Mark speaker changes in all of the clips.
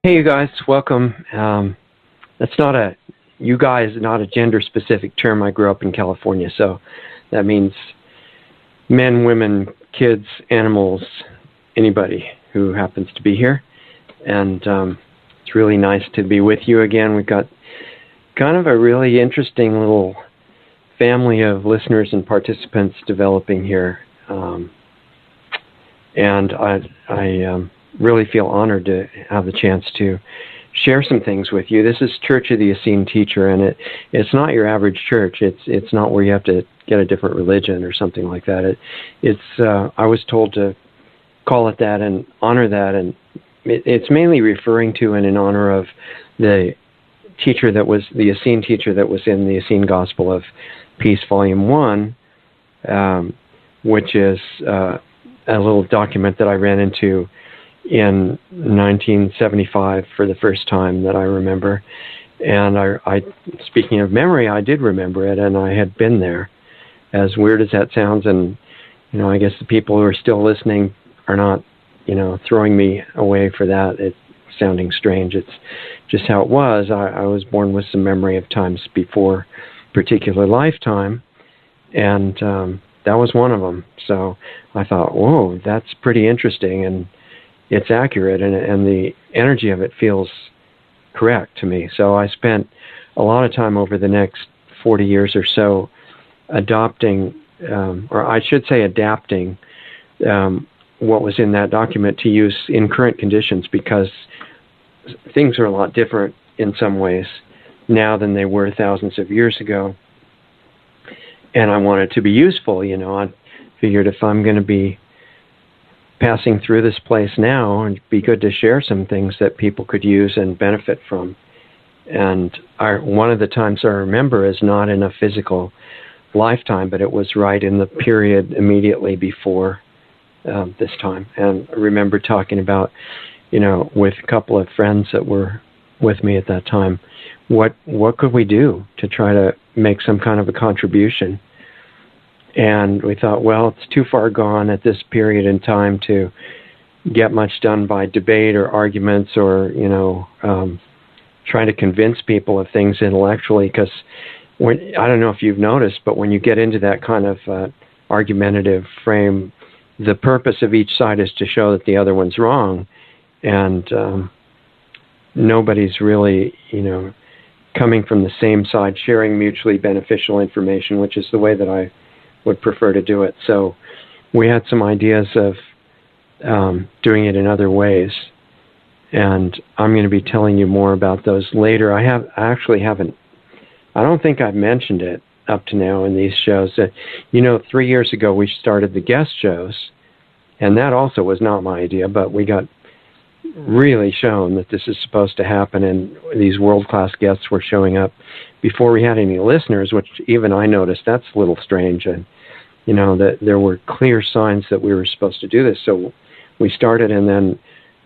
Speaker 1: Hey, you guys, welcome. That's not a, you guys, not a gender-specific term. I grew up in California, so that means men, women, kids, animals, anybody who happens to be here. And it's really nice to be with you again. We've got kind of a really interesting little family of listeners and participants developing here. And I really feel honored to have the chance to share some things with you. This is Church of the Essene Teacher, and it's not your average church. It's not where you have to get a different religion or something like that. I was told to call it that and honor that, and it's mainly referring to and in honor of the teacher that was the Essene teacher that was in the Essene Gospel of Peace, Volume 1, which is a little document that I ran into in 1975 for the first time that I remember. And I speaking of memory, I did remember it, and I had been there. As weird as that sounds, and I guess the people who are still listening are not throwing me away for that. It's sounding strange. It's just how it was. I was born with some memory of times before particular lifetime, and that was one of them. So I thought, whoa, that's pretty interesting, and it's accurate, and the energy of it feels correct to me. So I spent a lot of time over the next 40 years or so adopting, or I should say adapting, what was in that document to use in current conditions, because things are a lot different in some ways now than they were thousands of years ago. And I want it to be useful. I figured if I'm going to be passing through this place now, it'd be good to share some things that people could use and benefit from. And one of the times I remember is not in a physical lifetime, but it was right in the period immediately before this time. And I remember talking about, with a couple of friends that were with me at that time, what could we do to try to make some kind of a contribution? And we thought, well, it's too far gone at this period in time to get much done by debate or arguments or, trying to convince people of things intellectually, because I don't know if you've noticed, but when you get into that kind of argumentative frame, the purpose of each side is to show that the other one's wrong. And nobody's really, coming from the same side, sharing mutually beneficial information, which is the way that I would prefer to do it. So we had some ideas of doing it in other ways, and I'm going to be telling you more about those later. I don't think I've mentioned it up to now in these shows. 3 years ago we started the guest shows, and that also was not my idea, but we got really shown that this is supposed to happen, and these world-class guests were showing up before we had any listeners, which even I noticed that's a little strange. And that there were clear signs that we were supposed to do this. So we started, and then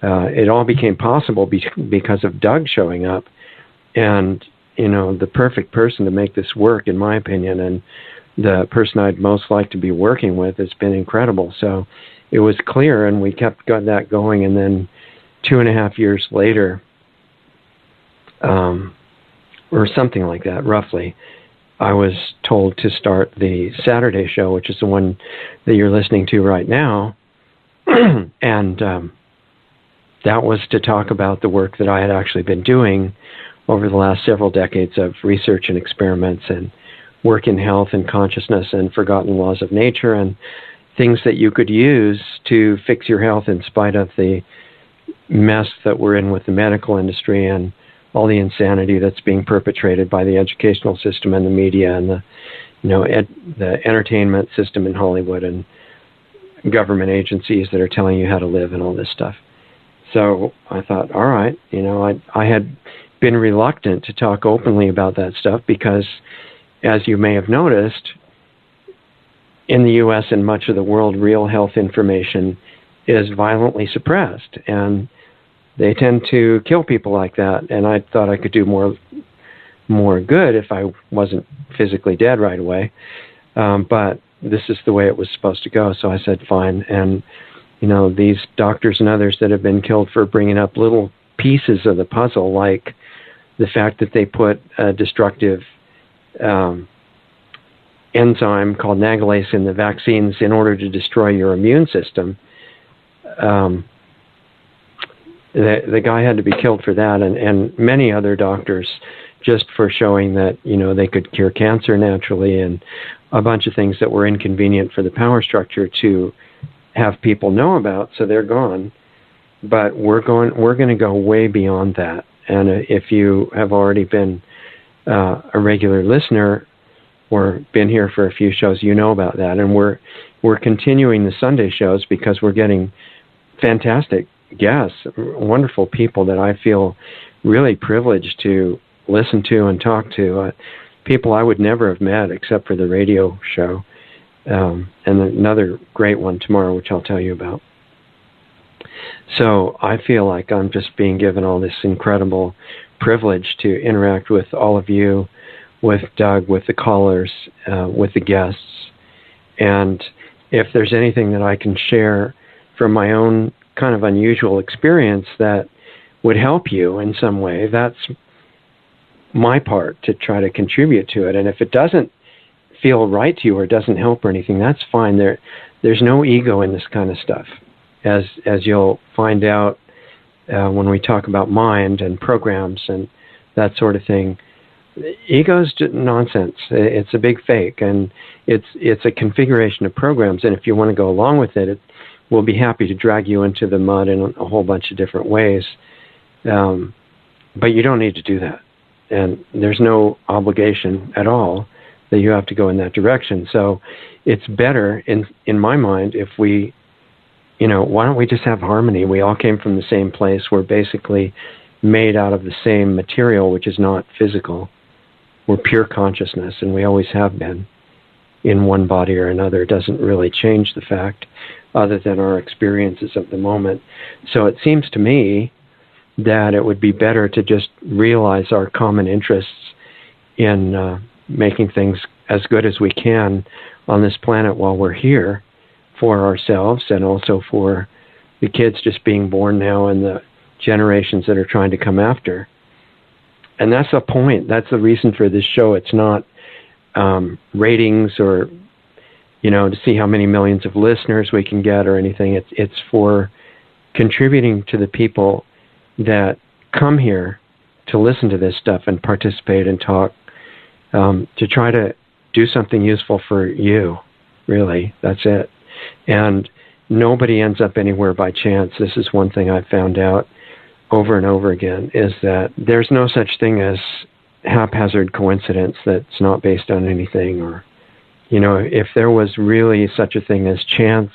Speaker 1: it all became possible because of Doug showing up, and the perfect person to make this work, in my opinion, and the person I'd most like to be working with. Has been incredible. So it was clear, and we got that going, and then 2.5 years later, or something like that, roughly, I was told to start the Saturday show, which is the one that you're listening to right now. And that was to talk about the work that I had actually been doing over the last several decades of research and experiments and work in health and consciousness and forgotten laws of nature and things that you could use to fix your health in spite of the mess that we're in with the medical industry and all the insanity that's being perpetrated by the educational system and the media and the entertainment system in Hollywood and government agencies that are telling you how to live and all this stuff. So I thought, all right, I had been reluctant to talk openly about that stuff because, as you may have noticed, in the U.S. and much of the world, real health information is violently suppressed, and they tend to kill people like that. And I thought I could do more good if I wasn't physically dead right away. But this is the way it was supposed to go. So I said, fine. And, these doctors and others that have been killed for bringing up little pieces of the puzzle, like the fact that they put a destructive enzyme called nagalase in the vaccines in order to destroy your immune system. The guy had to be killed for that, and many other doctors, just for showing that, you know, they could cure cancer naturally, and a bunch of things that were inconvenient for the power structure to have people know about, so they're gone. But we're going to go way beyond that. And if you have already been a regular listener or been here for a few shows, you know about that. And we're continuing the Sunday shows because we're getting fantastic guests, wonderful people that I feel really privileged to listen to and talk to. People I would never have met except for the radio show. And another great one tomorrow, which I'll tell you about. So I feel like I'm just being given all this incredible privilege to interact with all of you, with Doug, with the callers, with the guests. And if there's anything that I can share from my own kind of unusual experience that would help you in some way, that's my part to try to contribute to it. And if it doesn't feel right to you or doesn't help or anything, that's fine. There's no ego in this kind of stuff. As you'll find out when we talk about mind and programs and that sort of thing, ego's just nonsense. It's a big fake, and it's a configuration of programs. And if you want to go along with it, we'll be happy to drag you into the mud in a whole bunch of different ways. But you don't need to do that, and there's no obligation at all that you have to go in that direction. So it's better, in my mind, if we, you know, why don't we just have harmony? We all came from the same place. We're basically made out of the same material, which is not physical. We're pure consciousness, and we always have been in one body or another. It doesn't really change the fact other than our experiences of the moment. So it seems to me that it would be better to just realize our common interests in making things as good as we can on this planet while we're here, for ourselves and also for the kids just being born now and the generations that are trying to come after. And that's the point. That's the reason for this show. It's not ratings or, you know, to see how many millions of listeners we can get or anything. It's for contributing to the people that come here to listen to this stuff and participate and talk, to try to do something useful for you, really. That's it. And nobody ends up anywhere by chance. This is one thing I've found out over and over again, is that there's no such thing as haphazard coincidence that's not based on anything. Or, you know, if there was really such a thing as chance,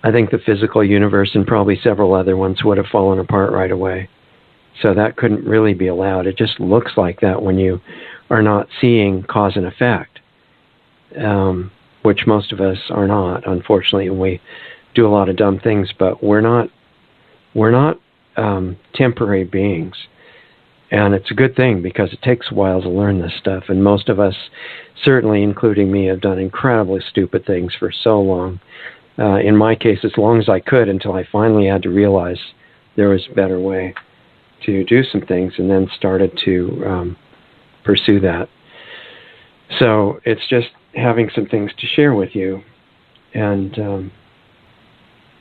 Speaker 1: I think the physical universe and probably several other ones would have fallen apart right away. So that couldn't really be allowed. It just looks like that when you are not seeing cause and effect. Which most of us are not, unfortunately, and we do a lot of dumb things, but we're not temporary beings. And it's a good thing because it takes a while to learn this stuff, and most of us, certainly including me, have done incredibly stupid things for so long. In my case, as long as I could, until I finally had to realize there was a better way to do some things, and then started to pursue that. So it's just having some things to share with you. And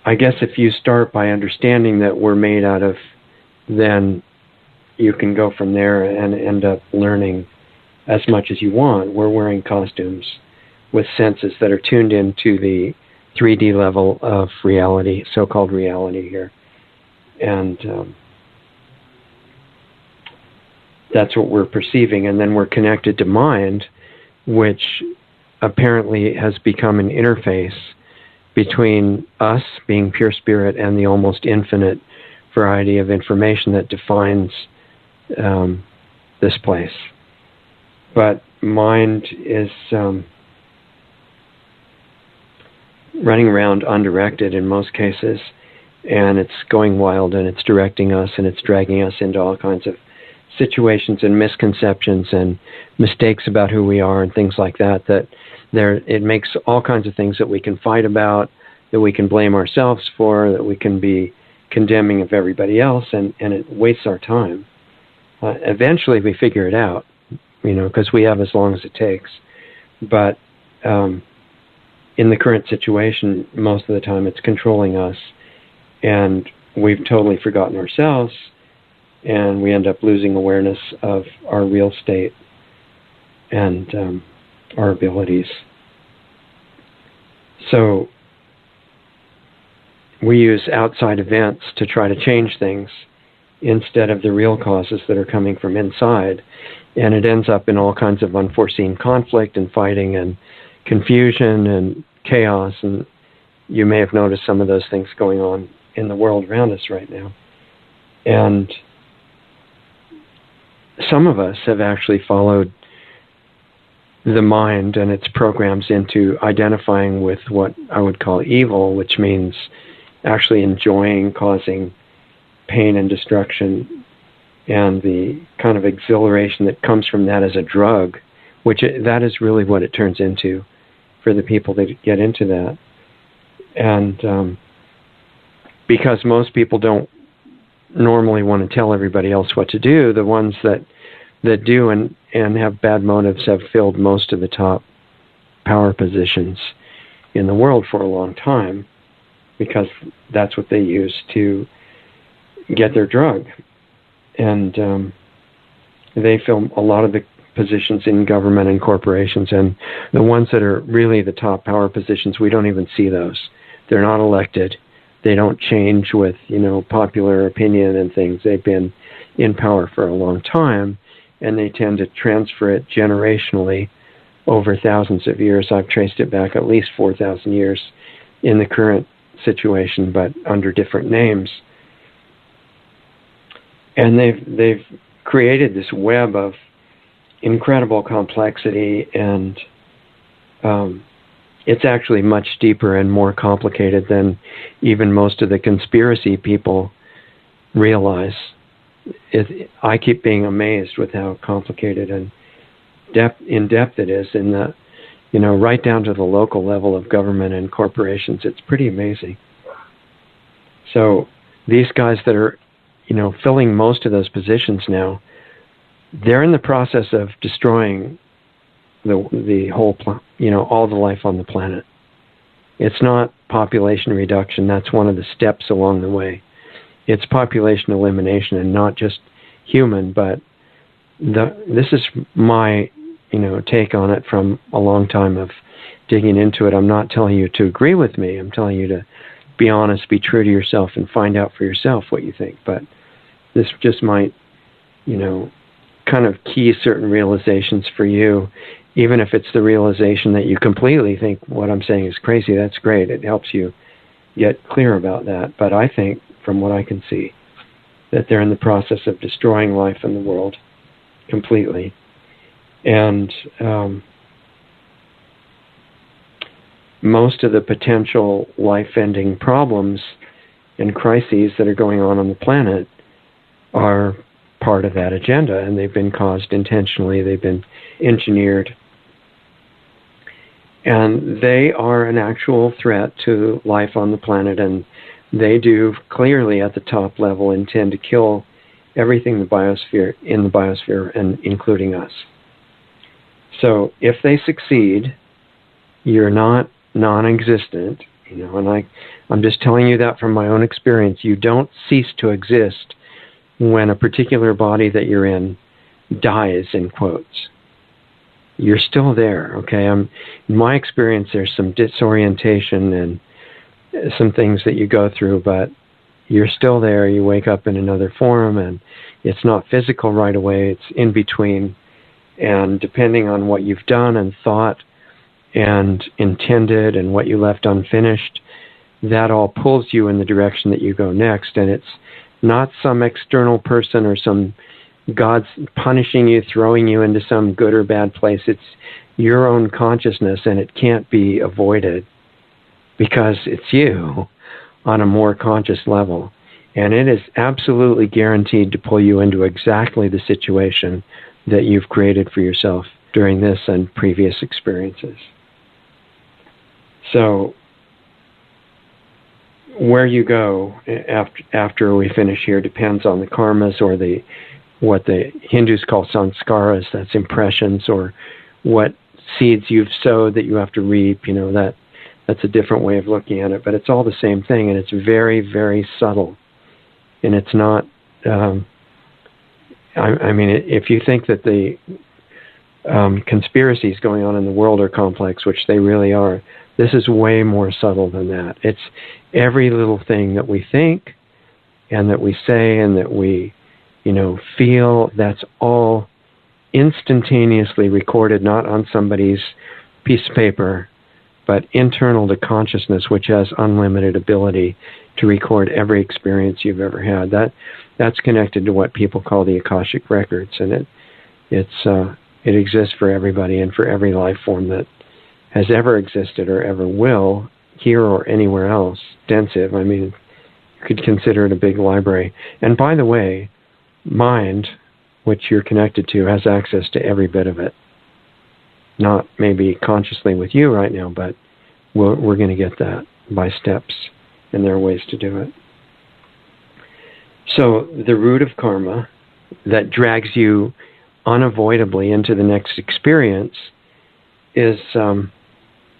Speaker 1: I guess if you start by understanding that we're made out of, then you can go from there and end up learning as much as you want. We're wearing costumes with senses that are tuned into the 3D level of reality, so-called reality here. And that's what we're perceiving. And then we're connected to mind, which apparently has become an interface between us being pure spirit and the almost infinite variety of information that defines this place. But mind is running around undirected in most cases, and it's going wild, and it's directing us, and it's dragging us into all kinds of situations and misconceptions and mistakes about who we are and things like that, it makes all kinds of things that we can fight about, that we can blame ourselves for, that we can be condemning of everybody else, and it wastes our time. Eventually we figure it out, because we have as long as it takes. But in the current situation, most of the time it's controlling us, and we've totally forgotten ourselves, and we end up losing awareness of our real state and our abilities. So we use outside events to try to change things instead of the real causes that are coming from inside, and it ends up in all kinds of unforeseen conflict and fighting and confusion and chaos, and you may have noticed some of those things going on in the world around us right now. And some of us have actually followed the mind and its programs into identifying with what I would call evil, which means actually enjoying causing pain and destruction, and the kind of exhilaration that comes from that as a drug, that is really what it turns into for the people that get into that. And because most people don't normally want to tell everybody else what to do, the ones that do and have bad motives have filled most of the top power positions in the world for a long time, because that's what they use to get their drug. And they fill a lot of the positions in government and corporations, and the ones that are really the top power positions, we don't even see those. They're not elected. They don't change with, popular opinion and things. They've been in power for a long time, and they tend to transfer it generationally over thousands of years. I've traced it back at least 4,000 years in the current situation, but under different names. And they've created this web of incredible complexity, and it's actually much deeper and more complicated than even most of the conspiracy people realize. I keep being amazed with how complicated and in depth it is, in the, right down to the local level of government and corporations. It's pretty amazing. So these guys that are, filling most of those positions now, they're in the process of destroying the whole, all the life on the planet. It's not population reduction. That's one of the steps along the way. It's population elimination, and not just human, but this is my, take on it from a long time of digging into it. I'm not telling you to agree with me. I'm telling you to be honest, be true to yourself, and find out for yourself what you think. But this just might, kind of key certain realizations for you. Even if it's the realization that you completely think what I'm saying is crazy, that's great. It helps you get clear about that. But I think, from what I can see, that they're in the process of destroying life in the world completely. And most of the potential life-ending problems and crises that are going on the planet are part of that agenda, and they've been caused intentionally. They've been engineered. And they are an actual threat to life on the planet, and they do clearly at the top level intend to kill everything in the biosphere, and including us. So if they succeed, you're not non-existent, and I'm just telling you that from my own experience. You don't cease to exist when a particular body that you're in dies, in quotes. You're still there, okay? In my experience, there's some disorientation and some things that you go through, but you're still there. You wake up in another form, and it's not physical right away. It's in between, and depending on what you've done and thought and intended and what you left unfinished, that all pulls you in the direction that you go next. And it's not some external person or some God's punishing you, throwing you into some good or bad place. It's your own consciousness, and it can't be avoided because it's you on a more conscious level. And it is absolutely guaranteed to pull you into exactly the situation that you've created for yourself during this and previous experiences. So where you go after we finish here depends on the karmas, or what the Hindus call sanskaras, that's impressions, or what seeds you've sowed that you have to reap. That's a different way of looking at it, but it's all the same thing, and it's very, very subtle. And it's not, if you think that the conspiracies going on in the world are complex, which they really are, this is way more subtle than that. It's every little thing that we think and that we say and that we, feel, that's all instantaneously recorded, not on somebody's piece of paper, but internal to consciousness, which has unlimited ability to record every experience you've ever had. That's connected to what people call the Akashic records, and it exists for everybody and for every life form that has ever existed or ever will, here or anywhere else. Densive, you could consider it a big library. And by the way, mind, which you're connected to, has access to every bit of it. Not maybe consciously with you right now, but we're going to get that by steps, and there are ways to do it. So the root of karma that drags you unavoidably into the next experience is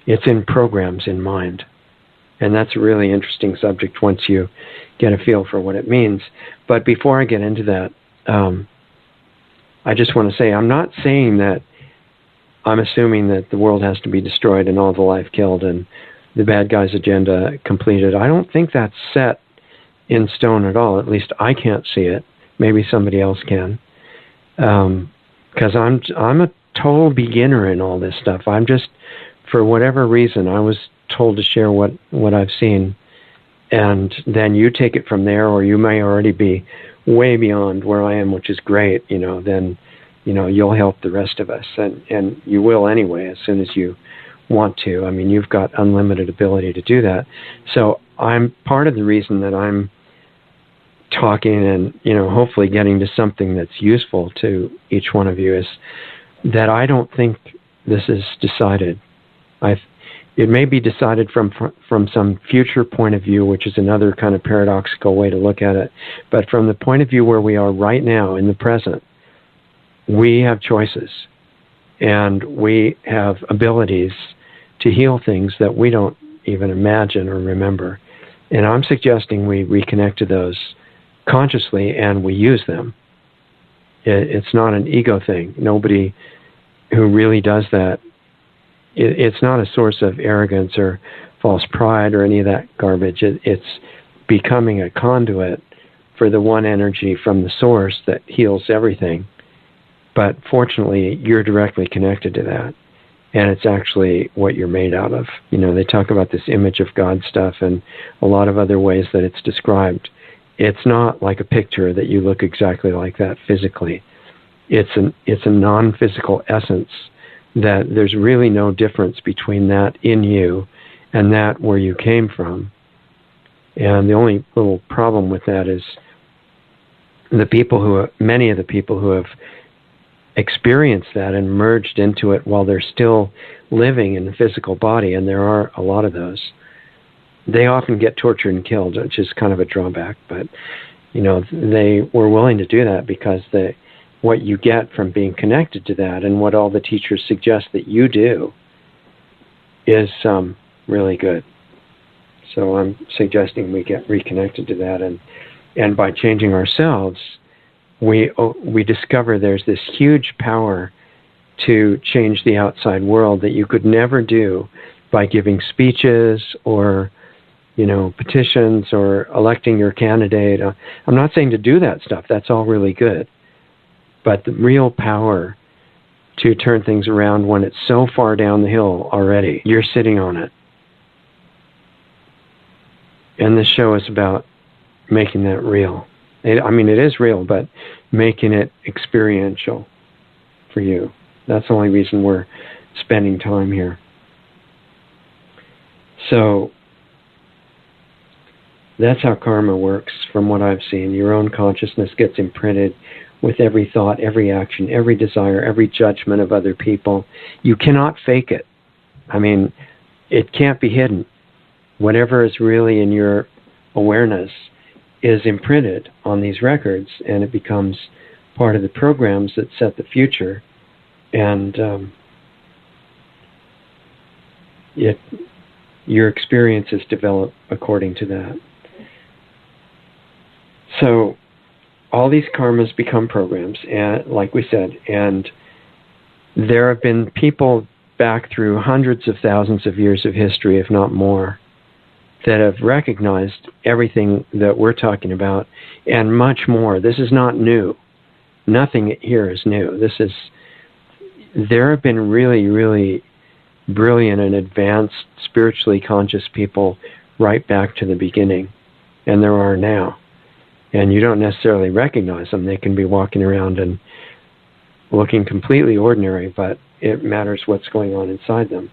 Speaker 1: it's in programs in mind. And that's a really interesting subject once you get a feel for what it means. But before I get into that, I just want to say, I'm not saying that I'm assuming that the world has to be destroyed and all the life killed and the bad guy's agenda completed. I don't think that's set in stone at all. At least I can't see it. Maybe somebody else can. Because I'm a total beginner in all this stuff. I'm just, for whatever reason, I was told to share what I've seen, and then you take it from there, or you may already be way beyond where I am, which is great. Then you'll help the rest of us, and you will anyway as soon as you want to. You've got unlimited ability to do that. So I'm part of the reason that I'm talking and hopefully getting to something that's useful to each one of you is that I don't think this is decided. It may be decided from some future point of view, which is another kind of paradoxical way to look at it. But from the point of view where we are right now in the present, we have choices, and we have abilities to heal things that we don't even imagine or remember. And I'm suggesting we reconnect to those consciously and we use them. It's not an ego thing. Nobody who really does that, it's not a source of arrogance or false pride or any of that garbage. It's becoming a conduit for the one energy from the source that heals everything. But fortunately, you're directly connected to that. And it's actually what you're made out of. They talk about this image of God stuff and a lot of other ways that it's described. It's not like a picture that you look exactly like that physically. It's a non-physical essence that there's really no difference between that in you and that where you came from. And the only little problem with that is many of the people who have experienced that and merged into it while they're still living in the physical body, and there are a lot of those, they often get tortured and killed, which is kind of a drawback. But they were willing to do that because what you get from being connected to that and what all the teachers suggest that you do is really good. So I'm suggesting we get reconnected to that, and by changing ourselves, we discover there's this huge power to change the outside world that you could never do by giving speeches or petitions or electing your candidate. I'm not saying to do that stuff. That's all really good. But the real power to turn things around when it's so far down the hill already, you're sitting on it. And this show is about making that real. It is real, but making it experiential for you. That's the only reason we're spending time here. So that's how karma works from what I've seen. Your own consciousness gets imprinted with every thought, every action, every desire, every judgment of other people. You cannot fake it. It can't be hidden. Whatever is really in your awareness is imprinted on these records, and it becomes part of the programs that set the future, and your experiences develop according to that. So all these karmas become programs, and like we said, and there have been people back through hundreds of thousands of years of history, if not more, that have recognized everything that we're talking about and much more. This is not new. Nothing here is new. There have been really, really brilliant and advanced, spiritually conscious people right back to the beginning, and there are now. And you don't necessarily recognize them. They can be walking around and looking completely ordinary, but it matters what's going on inside them.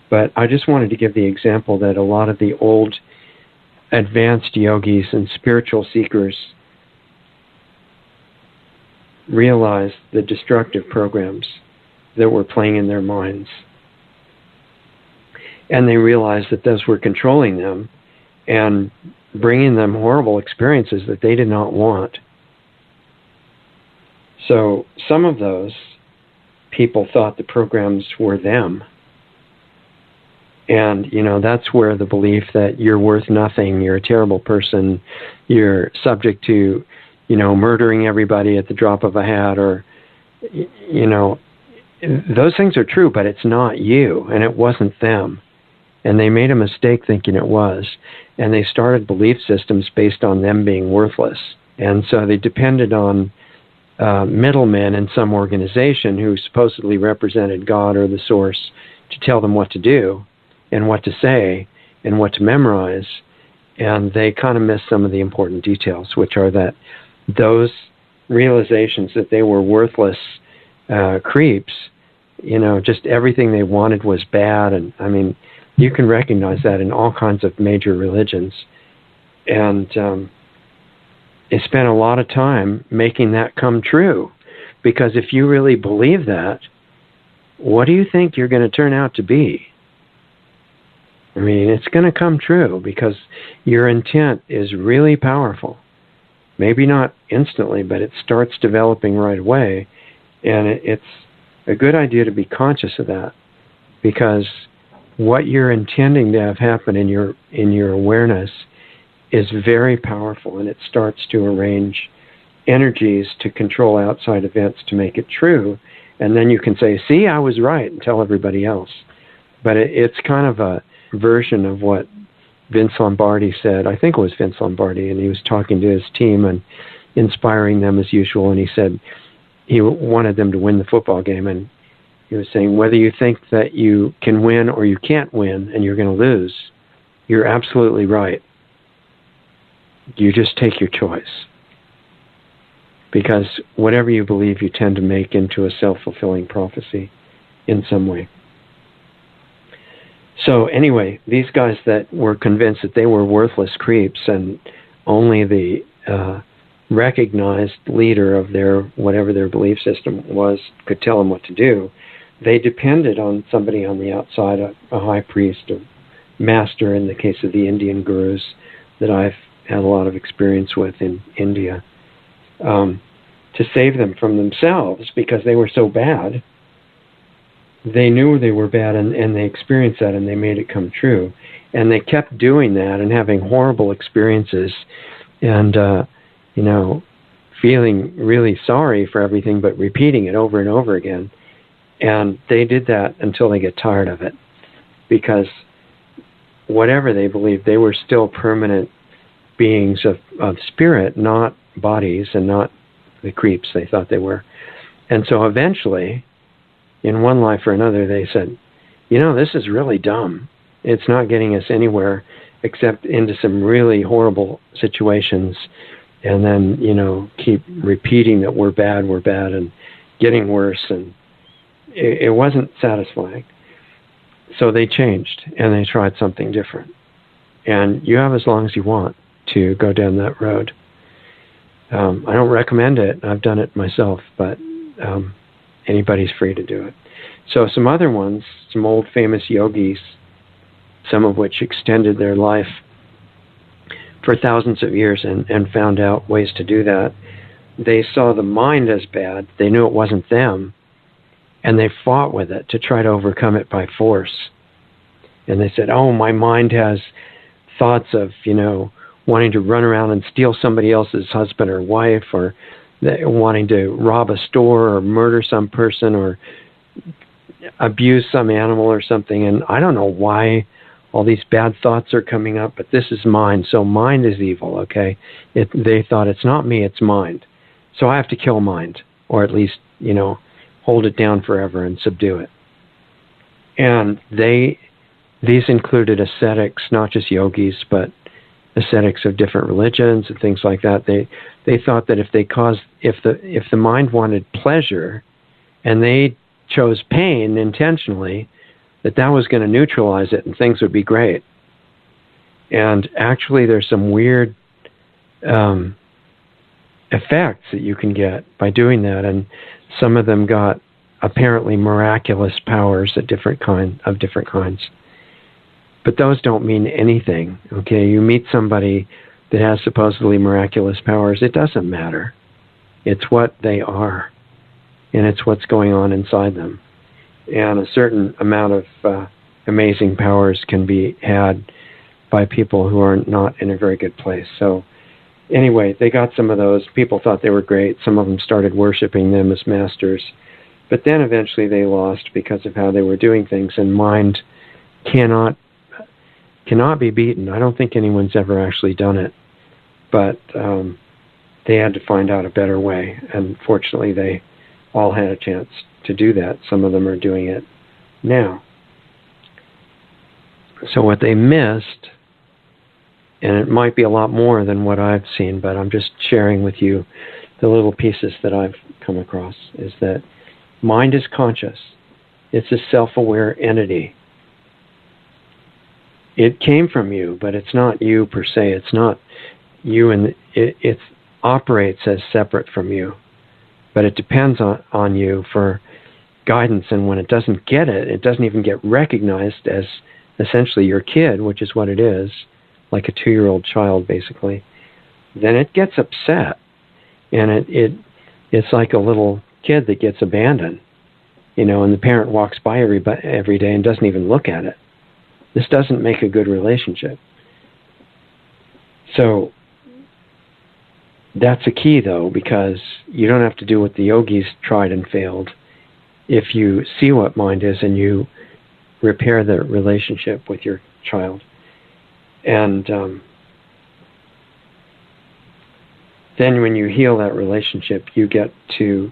Speaker 1: But I just wanted to give the example that a lot of the old advanced yogis and spiritual seekers realized the destructive programs that were playing in their minds. And they realized that those were controlling them and bringing them horrible experiences that they did not want. So some of those people thought the programs were them. And, that's where the belief that you're worth nothing, you're a terrible person, you're subject to, murdering everybody at the drop of a hat, or, those things are true, but it's not you, and it wasn't them. And they made a mistake thinking it was. And they started belief systems based on them being worthless. And so they depended on middlemen in some organization who supposedly represented God or the source to tell them what to do and what to say and what to memorize. And they kind of missed some of the important details, which are that those realizations that they were worthless creeps, just everything they wanted was bad. And I mean, you can recognize that in all kinds of major religions. And they spent a lot of time making that come true. Because if you really believe that, what do you think you're going to turn out to be? I mean, it's going to come true because your intent is really powerful. Maybe not instantly, but it starts developing right away. And it's a good idea to be conscious of that, because what you're intending to have happen in your awareness is very powerful, and it starts to arrange energies to control outside events to make it true. And then you can say, see, I was right, and tell everybody else. But it's kind of a version of what Vince Lombardi said. I think it was Vince Lombardi, and he was talking to his team and inspiring them as usual, and he said he wanted them to win the football game, and he was saying, whether you think that you can win or you can't win and you're going to lose, you're absolutely right. You just take your choice. Because whatever you believe, you tend to make into a self-fulfilling prophecy in some way. So anyway, these guys that were convinced that they were worthless creeps and only the recognized leader of whatever their belief system was could tell them what to do, they depended on somebody on the outside, a high priest, a master in the case of the Indian gurus that I've had a lot of experience with in India, to save them from themselves because they were so bad. They knew they were bad, and they experienced that, and they made it come true. And they kept doing that and having horrible experiences and, feeling really sorry for everything, but repeating it over and over again. And they did that until they get tired of it, because whatever they believed, they were still permanent beings of spirit, not bodies, and not the creeps they thought they were. And so eventually, in one life or another, they said, this is really dumb. It's not getting us anywhere except into some really horrible situations, and then, keep repeating that we're bad, and getting worse, and it wasn't satisfying. So they changed, and they tried something different. And you have as long as you want to go down that road. I don't recommend it. I've done it myself, but anybody's free to do it. So some other ones, some old famous yogis, some of which extended their life, for thousands of years and found out ways to do that. They saw the mind as bad. They knew it wasn't them, and they fought with it to try to overcome it by force. And they said, oh, my mind has thoughts of, wanting to run around and steal somebody else's husband or wife, or wanting to rob a store or murder some person or abuse some animal or something. And I don't know why all these bad thoughts are coming up, but this is mind. So mind is evil, okay? They thought, it's not me, it's mind. So I have to kill mind, or at least, hold it down forever and subdue it. And these included ascetics, not just yogis, but ascetics of different religions and things like that. They thought that if the mind wanted pleasure and they chose pain intentionally, that was going to neutralize it and things would be great. And actually there's some weird effects that you can get by doing that, and some of them got apparently miraculous powers of different kinds. But those don't mean anything, okay? You meet somebody that has supposedly miraculous powers, it doesn't matter. It's what they are, and it's what's going on inside them. And a certain amount of amazing powers can be had by people who are not in a very good place. So anyway, they got some of those. People thought they were great. Some of them started worshiping them as masters. But then eventually they lost because of how they were doing things, and mind cannot be beaten. I don't think anyone's ever actually done it. But they had to find out a better way, and fortunately they all had a chance to do that. Some of them are doing it now. So what they missed, and it might be a lot more than what I've seen, but I'm just sharing with you the little pieces that I've come across, is that mind is conscious. It's a self-aware entity. It came from you, but it's not you per se. It's not you, and it operates as separate from you. But it depends on you for guidance, and when it doesn't get it, it doesn't even get recognized as essentially your kid, which is what it is, like a 2-year-old child basically, then it gets upset. And it's like a little kid that gets abandoned, and the parent walks by every day and doesn't even look at it. This doesn't make a good relationship. So that's a key, though, because you don't have to do what the yogis tried and failed. If you see what mind is and you repair the relationship with your child. And then when you heal that relationship, you get to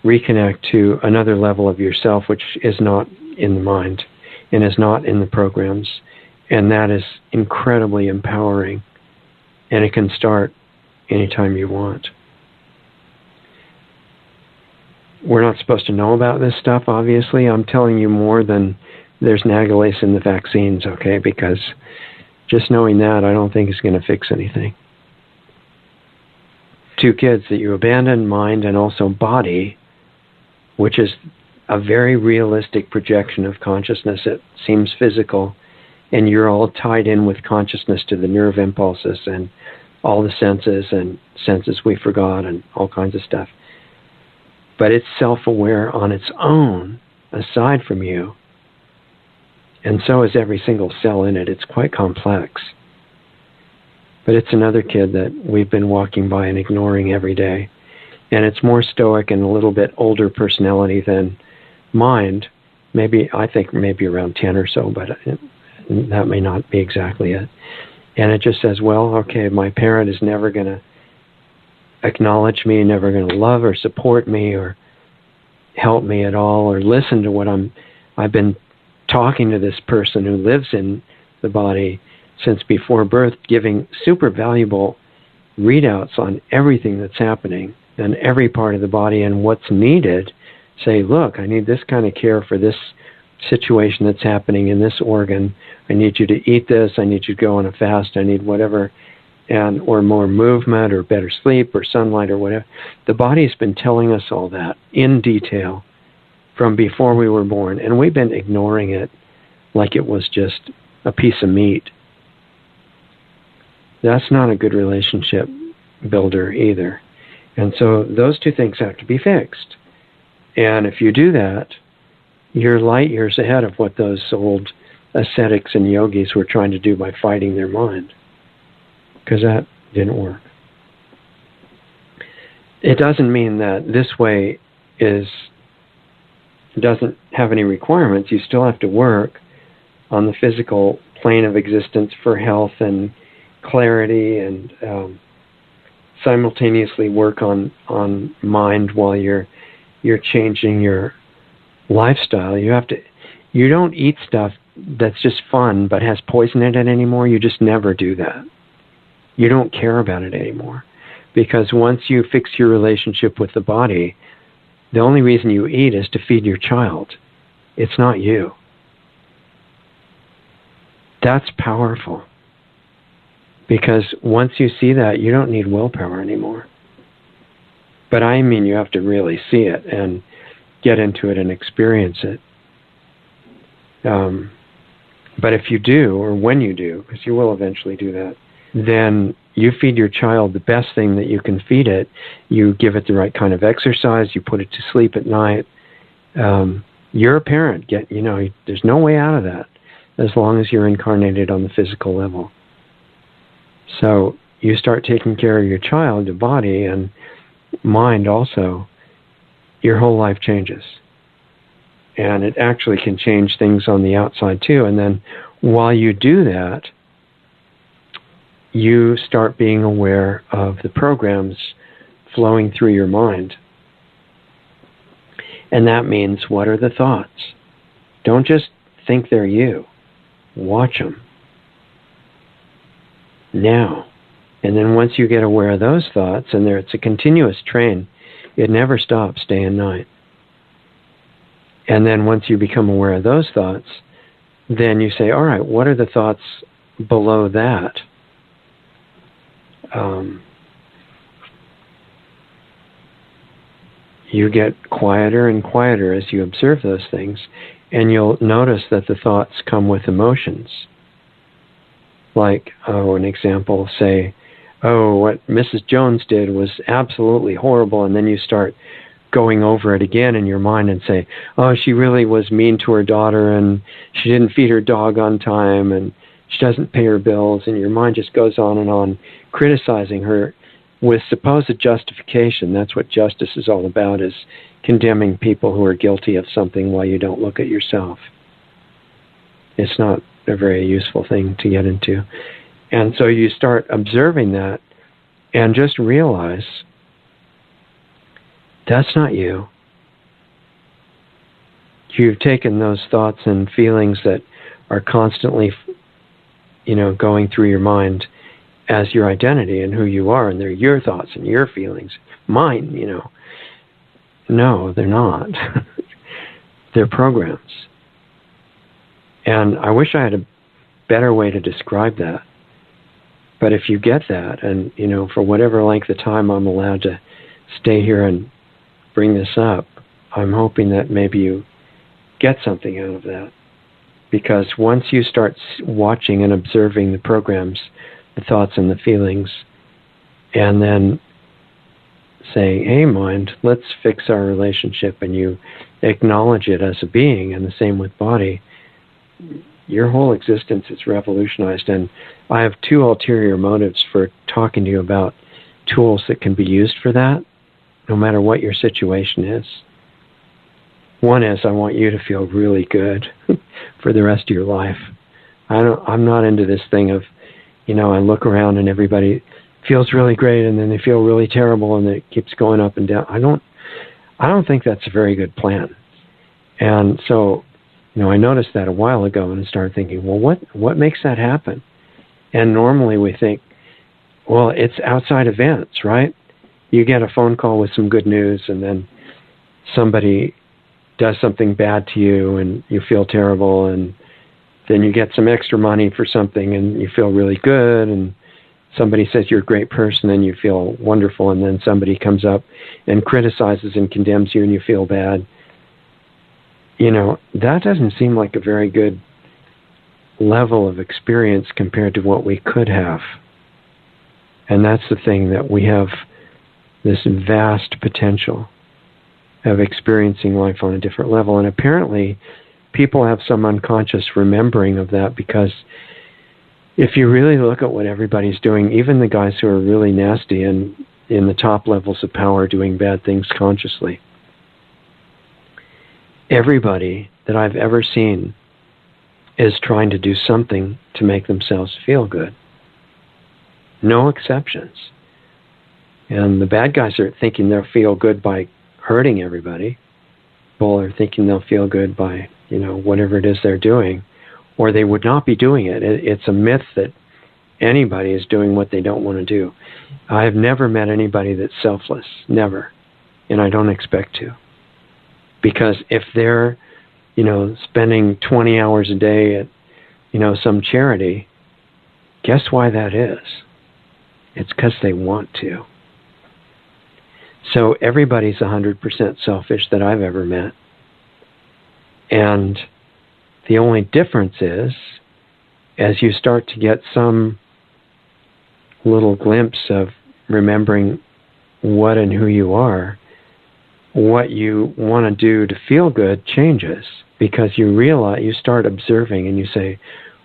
Speaker 1: reconnect to another level of yourself, which is not in the mind and is not in the programs. And that is incredibly empowering. And it can start anytime you want. We're not supposed to know about this stuff, obviously. I'm telling you more than there's nagalase in the vaccines, okay? Because just knowing that, I don't think is going to fix anything. 2 kids that you abandon, mind and also body, which is a very realistic projection of consciousness. It seems physical, and you're all tied in with consciousness to the nerve impulses and all the senses and senses we forgot and all kinds of stuff. But it's self-aware on its own, aside from you. And so is every single cell in it. It's quite complex. But it's another kid that we've been walking by and ignoring every day. And it's more stoic and a little bit older personality than mind. I think maybe around 10 or so, but that may not be exactly it. And it just says, well, okay, my parent is never going to acknowledge me, never going to love or support me or help me at all, or listen to what I've been talking to this person who lives in the body since before birth, giving super valuable readouts on everything that's happening and every part of the body and what's needed. Say, look, I need this kind of care for this situation that's happening in this organ. I need you to eat this. I need you to go on a fast. I need whatever, or more movement or better sleep or sunlight or whatever. The body's been telling us all that in detail from before we were born, and we've been ignoring it like it was just a piece of meat. That's not a good relationship builder either. And so those two things have to be fixed. And if you do that, you're light years ahead of what those old ascetics and yogis were trying to do by fighting their mind, because that didn't work. It doesn't mean that this way doesn't have any requirements. You still have to work on the physical plane of existence for health and clarity, and simultaneously work on mind while you're changing your lifestyle. You don't eat stuff that's just fun but has poison in it anymore. You just never do that. You don't care about it anymore, because once you fix your relationship with the body, the only reason you eat is to feed your child. It's not you. That's powerful, because once you see that, you don't need willpower anymore. But I mean, you have to really see it and get into it and experience it. But if you do, or when you do, because you will eventually do that, then you feed your child the best thing that you can feed it. You give it the right kind of exercise. You put it to sleep at night. You're a parent. There's no way out of that as long as you're incarnated on the physical level. So you start taking care of your child, your body, and mind also, your whole life changes. And it actually can change things on the outside too. And then while you do that, you start being aware of the programs flowing through your mind. And that means, what are the thoughts? Don't just think they're you. Watch them. Now. And then once you get aware of those thoughts, and it's a continuous train, it never stops day and night. And then once you become aware of those thoughts, then you say, all right, what are the thoughts below that? You get quieter and quieter as you observe those things, and you'll notice that the thoughts come with emotions. Like, an example, say, what Mrs. Jones did was absolutely horrible, and then you start going over it again in your mind and say, she really was mean to her daughter, and she didn't feed her dog on time, and she doesn't pay her bills, and your mind just goes on and on, criticizing her with supposed justification. That's what justice is all about, is condemning people who are guilty of something while you don't look at yourself. It's not a very useful thing to get into. And so you start observing that and just realize, that's not you. You've taken those thoughts and feelings that are constantly, going through your mind as your identity and who you are, and they're your thoughts and your feelings. Mine, No, they're not. They're programs. And I wish I had a better way to describe that. But if you get that, and, for whatever length of time I'm allowed to stay here and bring this up, I'm hoping that maybe you get something out of that. Because once you start watching and observing the programs, the thoughts and the feelings, and then saying, hey, mind, let's fix our relationship, and you acknowledge it as a being, and the same with body, your whole existence is revolutionized. And I have two ulterior motives for talking to you about tools that can be used for that, no matter what your situation is. One is, I want you to feel really good for the rest of your life. I'm not into this thing of, I look around and everybody feels really great and then they feel really terrible and it keeps going up and down. I don't think that's a very good plan. And so, I noticed that a while ago and started thinking, well, what makes that happen? And normally we think, well, it's outside events, right? You get a phone call with some good news, and then somebody does something bad to you and you feel terrible, and then you get some extra money for something and you feel really good, and somebody says you're a great person and you feel wonderful, and then somebody comes up and criticizes and condemns you and you feel bad. That doesn't seem like a very good level of experience compared to what we could have. And that's the thing, that we have this vast potential of experiencing life on a different level. And apparently, people have some unconscious remembering of that, because if you really look at what everybody's doing, even the guys who are really nasty and in the top levels of power doing bad things consciously, everybody that I've ever seen is trying to do something to make themselves feel good. No exceptions. And the bad guys are thinking they'll feel good by hurting everybody. People are thinking they'll feel good by, whatever it is they're doing, or they would not be doing it. It's a myth that anybody is doing what they don't want to do. I have never met anybody that's selfless. Never. And I don't expect to. Because if they're, spending 20 hours a day at, some charity, guess why that is? It's because they want to. So everybody's 100% selfish that I've ever met. And the only difference is, as you start to get some little glimpse of remembering what and who you are, what you want to do to feel good changes, because you realize, you start observing and you say,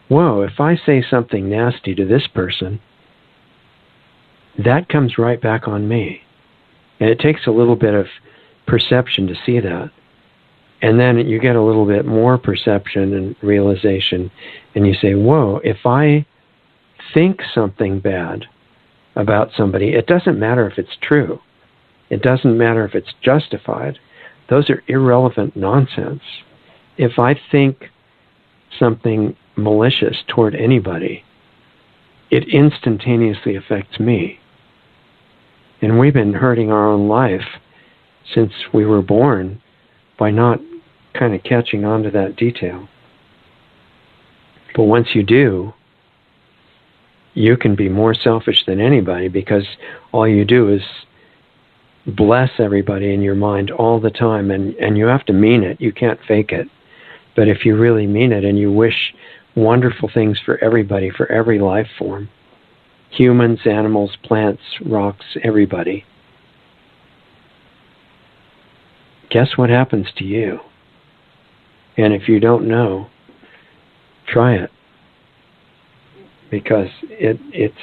Speaker 1: whoa, if I say something nasty to this person, that comes right back on me. And it takes a little bit of perception to see that. And then you get a little bit more perception and realization, and you say, whoa, if I think something bad about somebody, it doesn't matter if it's true. It doesn't matter if it's justified. Those are irrelevant nonsense. If I think something malicious toward anybody, it instantaneously affects me. And we've been hurting our own life since we were born by not kind of catching on to that detail. But once you do, you can be more selfish than anybody, because all you do is bless everybody in your mind all the time, and you have to mean it. You can't fake it. But if you really mean it and you wish wonderful things for everybody, for every life form, humans, animals, plants, rocks, everybody, guess what happens to you? And if you don't know, try it. Because it's,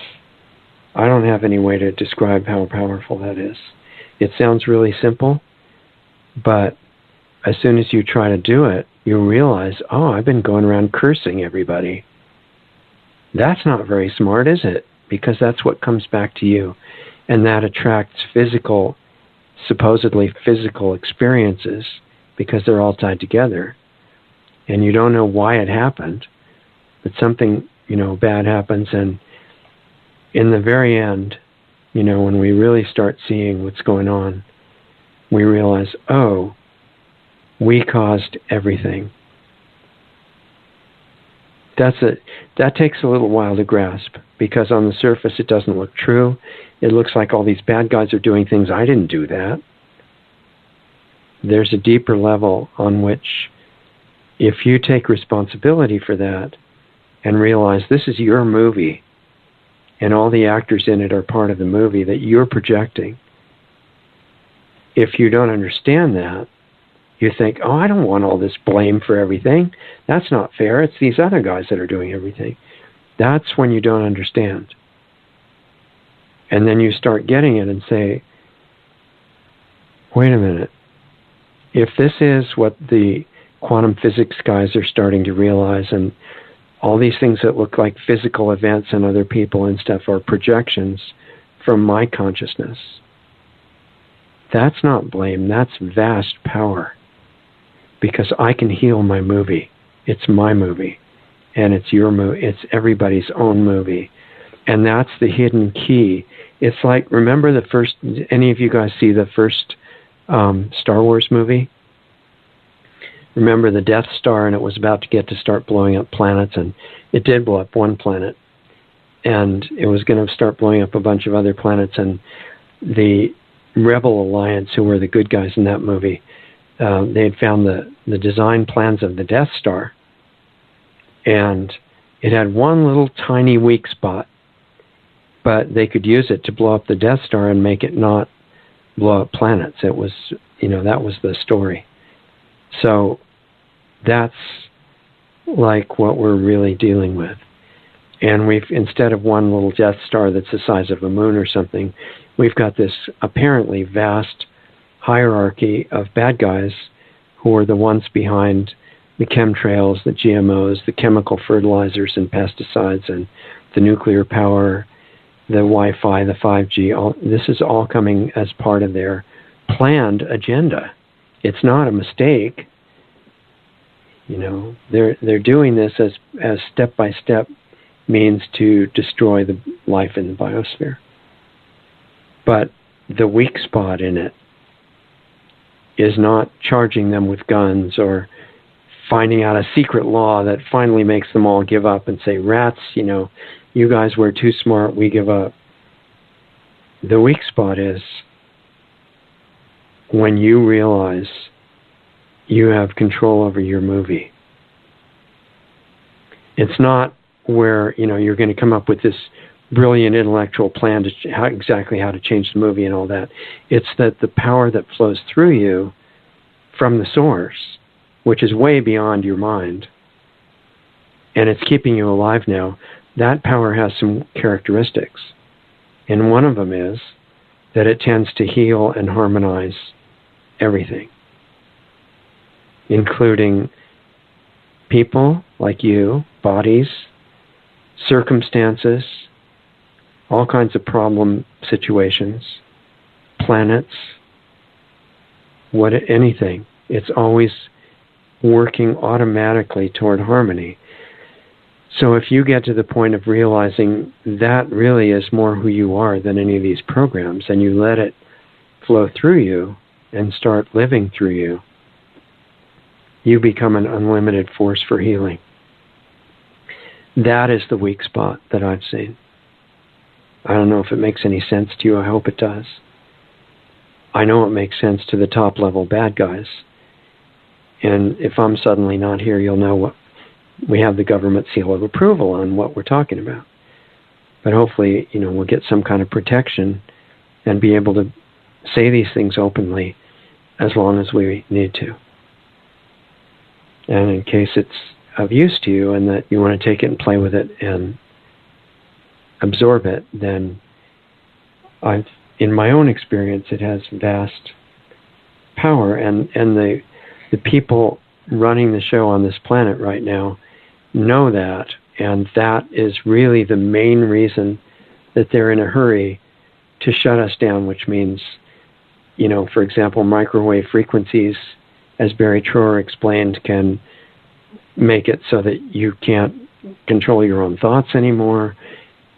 Speaker 1: I don't have any way to describe how powerful that is. It sounds really simple, but as soon as you try to do it, you realize, oh, I've been going around cursing everybody. That's not very smart, is it? Because that's what comes back to you. And that attracts supposedly physical experiences, because they're all tied together. And you don't know why it happened, but something, bad happens. And in the very end, when we really start seeing what's going on, we realize, oh, we caused everything. That takes a little while to grasp, because on the surface it doesn't look true. It looks like all these bad guys are doing things. I didn't do that. There's a deeper level on which, if you take responsibility for that and realize this is your movie and all the actors in it are part of the movie that you're projecting, if you don't understand that, you think, oh, I don't want all this blame for everything. That's not fair. It's these other guys that are doing everything. That's when you don't understand. And then you start getting it and say, wait a minute. If this is what the quantum physics guys are starting to realize, and all these things that look like physical events and other people and stuff are projections from my consciousness, that's not blame. That's vast power. Because I can heal my movie. It's my movie. And it's your movie. It's everybody's own movie. And that's the hidden key. It's like, remember the first, any of you guys see the first Star Wars movie? Remember the Death Star, and it was about to get to start blowing up planets, and it did blow up one planet. And it was going to start blowing up a bunch of other planets, and the Rebel Alliance, who were the good guys in that movie, they had found the design plans of the Death Star, and it had one little tiny weak spot, but they could use it to blow up the Death Star and make it not blow up planets. It was, that was the story. So that's like what we're really dealing with. And instead of one little Death Star that's the size of a moon or something, we've got this apparently vast hierarchy of bad guys who are the ones behind the chemtrails, the GMOs, the chemical fertilizers and pesticides, and the nuclear power, the Wi-Fi, the 5G. This is all coming as part of their planned agenda. It's not a mistake. They're doing this as step-by-step means to destroy the life in the biosphere. But the weak spot in it is not charging them with guns or finding out a secret law that finally makes them all give up and say, rats, you guys were too smart, we give up. The weak spot is when you realize you have control over your movie. It's not where, you're going to come up with this brilliant intellectual plan to exactly how to change the movie and all that. It's that the power that flows through you from the source, which is way beyond your mind, and it's keeping you alive now, that power has some characteristics. And one of them is that it tends to heal and harmonize everything, including people like you, bodies, circumstances, all kinds of problem situations, planets, anything. It's always working automatically toward harmony. So if you get to the point of realizing that really is more who you are than any of these programs, and you let it flow through you and start living through you, you become an unlimited force for healing. That is the weak spot that I've seen. I don't know if it makes any sense to you. I hope it does. I know it makes sense to the top level bad guys. And if I'm suddenly not here, you'll know what we have the government seal of approval on what we're talking about. But hopefully, we'll get some kind of protection and be able to say these things openly as long as we need to. And in case it's of use to you and that you want to take it and play with it and absorb it, then in my own experience, it has vast power. And the people running the show on this planet right now know that, and that is really the main reason that they're in a hurry to shut us down, which means, for example, microwave frequencies, as Barry Trower explained, can make it so that you can't control your own thoughts anymore,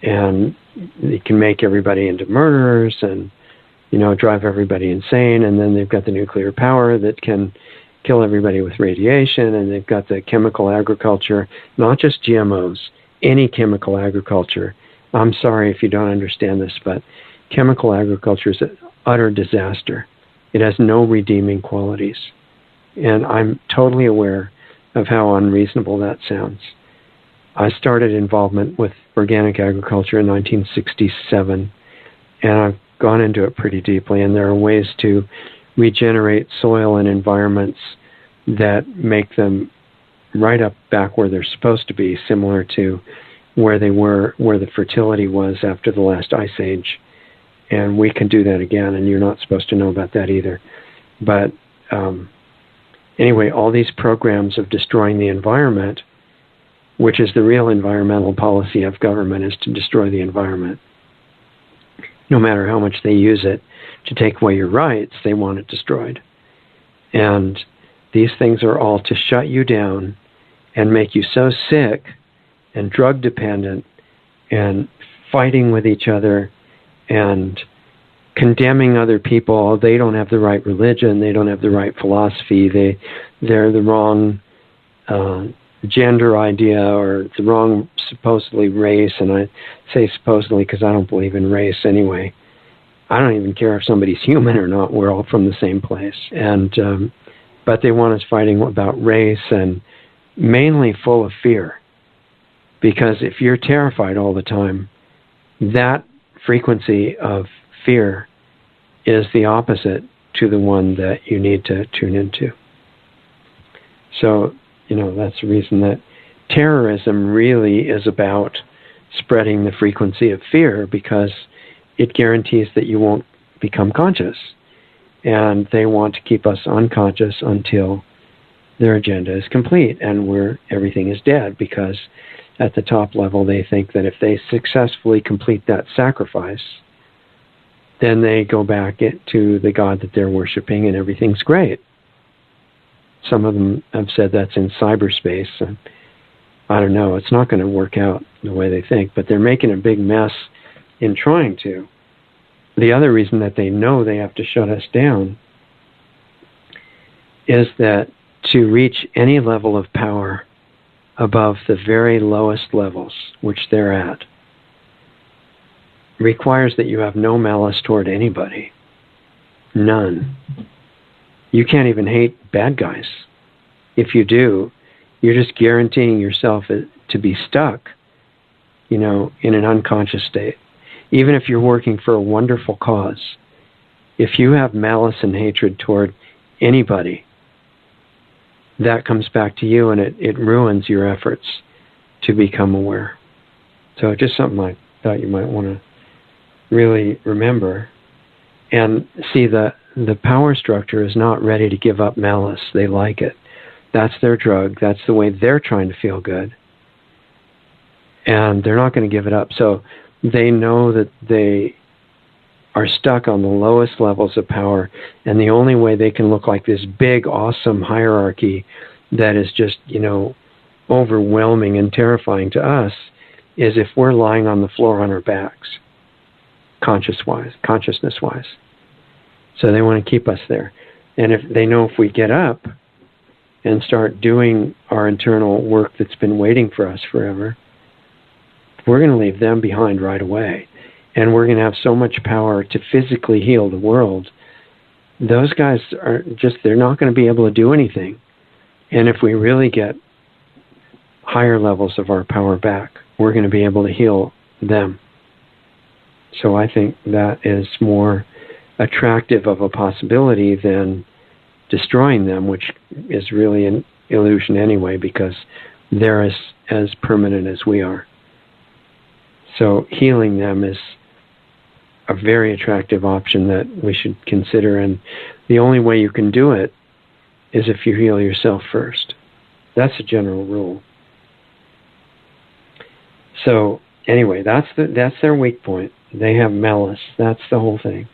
Speaker 1: and it can make everybody into murderers and, drive everybody insane. And then they've got the nuclear power that can kill everybody with radiation, and they've got the chemical agriculture, not just GMOs, any chemical agriculture. I'm sorry if you don't understand this, but chemical agriculture is an utter disaster. It has no redeeming qualities. And I'm totally aware of how unreasonable that sounds. I started involvement with organic agriculture in 1967, and I've gone into it pretty deeply, and there are ways to regenerate soil and environments that make them right up back where they're supposed to be, similar to where they were, where the fertility was after the last ice age. And we can do that again, and you're not supposed to know about that either. But anyway, all these programs of destroying the environment, which is the real environmental policy of government, is to destroy the environment. No matter how much they use it to take away your rights, they want it destroyed. And these things are all to shut you down and make you so sick and drug dependent and fighting with each other and condemning other people. Oh, they don't have the right religion, they don't have the right philosophy, they're the wrong gender idea, or the wrong supposedly race. And I say supposedly because I don't believe in race anyway. I don't even care if somebody's human or not. We're all from the same place. And but they want us fighting about race, and mainly full of fear. Because if you're terrified all the time, that frequency of fear is the opposite to the one that you need to tune into. So, that's the reason that terrorism really is about spreading the frequency of fear, because it guarantees that you won't become conscious. And they want to keep us unconscious until their agenda is complete and everything is dead, because at the top level they think that if they successfully complete that sacrifice, then they go back to the God that they're worshiping and everything's great. Some of them have said that's in cyberspace. And I don't know, it's not going to work out the way they think, but they're making a big mess in trying to. The other reason that they know they have to shut us down is that to reach any level of power above the very lowest levels, which they're at, requires that you have no malice toward anybody. None. You can't even hate bad guys. If you do, you're just guaranteeing yourself to be stuck, in an unconscious state. Even if you're working for a wonderful cause, if you have malice and hatred toward anybody, that comes back to you and it ruins your efforts to become aware. So just something I thought you might want to really remember. And see, the power structure is not ready to give up malice. They like it. That's their drug. That's the way they're trying to feel good. And they're not going to give it up. So they know that they are stuck on the lowest levels of power, and the only way they can look like this big, awesome hierarchy that is just, overwhelming and terrifying to us is if we're lying on the floor on our backs, consciousness-wise. So they want to keep us there. And if they know if we get up and start doing our internal work that's been waiting for us forever, we're going to leave them behind right away. And we're going to have so much power to physically heal the world. Those guys they're not going to be able to do anything. And if we really get higher levels of our power back, we're going to be able to heal them. So I think that is more attractive of a possibility than destroying them, which is really an illusion anyway, because they're as permanent as we are. So healing them is a very attractive option that we should consider, and the only way you can do it is if you heal yourself first. That's a general rule. So anyway, that's their weak point. They have malice. That's the whole thing,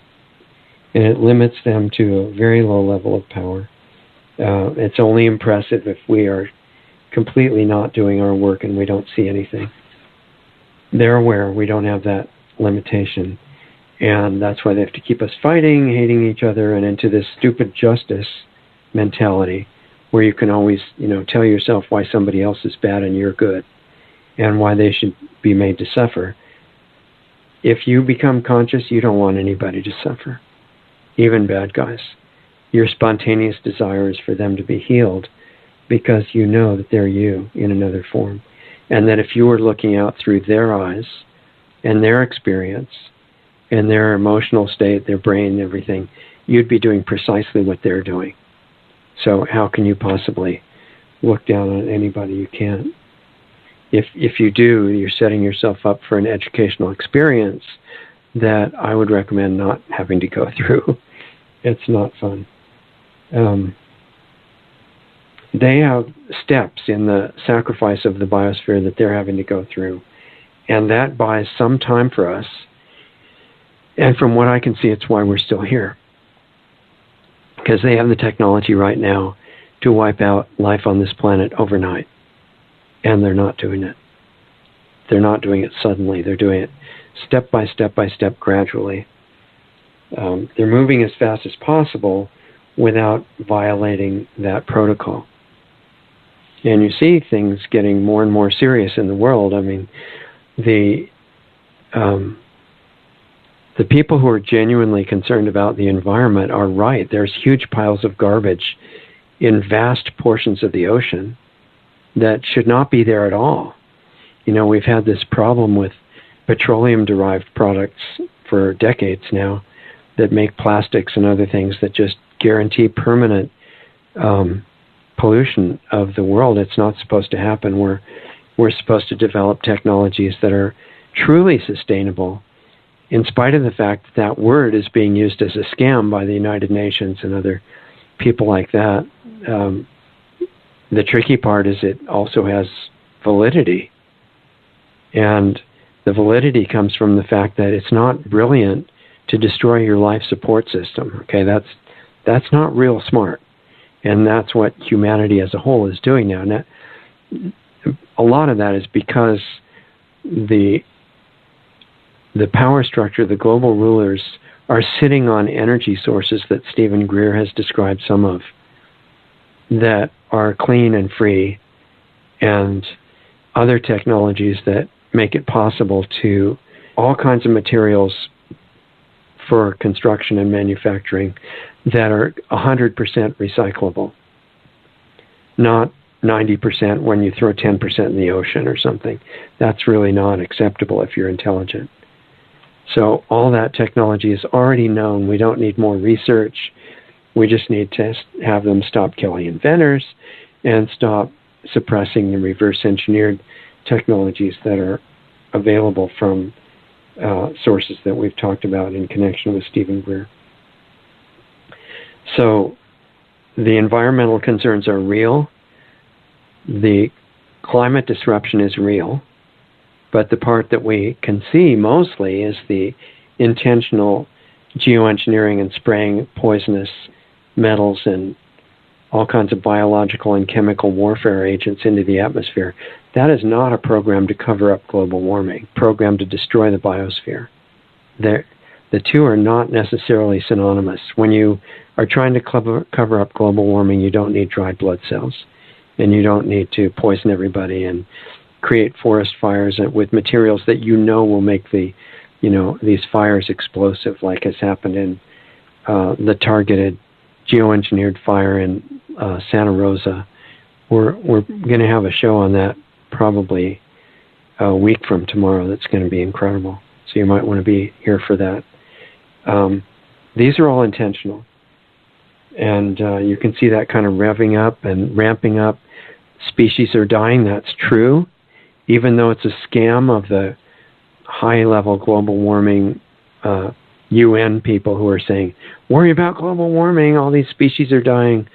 Speaker 1: and it limits them to a very low level of power. It's only impressive if we are completely not doing our work and we don't see anything. They're aware we don't have that limitation. And that's why they have to keep us fighting, hating each other, and into this stupid justice mentality where you can always, tell yourself why somebody else is bad and you're good and why they should be made to suffer. If you become conscious, you don't want anybody to suffer, even bad guys. Your spontaneous desire is for them to be healed because you know that they're you in another form. And that if you were looking out through their eyes and their experience and their emotional state, their brain, everything, you'd be doing precisely what they're doing. So how can you possibly look down on anybody? You can't. If you do, you're setting yourself up for an educational experience that I would recommend not having to go through. It's not fun. They have steps in the sacrifice of the biosphere that they're having to go through. And that buys some time for us. And from what I can see, it's why we're still here. Because they have the technology right now to wipe out life on this planet overnight. And they're not doing it. They're not doing it suddenly. They're doing it step by step by step, gradually. They're moving as fast as possible without violating that protocol. And you see things getting more and more serious in the world. I mean, the people who are genuinely concerned about the environment are right. There's huge piles of garbage in vast portions of the ocean that should not be there at all. We've had this problem with petroleum-derived products for decades now that make plastics and other things that just guarantee permanent pollution of the world. It's not supposed to happen. We're supposed to develop technologies that are truly sustainable, in spite of the fact that that word is being used as a scam by the United Nations and other people like that. The tricky part is it also has validity. And the validity comes from the fact that it's not brilliant to destroy your life support system. Okay, that's not real smart. And that's what humanity as a whole is doing now. Now, a lot of that is because the power structure, the global rulers, are sitting on energy sources that Stephen Greer has described some of, that are clean and free, and other technologies that make it possible to all kinds of materials for construction and manufacturing that are 100% recyclable, not 90% when you throw 10% in the ocean or something. That's really not acceptable if you're intelligent. So all that technology is already known. We don't need more research. We just need to have them stop killing inventors and stop suppressing the reverse engineered technologies that are available from sources that we've talked about in connection with Stephen Greer. So the environmental concerns are real. The climate disruption is real. But the part that we can see mostly is the intentional geoengineering and spraying poisonous metals and all kinds of biological and chemical warfare agents into the atmosphere. That is not a program to cover up global warming, program to destroy the biosphere. The two are not necessarily synonymous. When you are trying to cover up global warming, you don't need dried blood cells, and you don't need to poison everybody and create forest fires with materials that will make these fires explosive, like has happened in the targeted geoengineered fire in Santa Rosa. We're going to have a show on that probably a week from tomorrow. That's going to be incredible. So you might want to be here for that. These are all intentional. And you can see that kind of revving up and ramping up. Species are dying, that's true. Even though it's a scam of the high-level global warming UN people who are saying, worry about global warming, all these species are dying.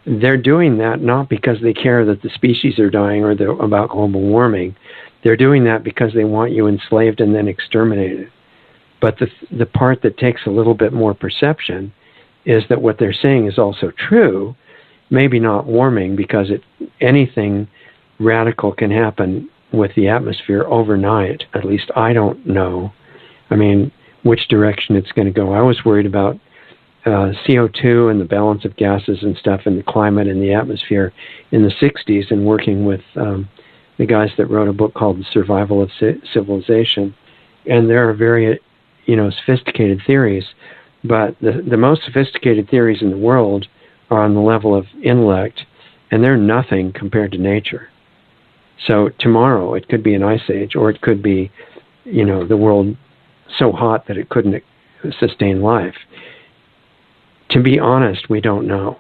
Speaker 1: They're doing that not because they care that the species are dying or about global warming. They're doing that because they want you enslaved and then exterminated. But the part that takes a little bit more perception is that what they're saying is also true, maybe not warming, because anything radical can happen with the atmosphere overnight. At least I don't know. I mean, which direction it's going to go. I was worried about CO2 and the balance of gases and stuff and the climate and the atmosphere in the 60s, and working with the guys that wrote a book called The Survival of Civilization. And there are very sophisticated theories, but the most sophisticated theories in the world are on the level of intellect, and they're nothing compared to nature. So tomorrow it could be an ice age, or it could be, the world so hot that it couldn't sustain life. To be honest, we don't know.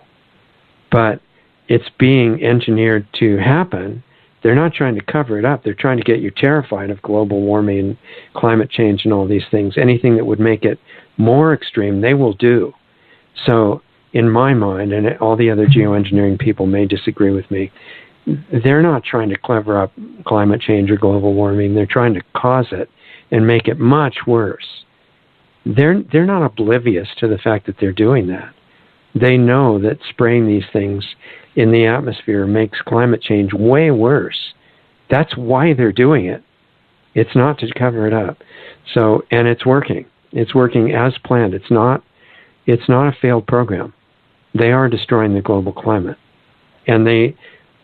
Speaker 1: But it's being engineered to happen. They're not trying to cover it up. They're trying to get you terrified of global warming and climate change and all these things. Anything that would make it more extreme, they will do. So in my mind, and all the other geoengineering people may disagree with me, they're not trying to cover up climate change or global warming. They're trying to cause it and make it much worse. They're not oblivious to the fact that they're doing that. They know that spraying these things in the atmosphere makes climate change way worse. That's why they're doing it. It's not to cover it up. So, and it's working. It's working as planned. It's not a failed program. They are destroying the global climate. And they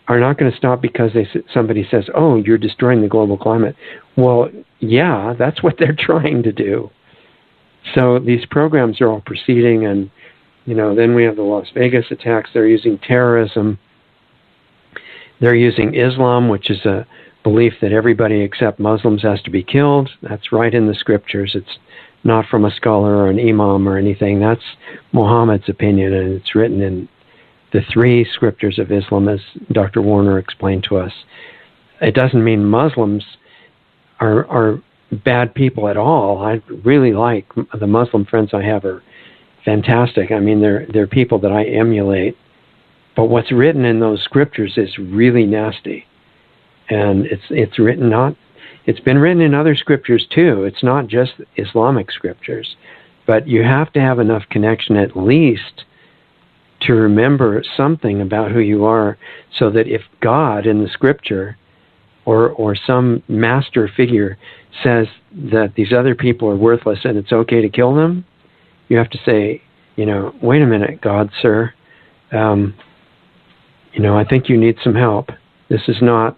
Speaker 1: are not going to stop because somebody says, oh, you're destroying the global climate. Well, yeah, that's what they're trying to do. So these programs are all proceeding, and then we have the Las Vegas attacks. They're using terrorism. They're using Islam, which is a belief that everybody except Muslims has to be killed. That's right in the scriptures. It's not from a scholar or an imam or anything. That's Muhammad's opinion, and it's written in the 3 scriptures of Islam, as Dr. Warner explained to us. It doesn't mean Muslims are bad people at all. I really like the Muslim friends I have are fantastic. I mean, they're people that I emulate. But what's written in those scriptures is really nasty, and it's been written in other scriptures too. It's not just Islamic scriptures, but you have to have enough connection at least to remember something about who you are, so that if God in the scripture or some master figure says that these other people are worthless and it's okay to kill them, you have to say, wait a minute, God, sir, I think you need some help. This is not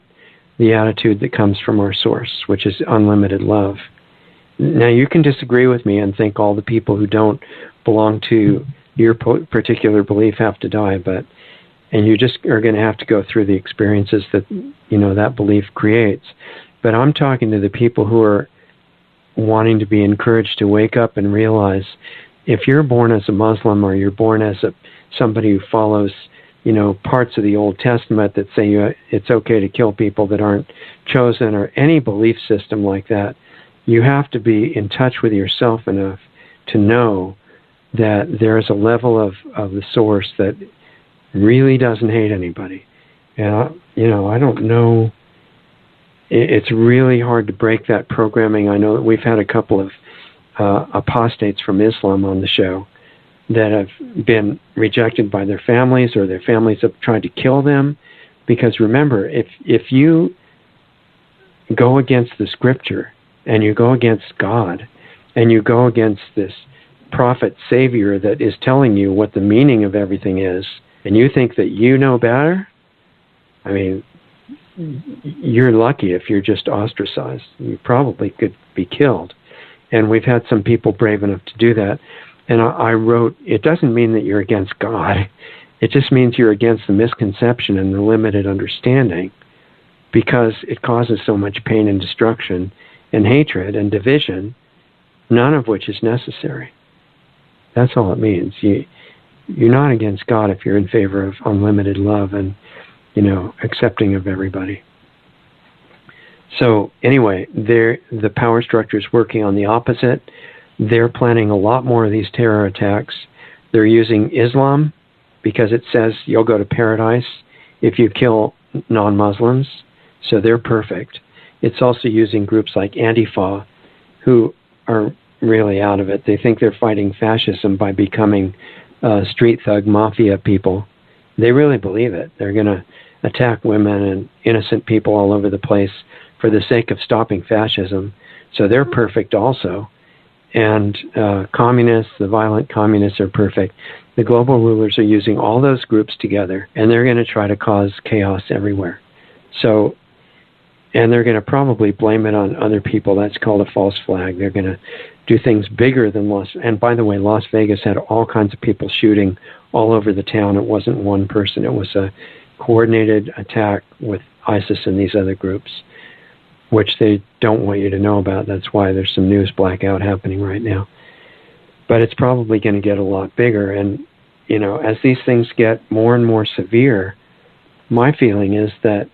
Speaker 1: the attitude that comes from our source, which is unlimited love. Now, you can disagree with me and think all the people who don't belong to your particular belief have to die, and you just are going to have to go through the experiences that, that belief creates. But I'm talking to the people who are wanting to be encouraged to wake up and realize, if you're born as a Muslim or you're born as somebody who follows parts of the Old Testament that say it's okay to kill people that aren't chosen, or any belief system like that, you have to be in touch with yourself enough to know that there is a level of the source that really doesn't hate anybody. And, I don't know. It's really hard to break that programming. I know that we've had a couple of apostates from Islam on the show that have been rejected by their families, or their families have tried to kill them. Because remember, if you go against the scripture, and you go against God, and you go against this prophet savior that is telling you what the meaning of everything is, and you think that you know better, I mean, you're lucky if you're just ostracized. You probably could be killed. And we've had some people brave enough to do that. And I wrote, it doesn't mean that you're against God. It just means you're against the misconception and the limited understanding, because it causes so much pain and destruction and hatred and division, none of which is necessary. That's all it means. You're not against God if you're in favor of unlimited love and, accepting of everybody. So anyway, the power structure is working on the opposite. They're planning a lot more of these terror attacks. They're using Islam because it says you'll go to paradise if you kill non-Muslims. So they're perfect. It's also using groups like Antifa, who are really out of it. They think they're fighting fascism by becoming street thug mafia people. They really believe it. They're going to attack women and innocent people all over the place for the sake of stopping fascism. So they're perfect also. And communists, the violent communists, are perfect. The global rulers are using all those groups together, and they're going to try to cause chaos everywhere. So, and they're going to probably blame it on other people. That's called a false flag. They're going to do things bigger than and by the way, Las Vegas had all kinds of people shooting all over the town. It wasn't one person. It was a coordinated attack with ISIS and these other groups, which they don't want you to know about. That's why there's some news blackout happening right now. But it's probably going to get a lot bigger. And, as these things get more and more severe, my feeling is that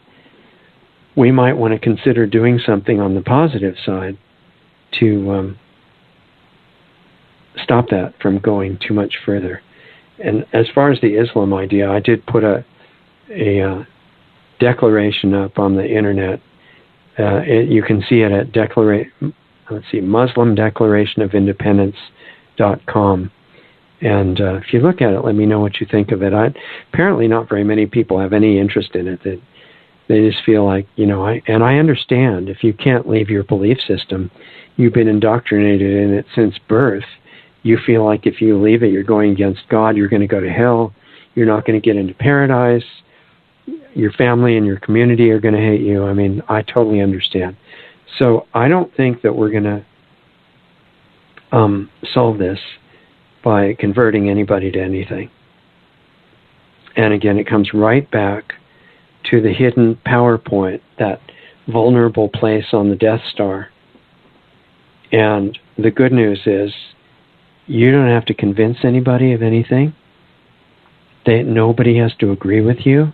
Speaker 1: we might want to consider doing something on the positive side to stop that from going too much further. And as far as the Islam idea, I did put a declaration up on the internet. You can see it at Muslim Declaration of Independence.com. And if you look at it, let me know what you think of it. Apparently not very many people have any interest in it. They just feel like, and I understand if you can't leave your belief system, you've been indoctrinated in it since birth. You feel like if you leave it, you're going against God, you're going to go to hell, you're not going to get into paradise, your family and your community are going to hate you. I mean, I totally understand. So I don't think that we're going to solve this by converting anybody to anything. And again, it comes right back to the hidden PowerPoint that vulnerable place on the Death Star. And the good news is, you don't have to convince anybody of anything. Nobody has to agree with you.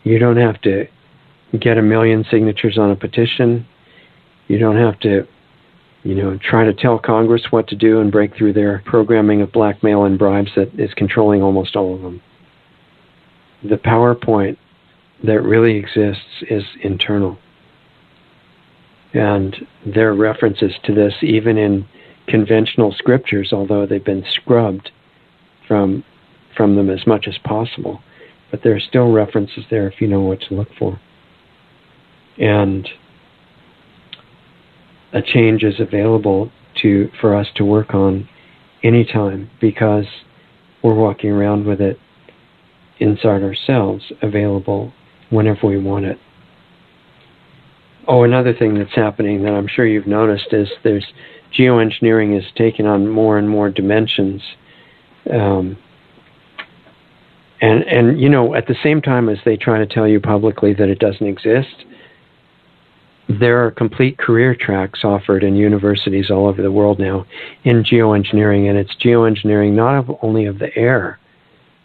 Speaker 1: You don't have to get 1 million signatures on a petition. You don't have to, try to tell Congress what to do and break through their programming of blackmail and bribes that is controlling almost all of them. The PowerPoint that really exists is internal. And there are references to this even in conventional scriptures, although they've been scrubbed from them as much as possible. But there are still references there if you know what to look for. And a change is available for us to work on anytime, because we're walking around with it inside ourselves, available whenever we want it. Oh, another thing that's happening that I'm sure you've noticed is geoengineering is taking on more and more dimensions. And at the same time as they try to tell you publicly that it doesn't exist, there are complete career tracks offered in universities all over the world now in geoengineering, and it's geoengineering not only of the air,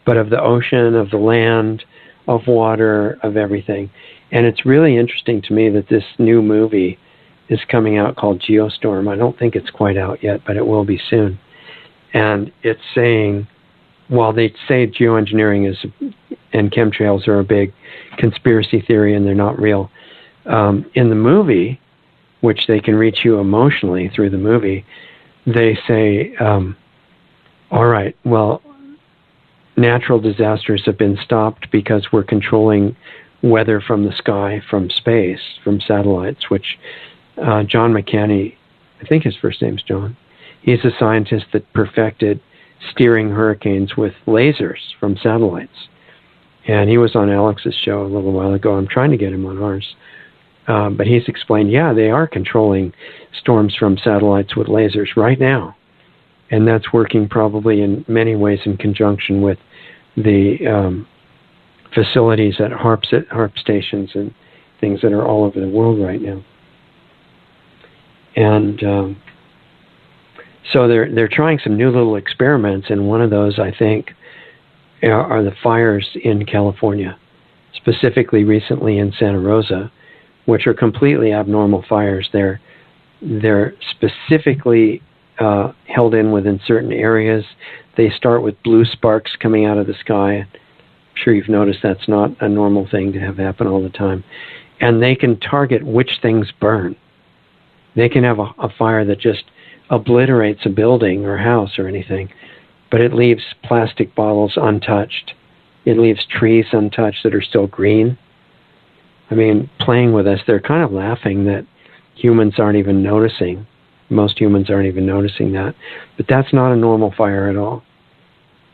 Speaker 1: but of the ocean, of the land, of water, of everything. And it's really interesting to me that this new movie is coming out called Geostorm. I don't think it's quite out yet, but it will be soon. And it's saying, while they say geoengineering and chemtrails are a big conspiracy theory and they're not real, in the movie, which they can reach you emotionally through the movie, they say, all right, well, natural disasters have been stopped because we're controlling weather from the sky, from space, from satellites, which John McCanney, I think his first name's John, he's a scientist that perfected steering hurricanes with lasers from satellites. And he was on Alex's show a little while ago. I'm trying to get him on ours. But he's explained, yeah, they are controlling storms from satellites with lasers right now. And that's working probably in many ways in conjunction with the facilities at HARP stations and things that are all over the world right now. And so they're trying some new little experiments, and one of those, I think, are the fires in California, specifically recently in Santa Rosa, which are completely abnormal fires. They're specifically held in within certain areas. They start with blue sparks coming out of the sky. I'm sure you've noticed that's not a normal thing to have happen all the time. And they can target which things burn. They can have a fire that just obliterates a building or house or anything, but it leaves plastic bottles untouched. It leaves trees untouched that are still green. I mean, playing with us, they're kind of laughing that humans aren't even noticing. Most humans aren't even noticing that. But that's not a normal fire at all.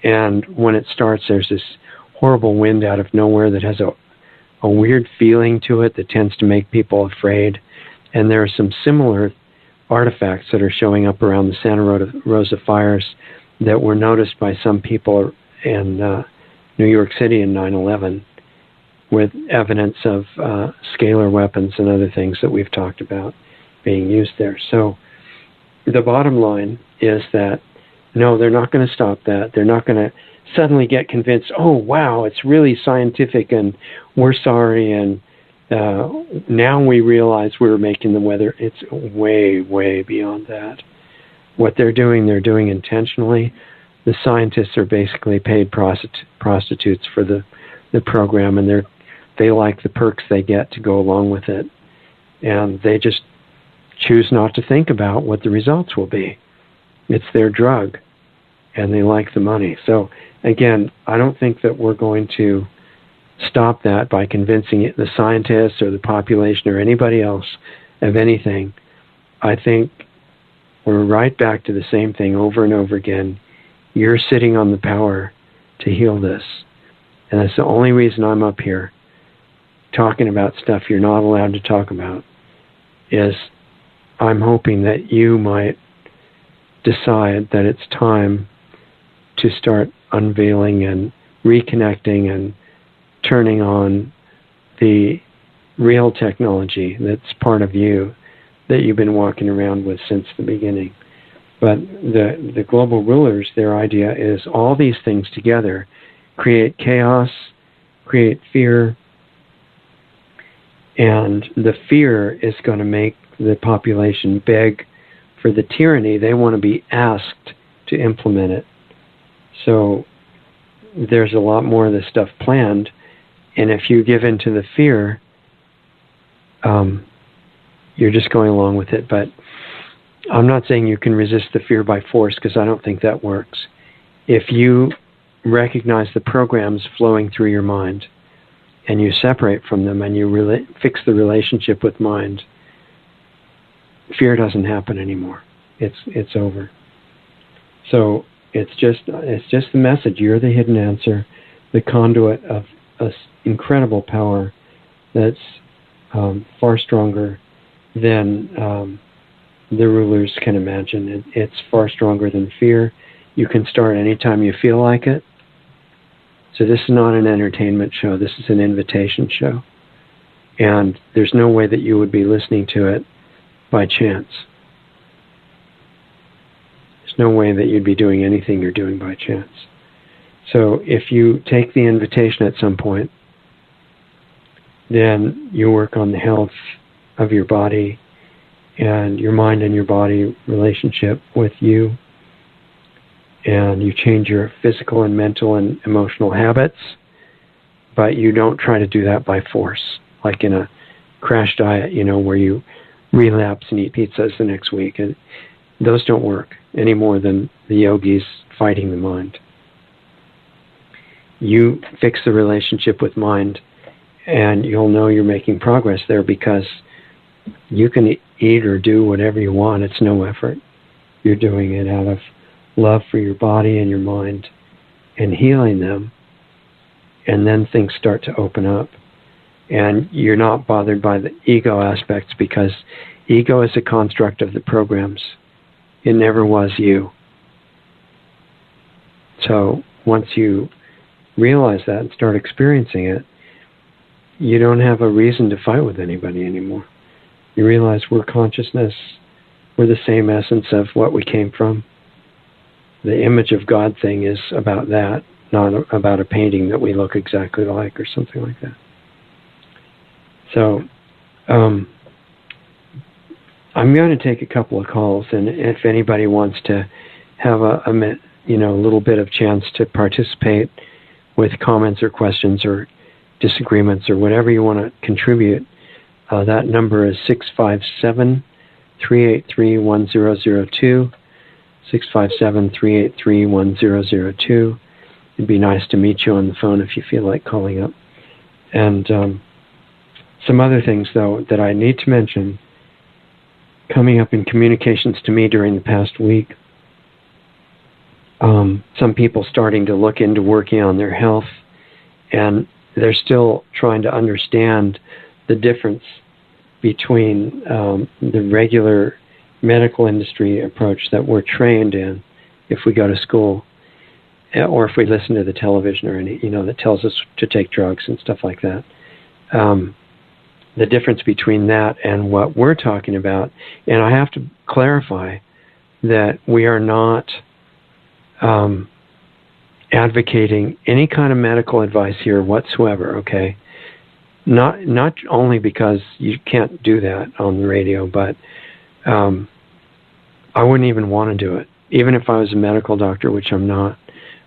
Speaker 1: And when it starts, there's this horrible wind out of nowhere that has a weird feeling to it that tends to make people afraid. And there are some similar artifacts that are showing up around the Santa Rosa fires that were noticed by some people in New York City in 9/11, with evidence of scalar weapons and other things that we've talked about being used there. So the bottom line is that, no, they're not going to stop that. They're not going to suddenly get convinced, oh, wow, it's really scientific and we're sorry and now we realize we're making the weather. It's way, way beyond that. What they're doing intentionally. The scientists are basically paid prostitutes for the program, and they like the perks they get to go along with it. And they just choose not to think about what the results will be. It's their drug, and they like the money. So, again, I don't think that we're going to stop that by convincing the scientists or the population or anybody else of anything. I think we're right back to the same thing over and over again. You're sitting on the power to heal this. And that's the only reason I'm up here talking about stuff you're not allowed to talk about, is I'm hoping that you might decide that it's time to start unveiling and reconnecting and turning on the real technology that's part of you that you've been walking around with since the beginning. But the global rulers, their idea is all these things together create chaos, create fear, and the fear is going to make the population beg for the tyranny. They want to be asked to implement it. So there's a lot more of this stuff planned, and if you give in to the fear, you're just going along with it. But I'm not saying you can resist the fear by force, because I don't think that works. If you recognize the programs flowing through your mind, and you separate from them, and you fix the relationship with mind, fear doesn't happen anymore. It's over. So it's just the message. You're the hidden answer, the conduit of incredible power that's far stronger than the rulers can imagine. It's far stronger than fear. You can start anytime you feel like it. So this is not an entertainment show. This is an invitation show. And there's no way that you would be listening to it by chance. There's no way that you'd be doing anything you're doing by chance. So if you take the invitation at some point, then you work on the health of your body and your mind and your body relationship with you, and you change your physical and mental and emotional habits, but you don't try to do that by force, like in a crash diet, where you relapse and eat pizzas the next week. And those don't work any more than the yogis fighting the mind. You fix the relationship with mind, and you'll know you're making progress there, because you can eat or do whatever you want. It's no effort. You're doing it out of love for your body and your mind and healing them, and then things start to open up. And you're not bothered by the ego aspects, because ego is a construct of the programs. It never was you. So once you realize that and start experiencing it, you don't have a reason to fight with anybody anymore. You realize we're consciousness. We're the same essence of what we came from. The image of God thing is about that, not about a painting that we look exactly like or something like that. So I'm going to take a couple of calls, and if anybody wants to have a little bit of chance to participate with comments or questions or disagreements or whatever you want to contribute, that number is 657-383-1002. 657-383-1002. It'd be nice to meet you on the phone if you feel like calling up. And some other things, though, that I need to mention coming up in communications to me during the past week. Some people starting to look into working on their health, and they're still trying to understand the difference between the regular medical industry approach that we're trained in if we go to school, or if we listen to the television or any, that tells us to take drugs and stuff like that. The difference between that and what we're talking about, and I have to clarify that we are not advocating any kind of medical advice here whatsoever, okay? Not only because you can't do that on the radio, but I wouldn't even want to do it. Even if I was a medical doctor, which I'm not,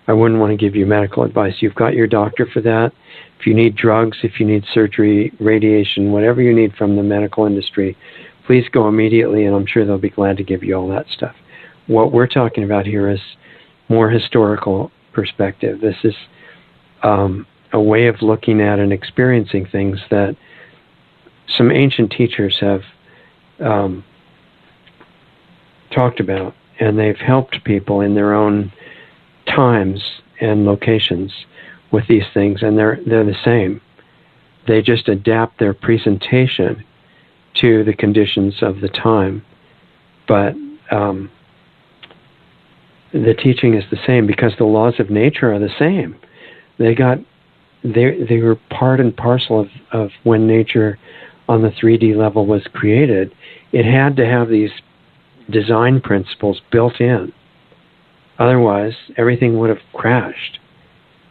Speaker 1: I wouldn't want to give you medical advice. You've got your doctor for that. If you need drugs, if you need surgery, radiation, whatever you need from the medical industry, please go immediately, and I'm sure they'll be glad to give you all that stuff. What we're talking about here is more historical perspective. This is a way of looking at and experiencing things that some ancient teachers have talked about, and they've helped people in their own times and locations with these things, and they're the same. They just adapt their presentation to the conditions of the time, but the teaching is the same, because the laws of nature are the same. They got they were part and parcel of when nature on the 3D level was created. It had to have these design principles built in. Otherwise, everything would have crashed.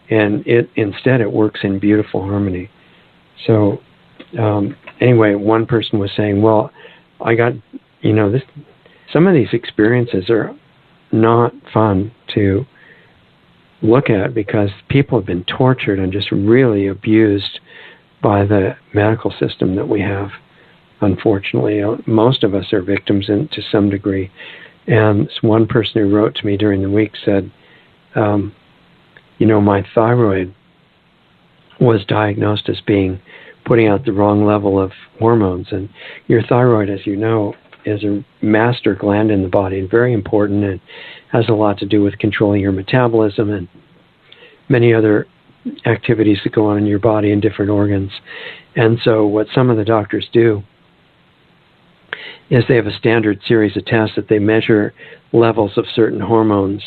Speaker 1: And instead, it works in beautiful harmony. So, anyway, one person was saying, well, I got, some of these experiences are not fun to look at because people have been tortured and just really abused by the medical system that we have. Unfortunately, most of us are victims to some degree. And one person who wrote to me during the week said, my thyroid was diagnosed as putting out the wrong level of hormones. And your thyroid, as you know, is a master gland in the body and very important, and has a lot to do with controlling your metabolism and many other activities that go on in your body and different organs. And so what some of the doctors do is they have a standard series of tests that they measure levels of certain hormones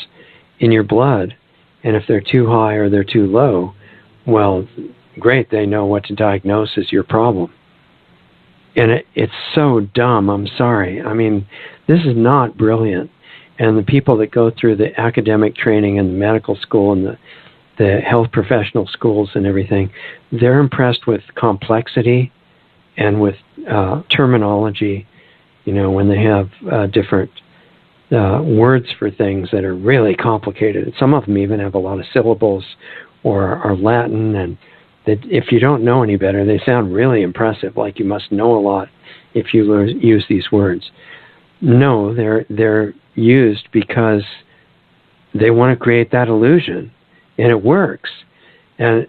Speaker 1: in your blood. And if they're too high or they're too low, well, great, they know what to diagnose as your problem. And it's so dumb, I'm sorry. I mean, this is not brilliant. And the people that go through the academic training and the medical school and the health professional schools and everything, they're impressed with complexity and with terminology, when they have different words for things that are really complicated. Some of them even have a lot of syllables or are Latin, and that if you don't know any better, they sound really impressive, like you must know a lot if you use these words. No, they're used because they want to create that illusion, and it works. And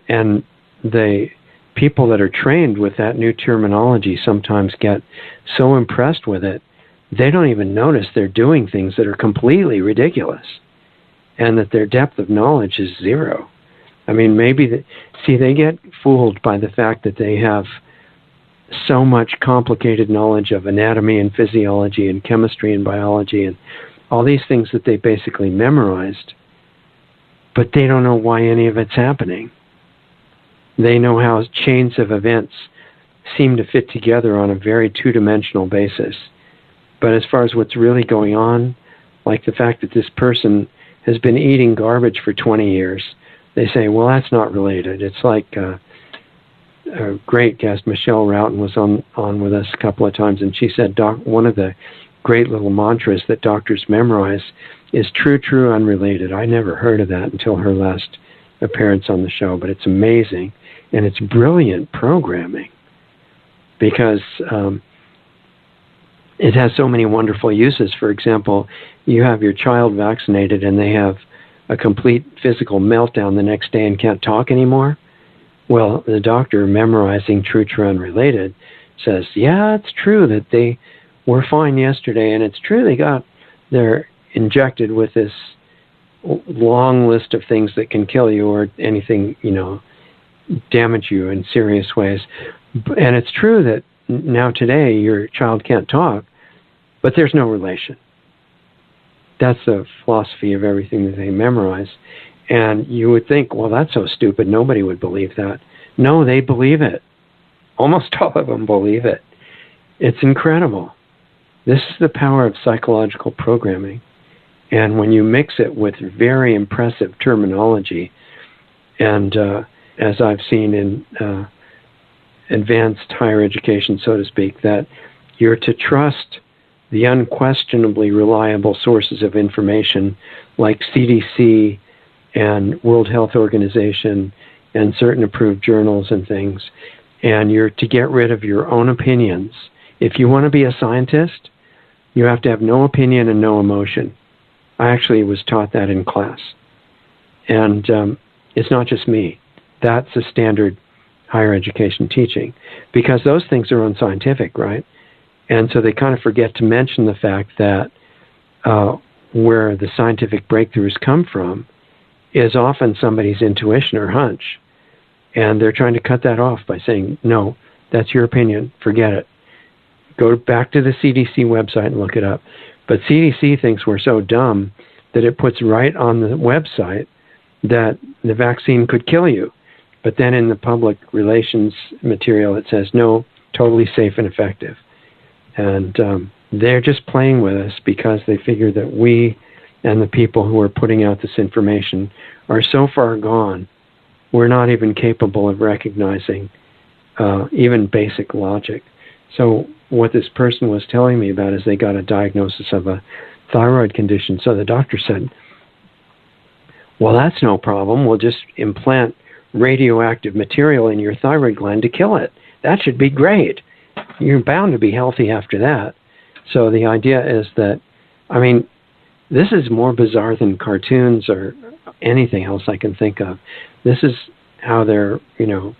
Speaker 1: the people that are trained with that new terminology sometimes get so impressed with it, they don't even notice they're doing things that are completely ridiculous, and that their depth of knowledge is zero. I mean, they get fooled by the fact that they have so much complicated knowledge of anatomy and physiology and chemistry and biology and all these things that they basically memorized, but they don't know why any of it's happening. They know how chains of events seem to fit together on a very two-dimensional basis. But as far as what's really going on, like the fact that this person has been eating garbage for 20 years, they say, well, that's not related. It's like a great guest, Michelle Roughton, was on with us a couple of times, and she said, one of the great little mantras that doctors memorize is true, unrelated. I never heard of that until her last appearance on the show, but it's amazing, and it's brilliant programming because it has so many wonderful uses. For example, you have your child vaccinated and they have a complete physical meltdown the next day and can't talk anymore. Well, the doctor memorizing true, unrelated says, yeah, it's true that they were fine yesterday, and it's true they're injected with this long list of things that can kill you or anything, damage you in serious ways. And it's true that now today your child can't talk, but there's no relation. That's the philosophy of everything that they memorize. And you would think, well, that's so stupid, nobody would believe that. No, they believe it. Almost all of them believe it. It's incredible. This is the power of psychological programming. And when you mix it with very impressive terminology, and as I've seen in advanced higher education, so to speak, that you're to trust the unquestionably reliable sources of information like CDC and World Health Organization and certain approved journals and things, and you're to get rid of your own opinions. If you want to be a scientist, you have to have no opinion and no emotion. I actually was taught that in class. And it's not just me. That's the standard higher education teaching, because those things are unscientific, right? And so they kind of forget to mention the fact that where the scientific breakthroughs come from is often somebody's intuition or hunch. And they're trying to cut that off by saying, no, that's your opinion, forget it. Go back to the CDC website and look it up. But CDC thinks we're so dumb that it puts right on the website that the vaccine could kill you. But then in the public relations material, it says, no, totally safe and effective. And they're just playing with us because they figure that we and the people who are putting out this information are so far gone, we're not even capable of recognizing even basic logic. So what this person was telling me about is they got a diagnosis of a thyroid condition. So the doctor said, well, that's no problem. We'll just implant radioactive material in your thyroid gland to kill it. That should be great. You're bound to be healthy after that. So the idea is that, I mean, this is more bizarre than cartoons or anything else I can think of. This is how they're,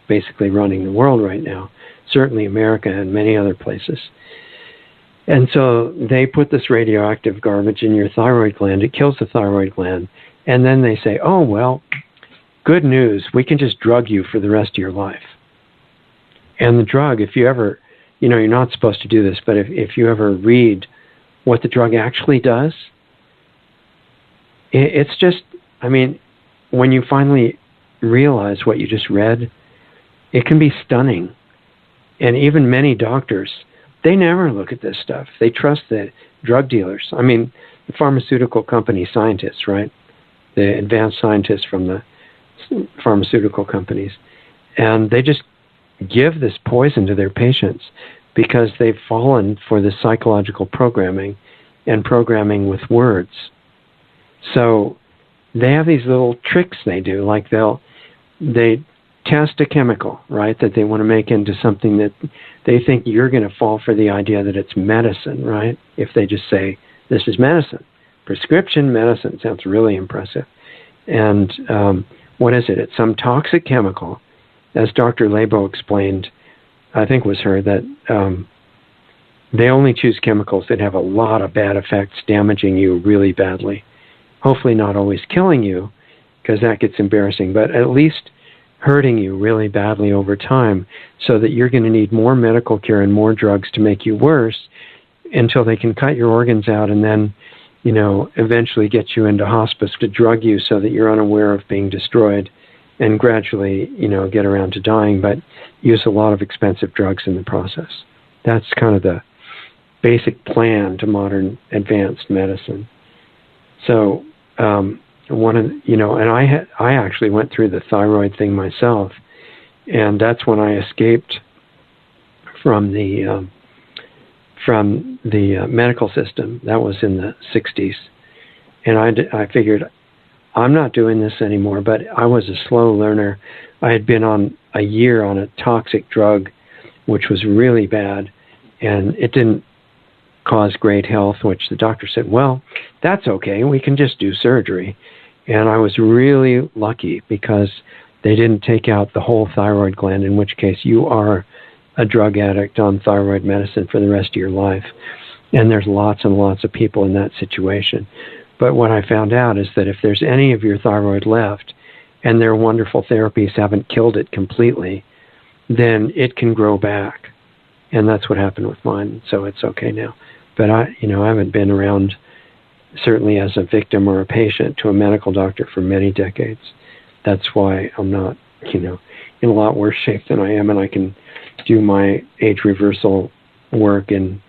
Speaker 1: basically running the world right now. Certainly America and many other places. And so they put this radioactive garbage in your thyroid gland. It kills the thyroid gland. And then they say, oh, well, good news. We can just drug you for the rest of your life. And the drug, if you ever, you're not supposed to do this, but if you ever read what the drug actually does, it's just, when you finally realize what you just read, it can be stunning. And even many doctors, they never look at this stuff. They trust the drug dealers. The pharmaceutical company scientists, right? The advanced scientists from the pharmaceutical companies. And they just give this poison to their patients because they've fallen for the psychological programming and programming with words. So they have these little tricks they do, like they test a chemical, right, that they want to make into something that they think you're going to fall for the idea that it's medicine, right? If they just say, this is medicine. Prescription medicine sounds really impressive. And what is it? It's some toxic chemical, as Dr. Labo explained, I think was her, that they only choose chemicals that have a lot of bad effects, damaging you really badly. Hopefully not always killing you, because that gets embarrassing, but at least hurting you really badly over time, so that you're going to need more medical care and more drugs to make you worse until they can cut your organs out and then, eventually get you into hospice to drug you so that you're unaware of being destroyed and gradually, get around to dying, but use a lot of expensive drugs in the process. That's kind of the basic plan to modern advanced medicine. So, and I actually went through the thyroid thing myself, and that's when I escaped from the medical system. That was in the 60s, and I figured I'm not doing this anymore. But I was a slow learner. I had been on a year on a toxic drug, which was really bad, and it didn't cause great health, which the doctor said, well, that's okay, we can just do surgery. And I was really lucky because they didn't take out the whole thyroid gland, in which case you are a drug addict on thyroid medicine for the rest of your life. And there's lots and lots of people in that situation. But what I found out is that if there's any of your thyroid left and their wonderful therapies haven't killed it completely, then it can grow back. And that's what happened with mine. So it's okay now. But I haven't been around, certainly as a victim or a patient, to a medical doctor for many decades. That's why I'm not, in a lot worse shape than I am, and I can do my age reversal work in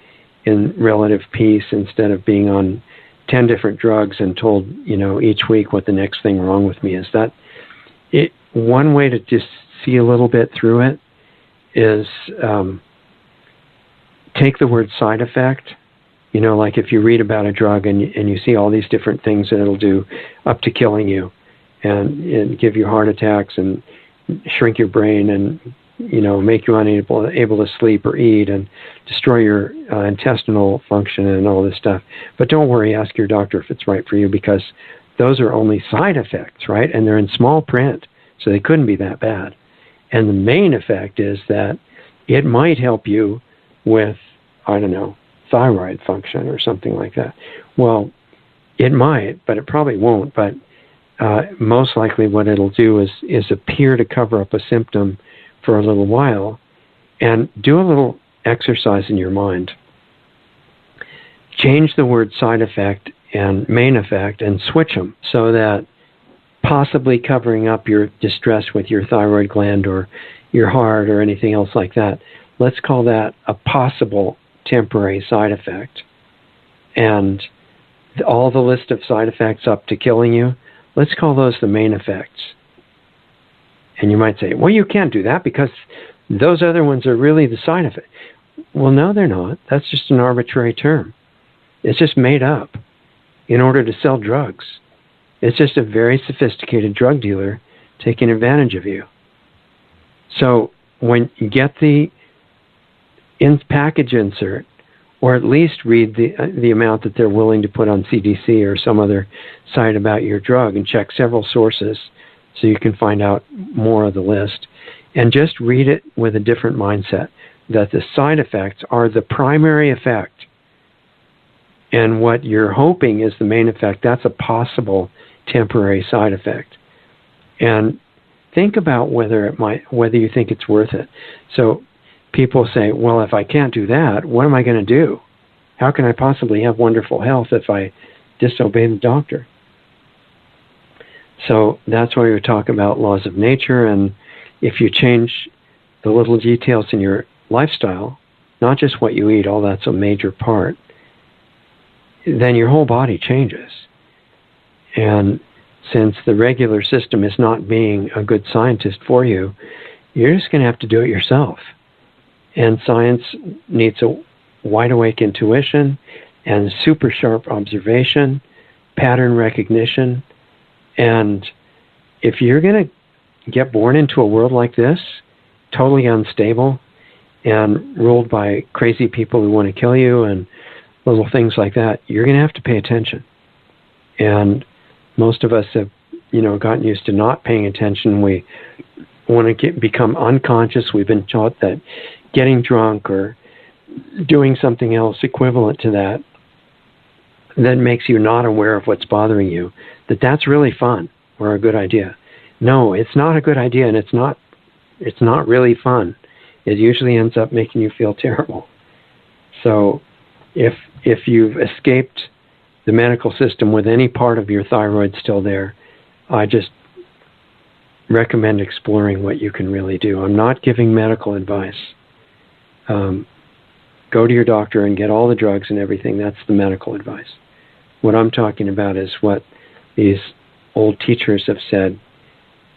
Speaker 1: relative peace instead of being on 10 different drugs and told, each week what the next thing wrong with me is. That one way to just see a little bit through it is take the word side effect. Like if you read about a drug and you see all these different things that it'll do up to killing you and give you heart attacks and shrink your brain and, make you unable to sleep or eat and destroy your intestinal function and all this stuff. But don't worry, ask your doctor if it's right for you, because those are only side effects, right? And they're in small print, so they couldn't be that bad. And the main effect is that it might help you with, thyroid function or something like that. Well, it might, but it probably won't. But most likely what it'll do is appear to cover up a symptom for a little while, and do a little exercise in your mind. Change the word side effect and main effect and switch them so that possibly covering up your distress with your thyroid gland or your heart or anything else like that. Let's call that a possible temporary side effect. And all the list of side effects up to killing you, let's call those the main effects. And you might say, well, you can't do that because those other ones are really the side effect. Well, no, they're not. That's just an arbitrary term. It's just made up in order to sell drugs. It's just a very sophisticated drug dealer taking advantage of you. So when you get the package insert, or at least read the amount that they're willing to put on CDC or some other site about your drug, and check several sources so you can find out more of the list. And just read it with a different mindset, that the side effects are the primary effect. And what you're hoping is the main effect. That's a possible temporary side effect. And think about whether you think it's worth it. So people say, well, if I can't do that, what am I going to do? How can I possibly have wonderful health if I disobey the doctor? So that's why we talk about laws of nature. And if you change the little details in your lifestyle, not just what you eat, all that's a major part, then your whole body changes. And since the regular system is not being a good scientist for you, you're just going to have to do it yourself. And science needs a wide-awake intuition and super sharp observation, pattern recognition. And if you're going to get born into a world like this, totally unstable and ruled by crazy people who want to kill you and little things like that, you're going to have to pay attention. And most of us have, gotten used to not paying attention. We want to become unconscious. We've been taught that getting drunk or doing something else equivalent to that makes you not aware of what's bothering you, that's really fun or a good idea. No, it's not a good idea, and it's not really fun. It usually ends up making you feel terrible. So if you've escaped the medical system with any part of your thyroid still there, I just recommend exploring what you can really do. I'm not giving medical advice. Go to your doctor and get all the drugs and everything. That's the medical advice. What I'm talking about is what these old teachers have said,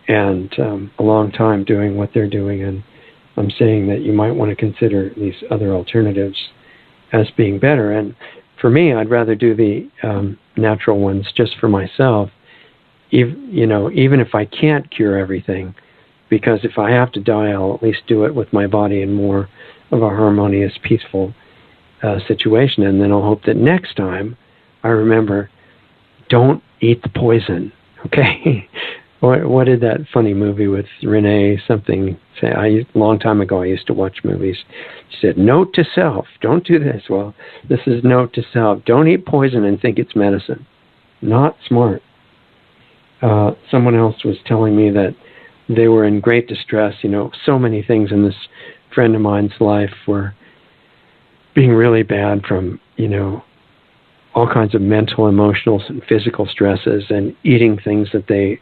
Speaker 1: and a long time doing what they're doing. And I'm saying that you might want to consider these other alternatives as being better. And for me, I'd rather do the natural ones just for myself, even if I can't cure everything, because if I have to die, I'll at least do it with my body in more of a harmonious, peaceful situation. And then I'll hope that next time I remember, don't eat the poison, okay? What did that funny movie with Renee something say? A long time ago, I used to watch movies. She said, note to self, don't do this. Well, this is note to self. Don't eat poison and think it's medicine. Not smart. Someone else was telling me that they were in great distress. So many things in this friend of mine's life were being really bad from, all kinds of mental, emotional, and physical stresses, and eating things that they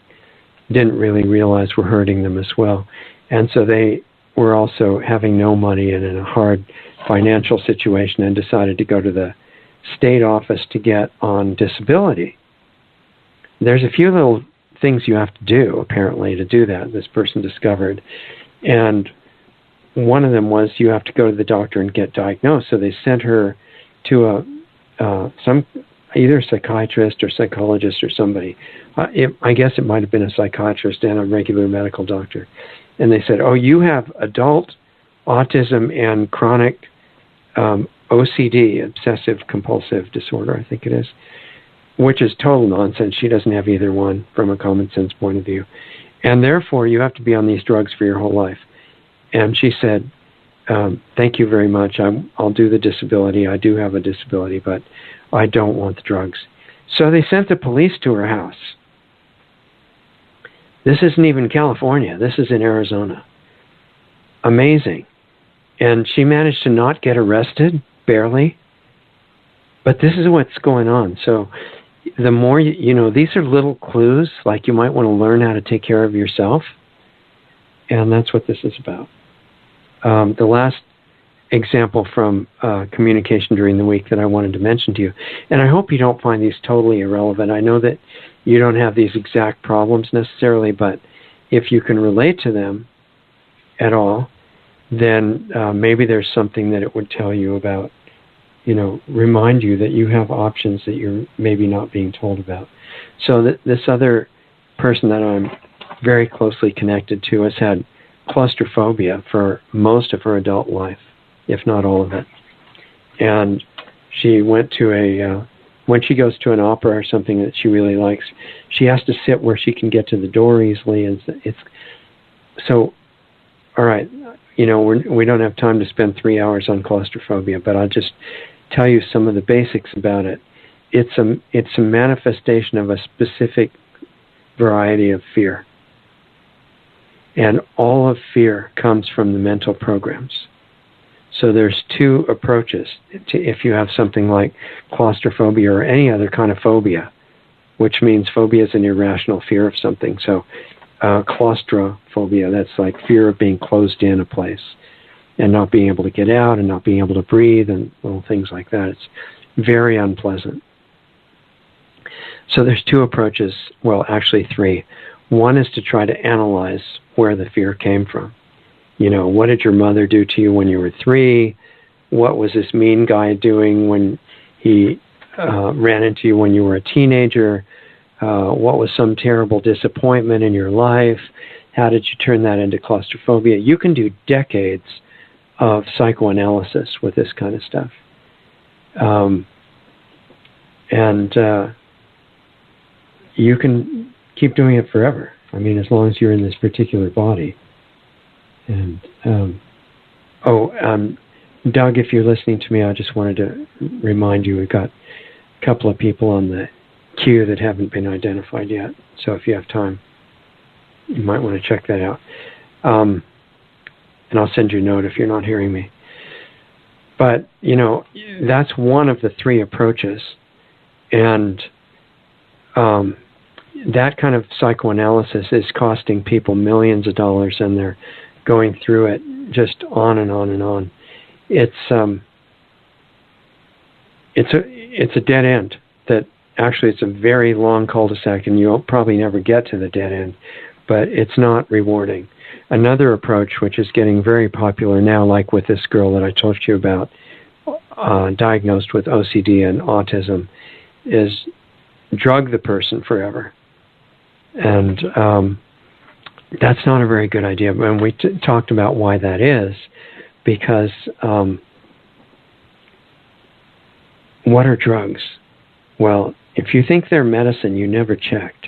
Speaker 1: didn't really realize were hurting them as well. And so they were also having no money and in a hard financial situation, and decided to go to the state office to get on disability. There's a few little things you have to do, apparently, to do that, this person discovered. And one of them was you have to go to the doctor and get diagnosed. So they sent her to either a psychiatrist or psychologist or somebody. I guess it might have been a psychiatrist and a regular medical doctor. And they said, oh, you have adult autism and chronic OCD, obsessive compulsive disorder, I think it is, which is total nonsense. She doesn't have either one from a common sense point of view. And therefore, you have to be on these drugs for your whole life. And she said, thank you very much. I'll do the disability. I do have a disability, but I don't want the drugs. So they sent the police to her house. This isn't even California. This is in Arizona. Amazing. And she managed to not get arrested, barely. But this is what's going on. So the more you know, these are little clues, like you might want to learn how to take care of yourself, and that's what this is about. The last example from communication during the week that I wanted to mention to you, and I hope you don't find these totally irrelevant. I know that you don't have these exact problems necessarily, but if you can relate to them at all, then maybe there's something that it would tell you about, you know, remind you that you have options that you're maybe not being told about. So this other person that I'm very closely connected to has had claustrophobia for most of her adult life, if not all of it. And she went to when she goes to an opera or something that she really likes, she has to sit where she can get to the door easily. And it's so, all right, you know, we don't have time to spend 3 hours on claustrophobia, but I'll just tell you some of the basics about it. It's a manifestation of a specific variety of fear. And all of fear comes from the mental programs. So there's two approaches if you have something like claustrophobia or any other kind of phobia, which means phobia is an irrational fear of something. So claustrophobia, that's like fear of being closed in a place and not being able to get out and not being able to breathe and little things like that. It's very unpleasant. So there's two approaches, well, actually three. One is to try to analyze where the fear came from. You know, what did your mother do to you when you were 3? What was this mean guy doing when he ran into you when you were a teenager? What was some terrible disappointment in your life? How did you turn that into claustrophobia? You can do decades of psychoanalysis with this kind of stuff. You can keep doing it forever. I mean, as long as you're in this particular body. And, Doug, if you're listening to me, I just wanted to remind you we've got a couple of people on the queue that haven't been identified yet. So if you have time, you might want to check that out. And I'll send you a note if you're not hearing me. But, you know, that's one of the three approaches. And that kind of psychoanalysis is costing people millions of dollars, and they're going through it just on and on and on. It's a dead end. That actually it's a very long cul-de-sac, and you'll probably never get to the dead end. But it's not rewarding. Another approach, which is getting very popular now, like with this girl that I told you about, diagnosed with OCD and autism, is drug the person forever. And that's not a very good idea. And we talked about why that is, because what are drugs? Well, if you think they're medicine, you never checked.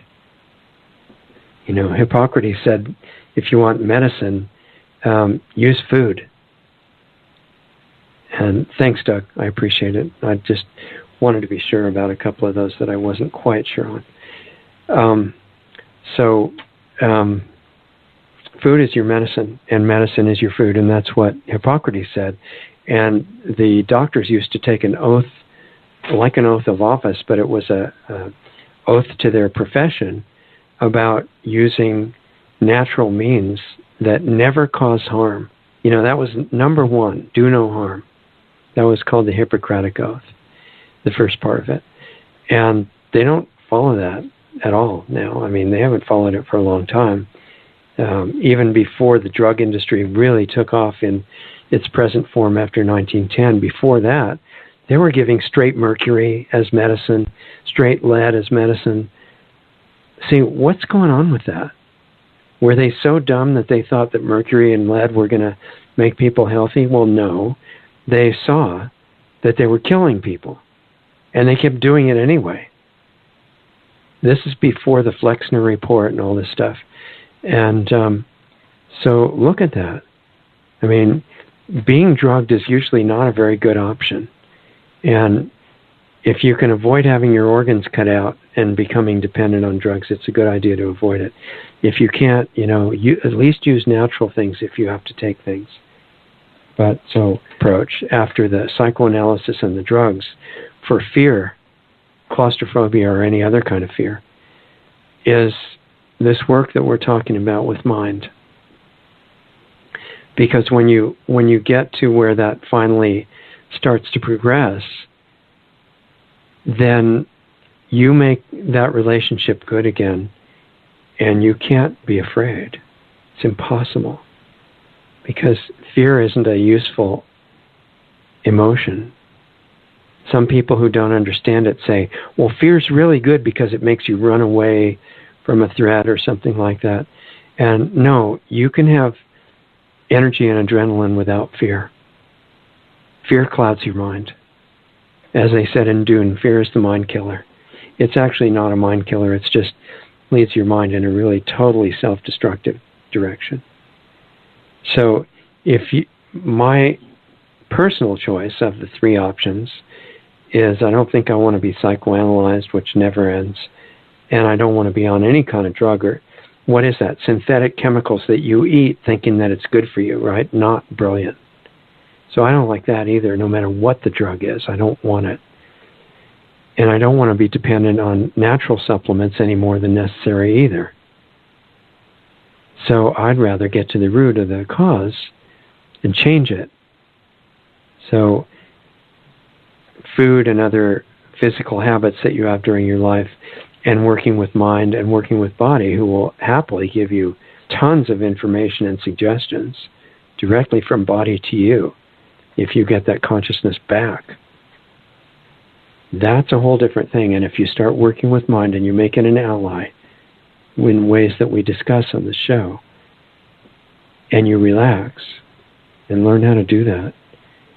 Speaker 1: You know, Hippocrates said, if you want medicine, use food. And thanks, Doug. I appreciate it. I just wanted to be sure about a couple of those that I wasn't quite sure on. Food is your medicine, and medicine is your food, and that's what Hippocrates said. And the doctors used to take an oath, like an oath of office, but it was a oath to their profession about using natural means that never cause harm. You know, that was number one, do no harm. That was called the Hippocratic Oath, the first part of it. And they don't follow that at all now. I mean, they haven't followed it for a long time. Even before the drug industry really took off in its present form after 1910, before that, they were giving straight mercury as medicine, straight lead as medicine. See, what's going on with that? Were they so dumb that they thought that mercury and lead were going to make people healthy? Well, no. They saw that they were killing people, and they kept doing it anyway. This is before the Flexner Report and all this stuff. And so look at that. I mean, being drugged is usually not a very good option. And if you can avoid having your organs cut out and becoming dependent on drugs, it's a good idea to avoid it. If you can't, you know, you at least use natural things if you have to take things. But so approach after the psychoanalysis and the drugs for fear, claustrophobia or any other kind of fear, is this work that we're talking about with mind. Because when you get to where that finally starts to progress, then you make that relationship good again, and you can't be afraid. It's impossible. Because fear isn't a useful emotion. Some people who don't understand it say, well, fear's really good because it makes you run away from a threat or something like that. And no, you can have energy and adrenaline without fear. Fear clouds your mind. As they said in Dune, fear is the mind killer. It's actually not a mind killer. It's just leads your mind in a really totally self-destructive direction. So my personal choice of the three options is I don't think I want to be psychoanalyzed, which never ends, and I don't want to be on any kind of drug or what is that? Synthetic chemicals that you eat thinking that it's good for you, right? Not brilliant. So I don't like that either, no matter what the drug is. I don't want it. And I don't want to be dependent on natural supplements any more than necessary either. So I'd rather get to the root of the cause and change it. So food and other physical habits that you have during your life, and working with mind and working with body, who will happily give you tons of information and suggestions directly from body to you if you get that consciousness back. That's a whole different thing. And if you start working with mind and you make it an ally in ways that we discuss on the show, and you relax and learn how to do that,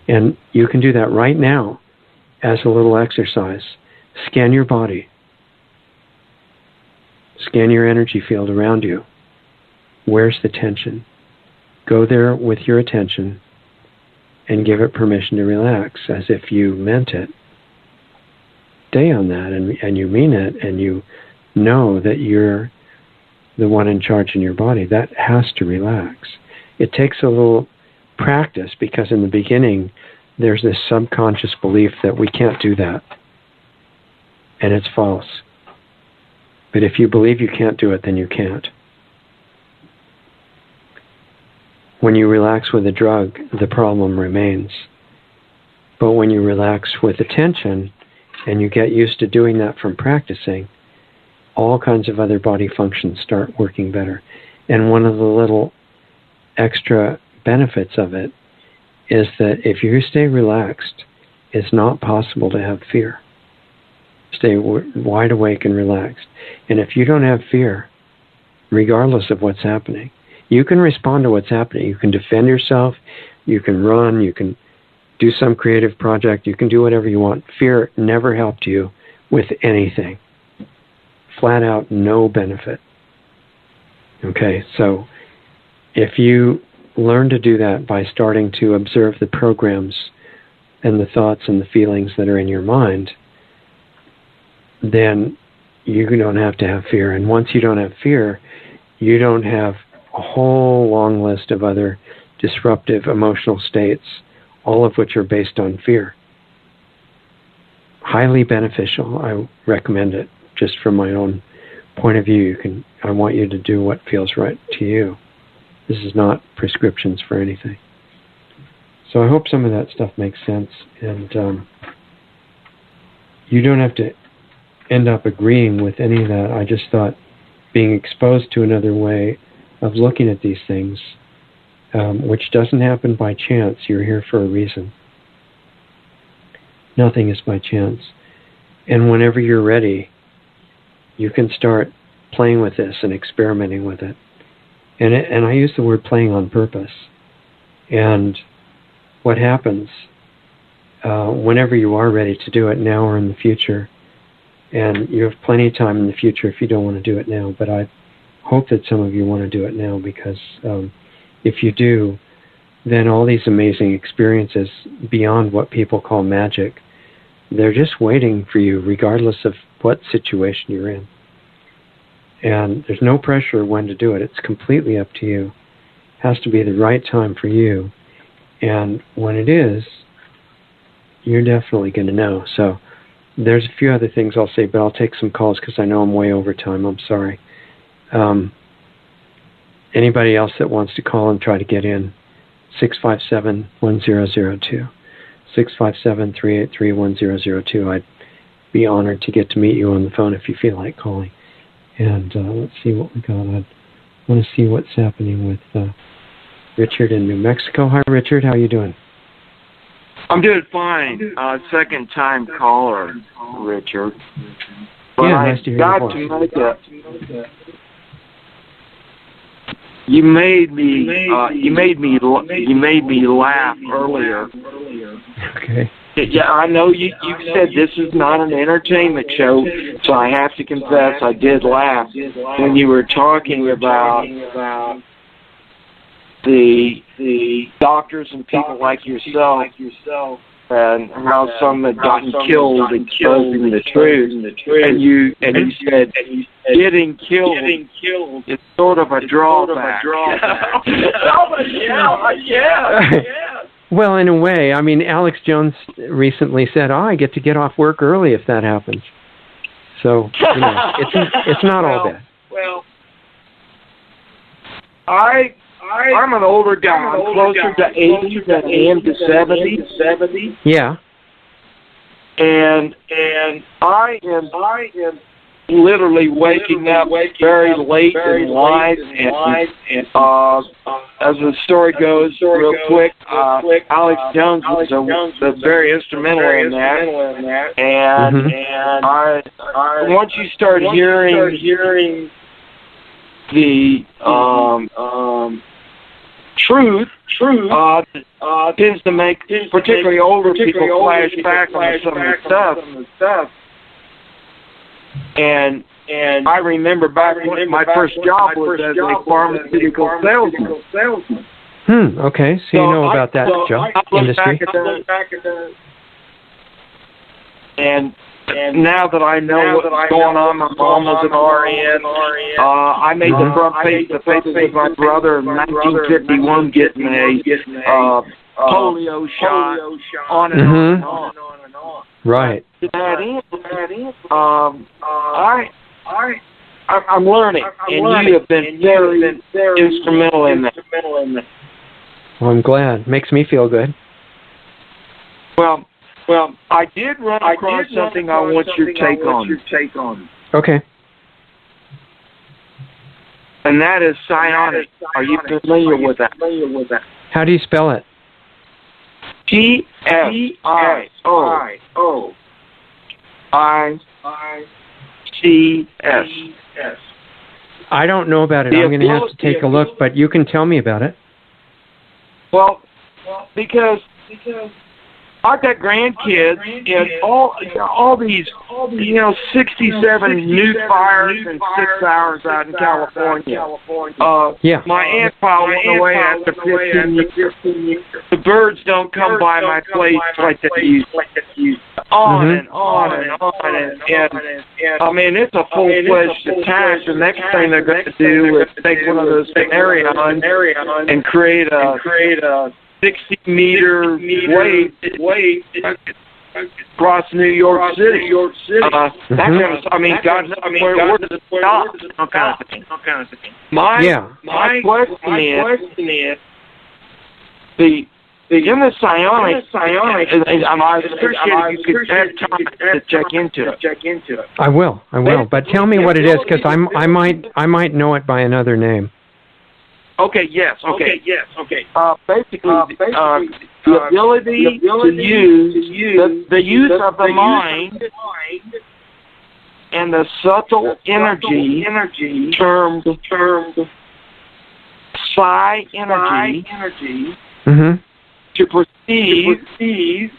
Speaker 1: and you can do that right now as a little exercise. Scan your body. Scan your energy field around you. Where's the tension? Go there with your attention and give it permission to relax as if you meant it. Stay on that and you mean it, and you know that you're the one in charge in your body. That has to relax. It takes a little practice because in the beginning there's this subconscious belief that we can't do that. And it's false. But if you believe you can't do it, then you can't. When you relax with a drug, the problem remains. But when you relax with attention, and you get used to doing that from practicing, all kinds of other body functions start working better. And one of the little extra benefits of it is that if you stay relaxed, it's not possible to have fear. Stay wide awake and relaxed. And if you don't have fear, regardless of what's happening, you can respond to what's happening. You can defend yourself, you can run, you can do some creative project, you can do whatever you want. Fear never helped you with anything. Flat out, no benefit. Okay, so if you learn to do that by starting to observe the programs and the thoughts and the feelings that are in your mind, then you don't have to have fear. And once you don't have fear, you don't have a whole long list of other disruptive emotional states, all of which are based on fear. Highly beneficial. I recommend it just from my own point of view. I want you to do what feels right to you. This is not prescriptions for anything. So I hope some of that stuff makes sense. And you don't have to end up agreeing with any of that. I just thought being exposed to another way of looking at these things, which doesn't happen by chance. You're here for a reason. Nothing is by chance. And whenever you're ready, you can start playing with this and experimenting with it. And I use the word playing on purpose. And what happens whenever you are ready to do it, now or in the future, and you have plenty of time in the future if you don't want to do it now, but I hope that some of you want to do it now, because if you do, then all these amazing experiences beyond what people call magic, they're just waiting for you regardless of what situation you're in. And there's no pressure when to do it. It's completely up to you. It has to be the right time for you. And when it is, you're definitely going to know. So there's a few other things I'll say, but I'll take some calls because I know I'm way over time. I'm sorry. Anybody else that wants to call and try to get in, 657-1002. 657-383-1002. I'd be honored to get to meet you on the phone if you feel like calling. And let's see what we got. I want to see what's happening with Richard in New Mexico. Hi, Richard. How are you doing?
Speaker 2: I'm doing fine. Second-time caller, Richard. But
Speaker 1: yeah, nice to hear your voice.
Speaker 2: You made me laugh earlier.
Speaker 1: Okay.
Speaker 2: Yeah, I know you said this is not an entertainment show, so I have to confess I did laugh when you were talking about the doctors and people like yourself and how some had gotten killed exposing the truth. And you said getting killed is sort of a drawback. Yeah.
Speaker 1: Well, in a way, I mean, Alex Jones recently said, I get to get off work early if that happens. So, it's not all bad.
Speaker 2: Well, I'm an older guy. I'm closer to 80 than I am to 70.
Speaker 1: Yeah.
Speaker 2: And I am literally waking up very late in life. And as the story goes, real quick, Alex Jones was very instrumental in that. And once you start hearing the truth tends to make particularly older people flash back on some of the stuff. And I remember back when my first job was as a pharmaceutical salesman.
Speaker 1: Okay, so you know about that job industry.
Speaker 2: And now that I know what's going on, my mom was an RN. I made the front page of with my brother in 1951 getting a polio shot, on and on.
Speaker 1: Right.
Speaker 2: I'm learning, and you have been very instrumental in that.
Speaker 1: Well, I'm glad. Makes me feel good.
Speaker 2: Well, I did run across something I want your take on.
Speaker 1: Okay.
Speaker 2: And that is psionic. Are you familiar with that?
Speaker 1: How do you spell it?
Speaker 2: T-S-I-O-I-C-S.
Speaker 1: I don't know about it. I'm going to have to take a look, but you can tell me about it.
Speaker 2: Well, because I've got grandkids, and all these, 67 nude fires in 6 hours out in California. My aunt filed one away after 15 years. The birds don't come by my place like they used to. On and on and on. And I mean, it's a full-fledged attack. The next thing they're going to do is take one of those Arion and create a 60-meter wave across New York City. That kind of, God knows where does it stop? Kind of thing. My question is in the psionics, I appreciate if you could have time to check into it.
Speaker 1: I will. But tell me what it is, because I might know it by another name.
Speaker 2: Okay. Basically, the ability to use the use of the mind and the subtle energy termed psi energy to perceive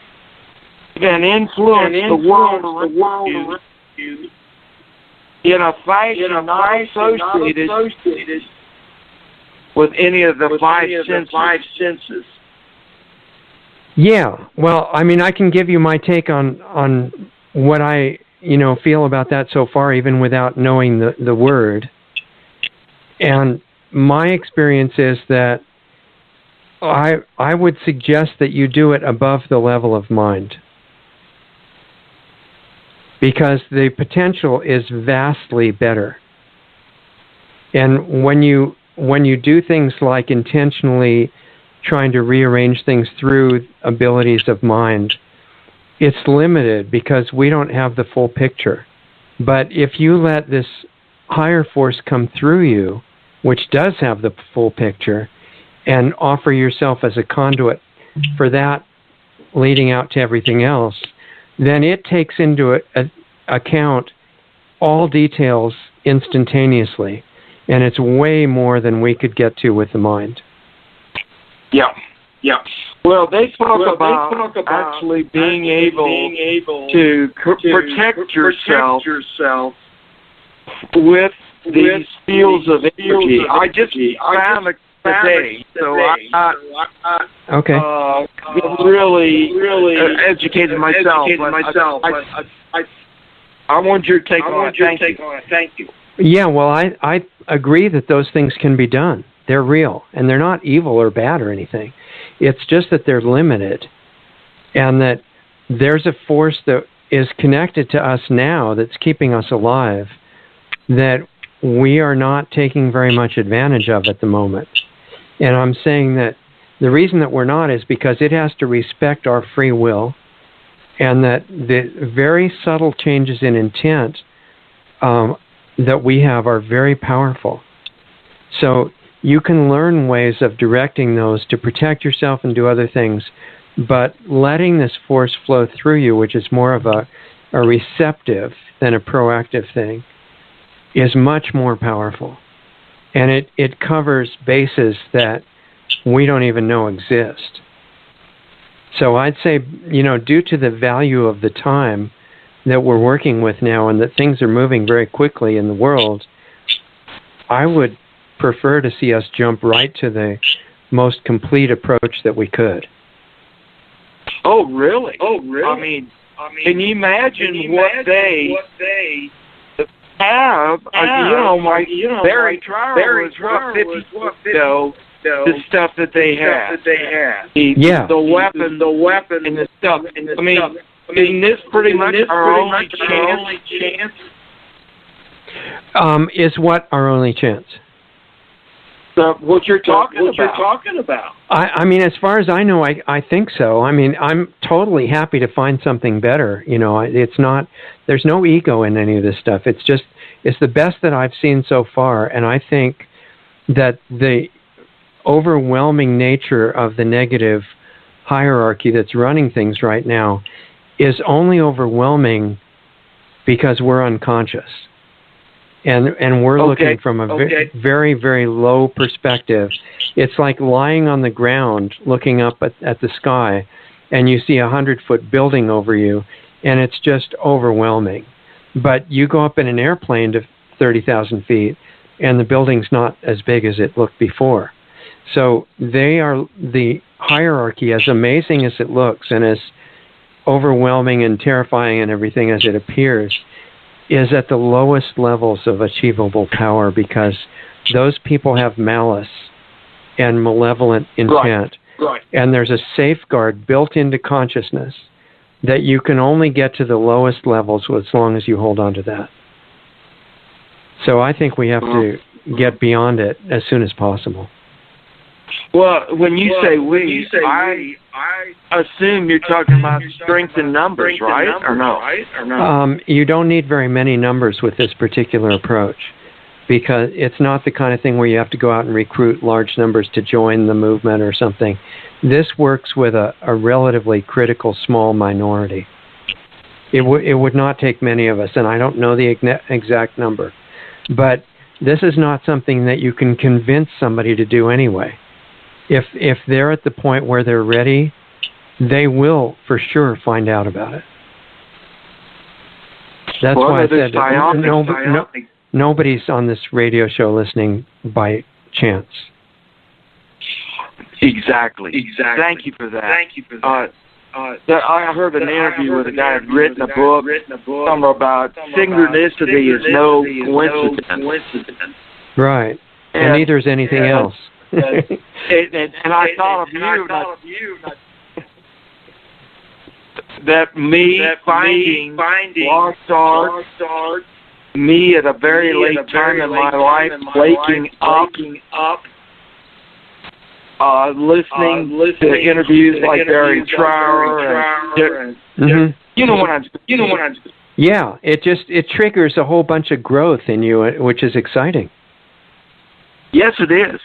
Speaker 2: and influence the world around you in a fashion not associated with any of the five senses.
Speaker 1: Yeah, well, I can give you my take on what I feel about that so far, even without knowing the word. And my experience is that I would suggest that you do it above the level of mind. because the potential is vastly better. And when you do things like intentionally trying to rearrange things through abilities of mind, it's limited because we don't have the full picture. But if you let this higher force come through you, which does have the full picture, and offer yourself as a conduit for that leading out to everything else, then it takes into account all details instantaneously. And it's way more than we could get to with the mind.
Speaker 2: Yeah. Well, they talk about actually being able to protect yourself with these fields of energy. I just found it today, so I really educated myself. I want your take on it. Thank you.
Speaker 1: Yeah, well, I agree that those things can be done. They're real, and they're not evil or bad or anything. It's just that they're limited, and that there's a force that is connected to us now that's keeping us alive that we are not taking very much advantage of at the moment. And I'm saying that the reason that we're not is because it has to respect our free will, and that the very subtle changes in intent that we have are very powerful. So you can learn ways of directing those to protect yourself and do other things, but letting this force flow through you, which is more of a receptive than a proactive thing, is much more powerful. And it covers bases that we don't even know exist. So I'd say, due to the value of the time that we're working with now and that things are moving very quickly in the world, I would prefer to see us jump right to the most complete approach that we could.
Speaker 2: Oh, really? I mean, can you imagine what they have? Barry Trower was what, 50 ago. The stuff that they had. The weapon, and the stuff. Isn't this pretty much our only chance?
Speaker 1: Is what our only chance?
Speaker 2: What you're talking about.
Speaker 1: I mean, as far as I know, I think so. I mean, I'm totally happy to find something better. It's not. There's no ego in any of this stuff. It's the best that I've seen so far, and I think that the overwhelming nature of the negative hierarchy that's running things right now is only overwhelming because we're unconscious. And we're looking from a very, very low perspective. It's like lying on the ground looking up at the sky, and you see a 100-foot building over you, and it's just overwhelming. But you go up in an airplane to 30,000 feet, and the building's not as big as it looked before. So the hierarchy, as amazing as it looks and as overwhelming and terrifying and everything as it appears, is at the lowest levels of achievable power, because those people have malice and malevolent intent.
Speaker 2: Right.
Speaker 1: And there's a safeguard built into consciousness that you can only get to the lowest levels as long as you hold on to that. So I think we have to get beyond it as soon as possible.
Speaker 2: Well, when you say we, I assume you're talking about strength in numbers, right? Or no?
Speaker 1: You don't need very many numbers with this particular approach, because it's not the kind of thing where you have to go out and recruit large numbers to join the movement or something. This works with a relatively critical small minority. It would not take many of us, and I don't know the exact number. But this is not something that you can convince somebody to do anyway. If they're at the point where they're ready, they will for sure find out about it. That's why I said nobody's on this radio show listening by chance.
Speaker 2: Exactly. Thank you for that. I heard an interview with a guy who had written a book, something about synchronicity is no coincidence.
Speaker 1: Right. And neither is anything else.
Speaker 2: And I thought of you. that me finding lost art, me at a very late time in my life, waking up, listening to interviews like Barry Trower, and you know what I'm.
Speaker 1: Yeah, it triggers a whole bunch of growth in you, which is exciting.
Speaker 2: Yes, it is.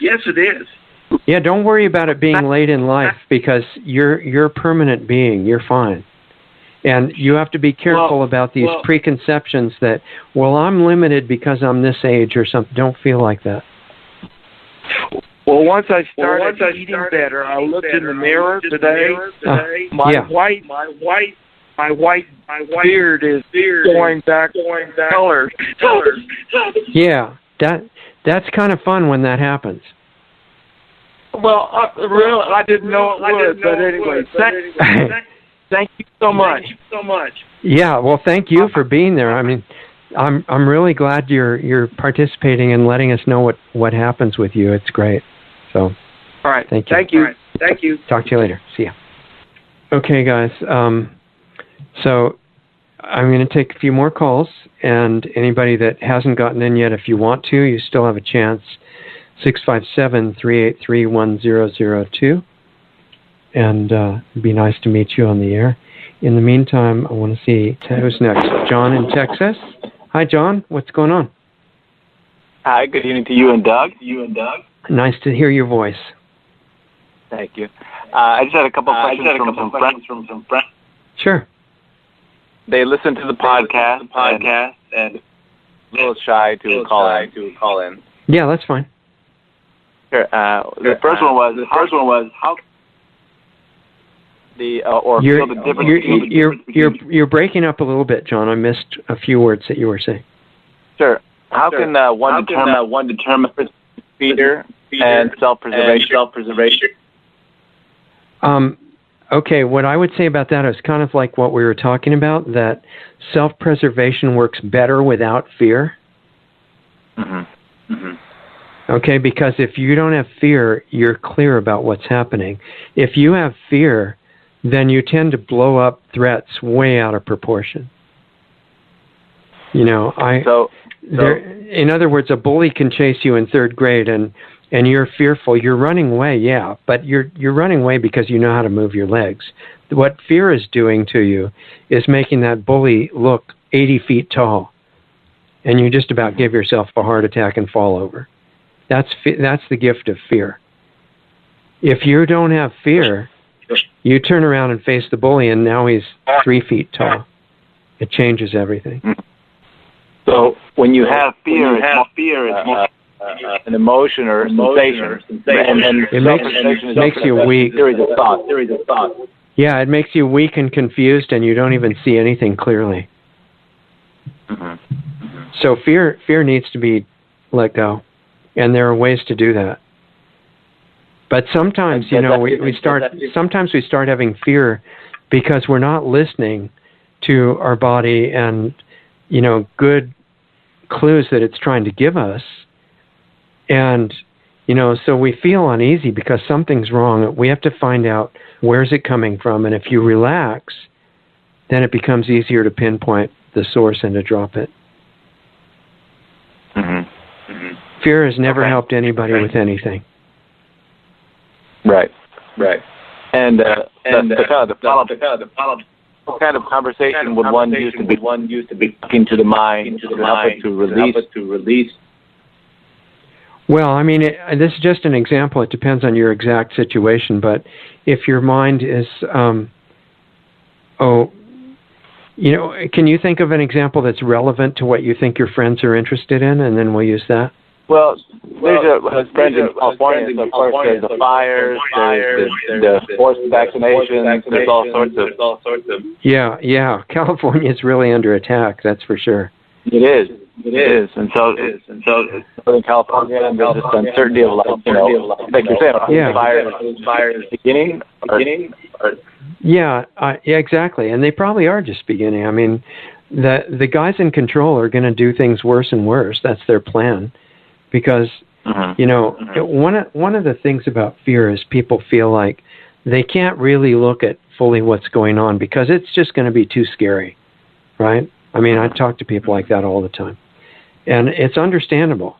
Speaker 1: Yeah, don't worry about it being late in life, because you're a permanent being. You're fine. And you have to be careful about these preconceptions that, well, I'm limited because I'm this age or something. Don't feel like that.
Speaker 2: Well, once I started eating better, I looked in the mirror today. My white beard is going back color.
Speaker 1: Yeah, that's kind of fun when that happens.
Speaker 2: Well, I didn't know it would, but anyway, thank you so much.
Speaker 1: Yeah, well, thank you for being there. I mean, I'm really glad you're participating and letting us know what happens with you. It's great. So,
Speaker 2: all right.
Speaker 1: Thank you.
Speaker 2: Thank you.
Speaker 1: Talk to you later. See ya. Okay, guys. So I'm going to take a few more calls, and anybody that hasn't gotten in yet, if you want to, you still have a chance. 657-383-1002. And it'd be nice to meet you on the air. In the meantime, I want to see who's next. John in Texas. Hi, John. What's going on?
Speaker 3: Hi. Good evening to you and Doug.
Speaker 1: Nice to hear your voice.
Speaker 3: Thank you. I just had a couple of questions from some friends.
Speaker 1: Sure.
Speaker 3: They listened to the podcast and a little shy to call in.
Speaker 1: Yeah, that's fine.
Speaker 3: Sure. The first one was how feel the difference.
Speaker 1: You're breaking up a little bit, John. I missed a few words that you were saying.
Speaker 3: Sure. How can one determine fear and self-preservation?
Speaker 1: Okay, what I would say about that is kind of like what we were talking about, that self-preservation works better without fear. Okay, because if you don't have fear, you're clear about what's happening. If you have fear, then you tend to blow up threats way out of proportion. You know, in other words, a bully can chase you in third grade and you're fearful. You're running away, yeah, but you're running away because you know how to move your legs. What fear is doing to you is making that bully look 80 feet tall, and you just about give yourself a heart attack and fall over. That's the gift of fear. If you don't have fear, you turn around and face the bully, and now he's 3 feet tall. It changes everything.
Speaker 3: So when you have fear, it's more an emotion or a sensation, and
Speaker 1: it makes you weak.
Speaker 3: Series of thoughts.
Speaker 1: Yeah, it makes you weak and confused, and you don't even see anything clearly. So fear needs to be let go, and there are ways to do that. But sometimes, sometimes we start having fear because we're not listening to our body and, good clues that it's trying to give us. And, so we feel uneasy because something's wrong. We have to find out where's it coming from. And if you relax, then it becomes easier to pinpoint the source and to drop it. Fear has never helped anybody with anything.
Speaker 3: Right. And the follow-up, what kind of conversation would one use to be talking to the mind to help it to release?
Speaker 1: Well, I mean, this is just an example. It depends on your exact situation. But if your mind is, can you think of an example that's relevant to what you think your friends are interested in, and then we'll use that?
Speaker 3: Well, there's friends in California, so of course there's the fires, there's the forced vaccinations, there's all sorts of...
Speaker 1: Yeah, California is really under attack, that's for sure.
Speaker 3: It is, and so in California, and there's this uncertainty of like you're saying, fires beginning. Yeah,
Speaker 1: exactly, and they probably are just beginning. I mean, the guys in control are going to do things worse and worse. That's their plan, because one of the things about fear is people feel like they can't really look at fully what's going on because it's just going to be too scary, right? I mean, I talk to people like that all the time. And it's understandable,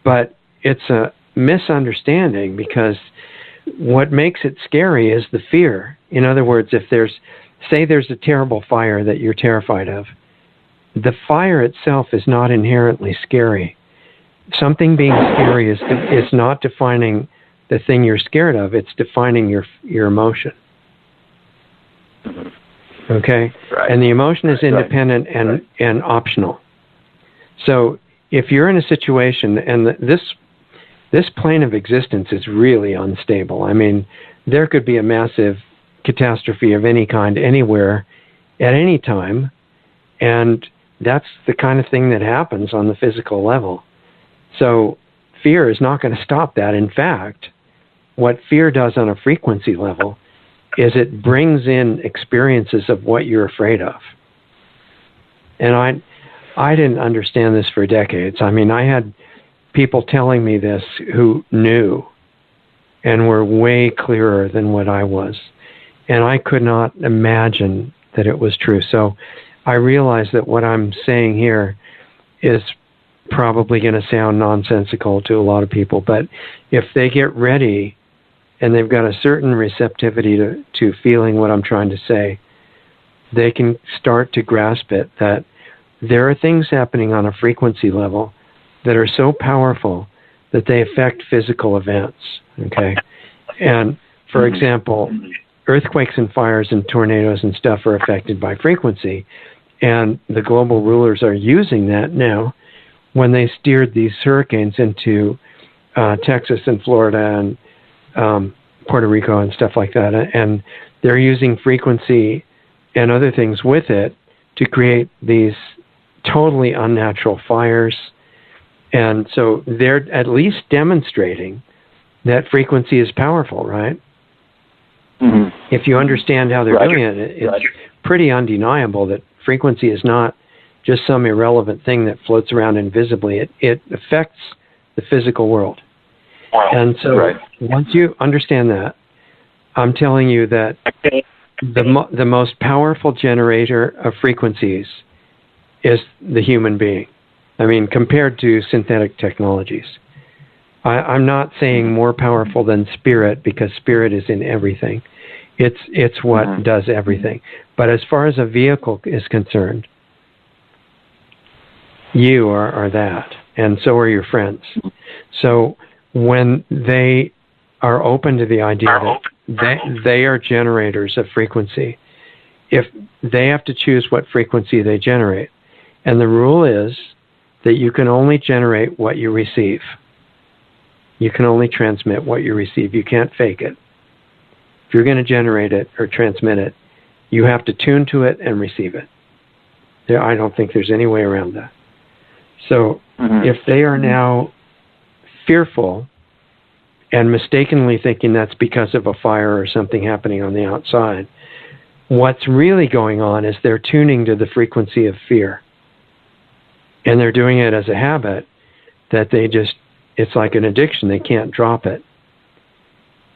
Speaker 1: but it's a misunderstanding because what makes it scary is the fear. In other words, if say there's a terrible fire that you're terrified of, the fire itself is not inherently scary. Something being scary is not defining the thing you're scared of, it's defining your emotion. Okay?
Speaker 3: Right.
Speaker 1: And the emotion is independent and optional. So if you're in a situation, and this plane of existence is really unstable. I mean, there could be a massive catastrophe of any kind anywhere at any time, and that's the kind of thing that happens on the physical level. So fear is not going to stop that. In fact, what fear does on a frequency level is it brings in experiences of what you're afraid of. And I didn't understand this for decades. I mean, I had people telling me this who knew and were way clearer than what I was. And I could not imagine that it was true. So I realized that what I'm saying here is probably going to sound nonsensical to a lot of people. But if they get ready and they've got a certain receptivity to feeling what I'm trying to say, they can start to grasp it, that there are things happening on a frequency level that are so powerful that they affect physical events, okay? And, for example, earthquakes and fires and tornadoes and stuff are affected by frequency, and the global rulers are using that now when they steered these hurricanes into Texas and Florida and Puerto Rico and stuff like that, and they're using frequency and other things with it to create these totally unnatural fires. And so they're at least demonstrating that frequency is powerful, right? Mm-hmm. If you understand how they're doing it, it's pretty undeniable that frequency is not just some irrelevant thing that floats around invisibly. It affects the physical world. And so once you understand that, I'm telling you that the most powerful generator of frequencies is the human being. I mean, compared to synthetic technologies. I'm not saying more powerful than spirit, because spirit is in everything. It's what does everything. But as far as a vehicle is concerned, you are that, and so are your friends. So when they are open to the idea that they are generators of frequency, if they have to choose what frequency they generate, and the rule is that you can only generate what you receive. You can only transmit what you receive. You can't fake it. If you're going to generate it or transmit it, you have to tune to it and receive it. I don't think there's any way around that. So if they are now fearful and mistakenly thinking that's because of a fire or something happening on the outside, what's really going on is they're tuning to the frequency of fear. And they're doing it as a habit that it's like an addiction. They can't drop it.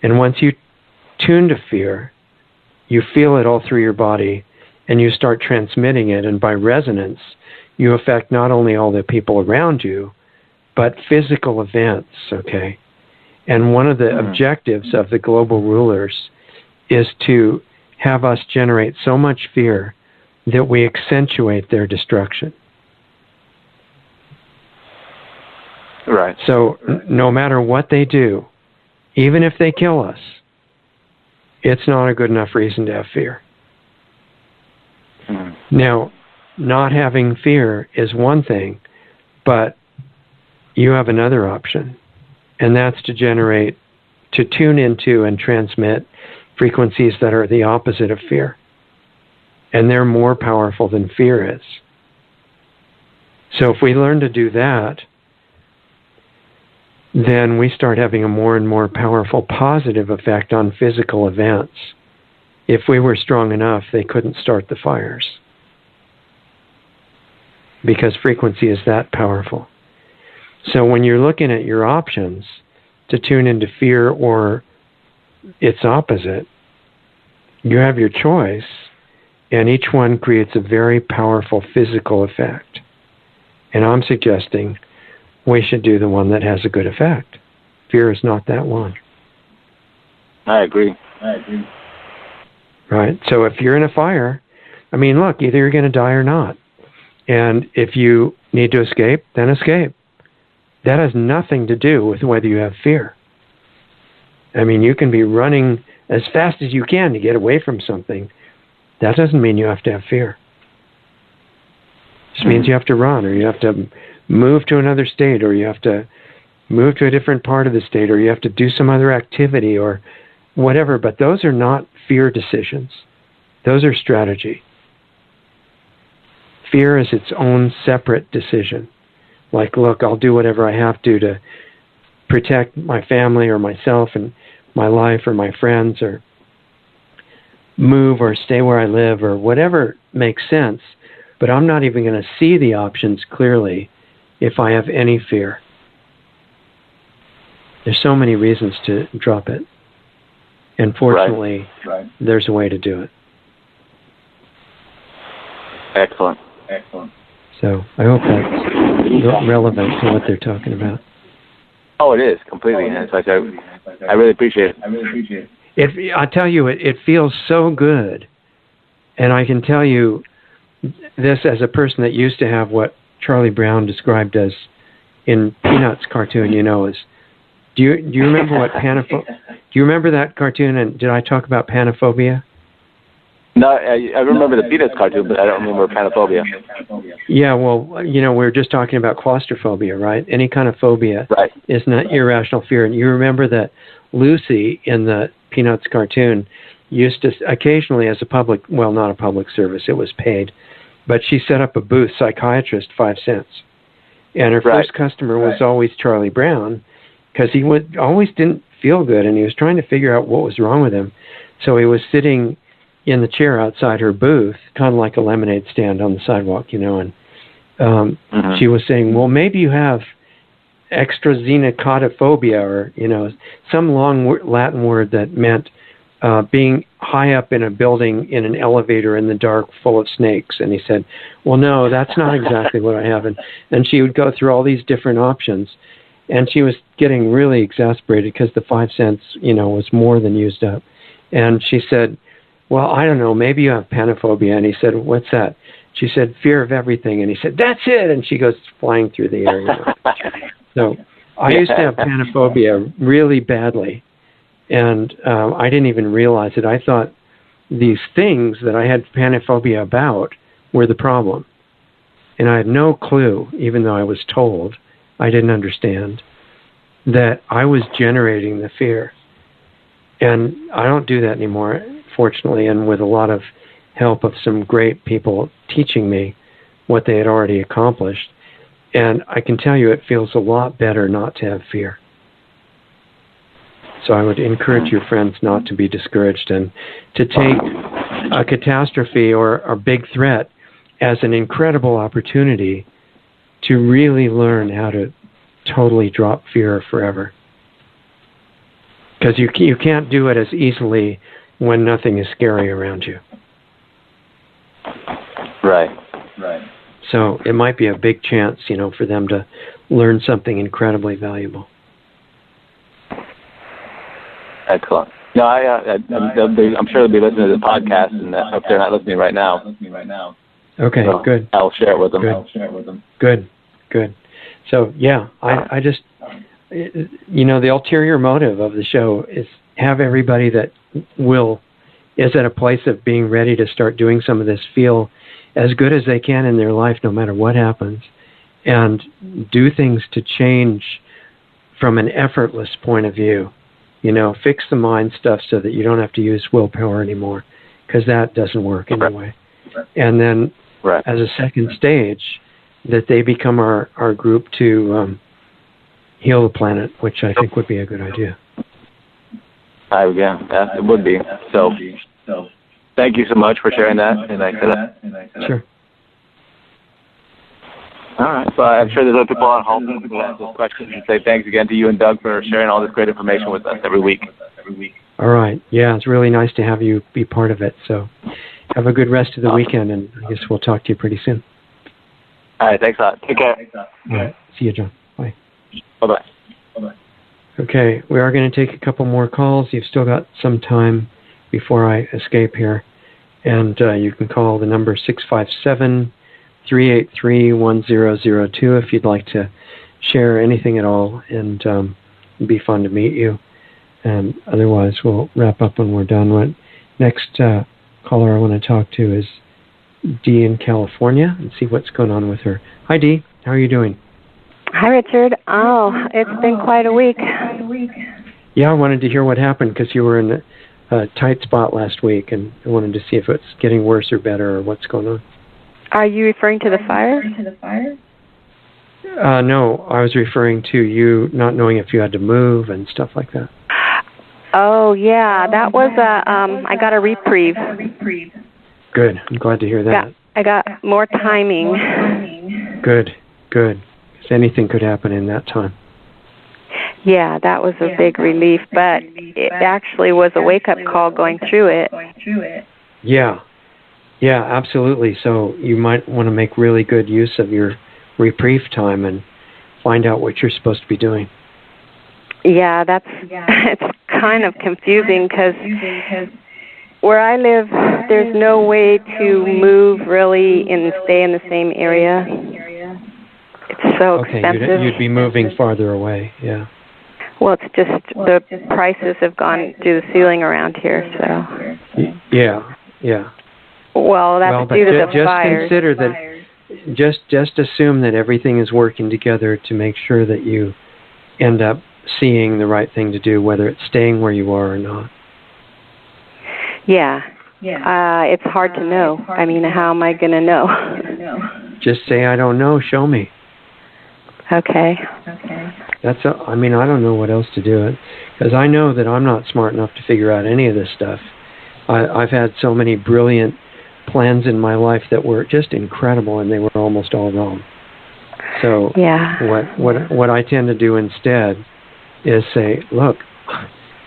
Speaker 1: And once you tune to fear, you feel it all through your body, and you start transmitting it. And by resonance, you affect not only all the people around you, but physical events, okay? And one of the objectives of the global rulers is to have us generate so much fear that we accentuate their destruction.
Speaker 3: Right.
Speaker 1: So no matter what they do, even if they kill us, it's not a good enough reason to have fear. Now, not having fear is one thing, but you have another option, and that's to tune into and transmit frequencies that are the opposite of fear. And they're more powerful than fear is. So if we learn to do that, then we start having a more and more powerful positive effect on physical events. If we were strong enough, they couldn't start the fires, because frequency is that powerful. So when you're looking at your options to tune into fear or it's opposite. You have your choice, and each one creates a very powerful physical effect. And I'm suggesting we should do the one that has a good effect. Fear is not that one.
Speaker 3: I agree.
Speaker 1: Right? So if you're in a fire, I mean, look, either you're going to die or not. And if you need to escape, then escape. That has nothing to do with whether you have fear. I mean, you can be running as fast as you can to get away from something. That doesn't mean you have to have fear. It just means you have to run, or you have to move to another state, or you have to move to a different part of the state, or you have to do some other activity, or whatever. But those are not fear decisions. Those are strategy. Fear is its own separate decision. Like, look, I'll do whatever I have to protect my family or myself and my life or my friends, or move or stay where I live, or whatever makes sense. But I'm not even going to see the options clearly if I have any fear. There's so many reasons to drop it. And fortunately, there's a way to do it.
Speaker 3: Excellent.
Speaker 1: So I hope that's relevant to what they're talking about.
Speaker 3: Oh, it is completely. And so I really appreciate it.
Speaker 1: I tell you, it feels so good. And I can tell you this as a person that used to have what Charlie Brown described as in Peanuts cartoon, is, do you remember what do you remember that cartoon, and did I talk about panophobia?
Speaker 3: No, I remember the Peanuts cartoon, but I don't remember panophobia.
Speaker 1: Yeah, well, we were just talking about claustrophobia, right? Any kind of phobia is not irrational fear. And you remember that Lucy in the Peanuts cartoon used to occasionally, as not a public service, it was paid, but she set up a booth, psychiatrist, 5 cents. And her first customer was always Charlie Brown, because he always didn't feel good, and he was trying to figure out what was wrong with him. So he was sitting in the chair outside her booth, kind of like a lemonade stand on the sidewalk, and she was saying, well, maybe you have extraxenocotophobia, or, some long Latin word that meant being high up in a building in an elevator in the dark full of snakes. And he said, well, no, that's not exactly what I have. And she would go through all these different options. And she was getting really exasperated because the 5 cents, was more than used up. And she said, well, I don't know, maybe you have panophobia. And he said, what's that? She said, fear of everything. And he said, that's it. And she goes flying through the air. So I used to have panophobia really badly. And I didn't even realize it. I thought these things that I had panophobia about were the problem. And I had no clue, even though I was told, I didn't understand, that I was generating the fear. And I don't do that anymore, fortunately, and with a lot of help of some great people teaching me what they had already accomplished. And I can tell you it feels a lot better not to have fear. So I would encourage your friends not to be discouraged and to take a catastrophe or a big threat as an incredible opportunity to really learn how to totally drop fear forever. Because you can't do it as easily when nothing is scary around you.
Speaker 3: Right.
Speaker 1: So it might be a big chance, for them to learn something incredibly valuable.
Speaker 3: Excellent. No, I'm sure they'll be listening to the podcast, and if they're not listening right now.
Speaker 1: Okay, so good.
Speaker 3: I'll share it with them.
Speaker 1: Good. So, yeah, I just, the ulterior motive of the show is have everybody that is at a place of being ready to start doing some of this feel as good as they can in their life, no matter what happens, and do things to change from an effortless point of view. Fix the mind stuff so that you don't have to use willpower anymore, because that doesn't work anyway. And then as a second stage, that they become our group to heal the planet, which I think would be a good idea.
Speaker 3: Yeah, it would be. So thank you so much for sharing that.
Speaker 1: Sure.
Speaker 3: All right. So I'm sure there's other people on home who can ask those questions and say thanks again to you and Doug for sharing all this great information with us every week.
Speaker 1: All right. Yeah, it's really nice to have you be part of it. So have a good rest of the weekend, and I guess we'll talk to you pretty soon.
Speaker 3: All right. Thanks a lot. Take care.
Speaker 1: All right. See you, John. Bye.
Speaker 3: Bye-bye.
Speaker 1: Okay, we are going to take a couple more calls. You've still got some time before I escape here. And you can call the number 657-383-1002 if you'd like to share anything at all. And it'd be fun to meet you. And otherwise, we'll wrap up when we're done. Next caller I want to talk to is Dee in California and see what's going on with her. Hi, Dee. How are you doing?
Speaker 4: Hi, Richard. Oh, it's been quite a week.
Speaker 1: Yeah, I wanted to hear what happened because you were in a tight spot last week, and I wanted to see if it's getting worse or better or what's going on.
Speaker 4: Are you referring to the fire?
Speaker 1: No, I was referring to you not knowing if you had to move and stuff like that.
Speaker 4: Oh, yeah, that was I got a reprieve.
Speaker 1: Good. I'm glad to hear that.
Speaker 4: I got more timing.
Speaker 1: Good. Because anything could happen in that time.
Speaker 4: Yeah, that was a big relief, but it actually was a wake-up call going through it.
Speaker 1: Yeah, absolutely. So you might want to make really good use of your reprieve time and find out what you're supposed to be doing.
Speaker 4: Yeah, it's kind of confusing because where I live, there's no way to move really and stay in the same area. It's so expensive.
Speaker 1: Okay, you'd be moving farther away, yeah.
Speaker 4: Well, it's just the prices have gone to the ceiling around here, so.
Speaker 1: Yeah.
Speaker 4: Well, that's due to the fires.
Speaker 1: Consider that. Just assume that everything is working together to make sure that you end up seeing the right thing to do, whether it's staying where you are or not.
Speaker 4: Yeah. It's hard to know. I mean, how am I going to know?
Speaker 1: Just say, I don't know, show me.
Speaker 4: Okay.
Speaker 1: I don't know what else to do, because I know that I'm not smart enough to figure out any of this stuff. I've had so many brilliant plans in my life that were just incredible, and they were almost all wrong. So what I tend to do instead is say, look,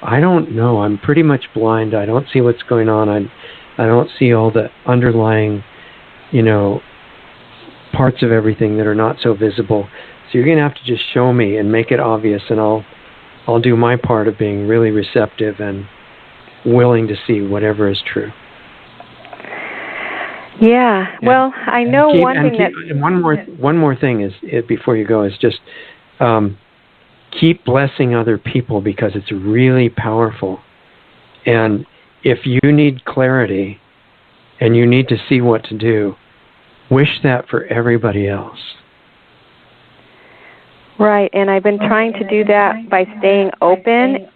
Speaker 1: I don't know. I'm pretty much blind. I don't see what's going on. I don't see all the underlying, parts of everything that are not so visible. So you're going to have to just show me and make it obvious, and I'll do my part of being really receptive and willing to see whatever is true.
Speaker 4: Yeah. Well, I know one more thing is before you go is just keep blessing other people, because it's really powerful. And if you need clarity and you need to see what to do, wish that for everybody else. Right, and I've been trying to do that by staying open,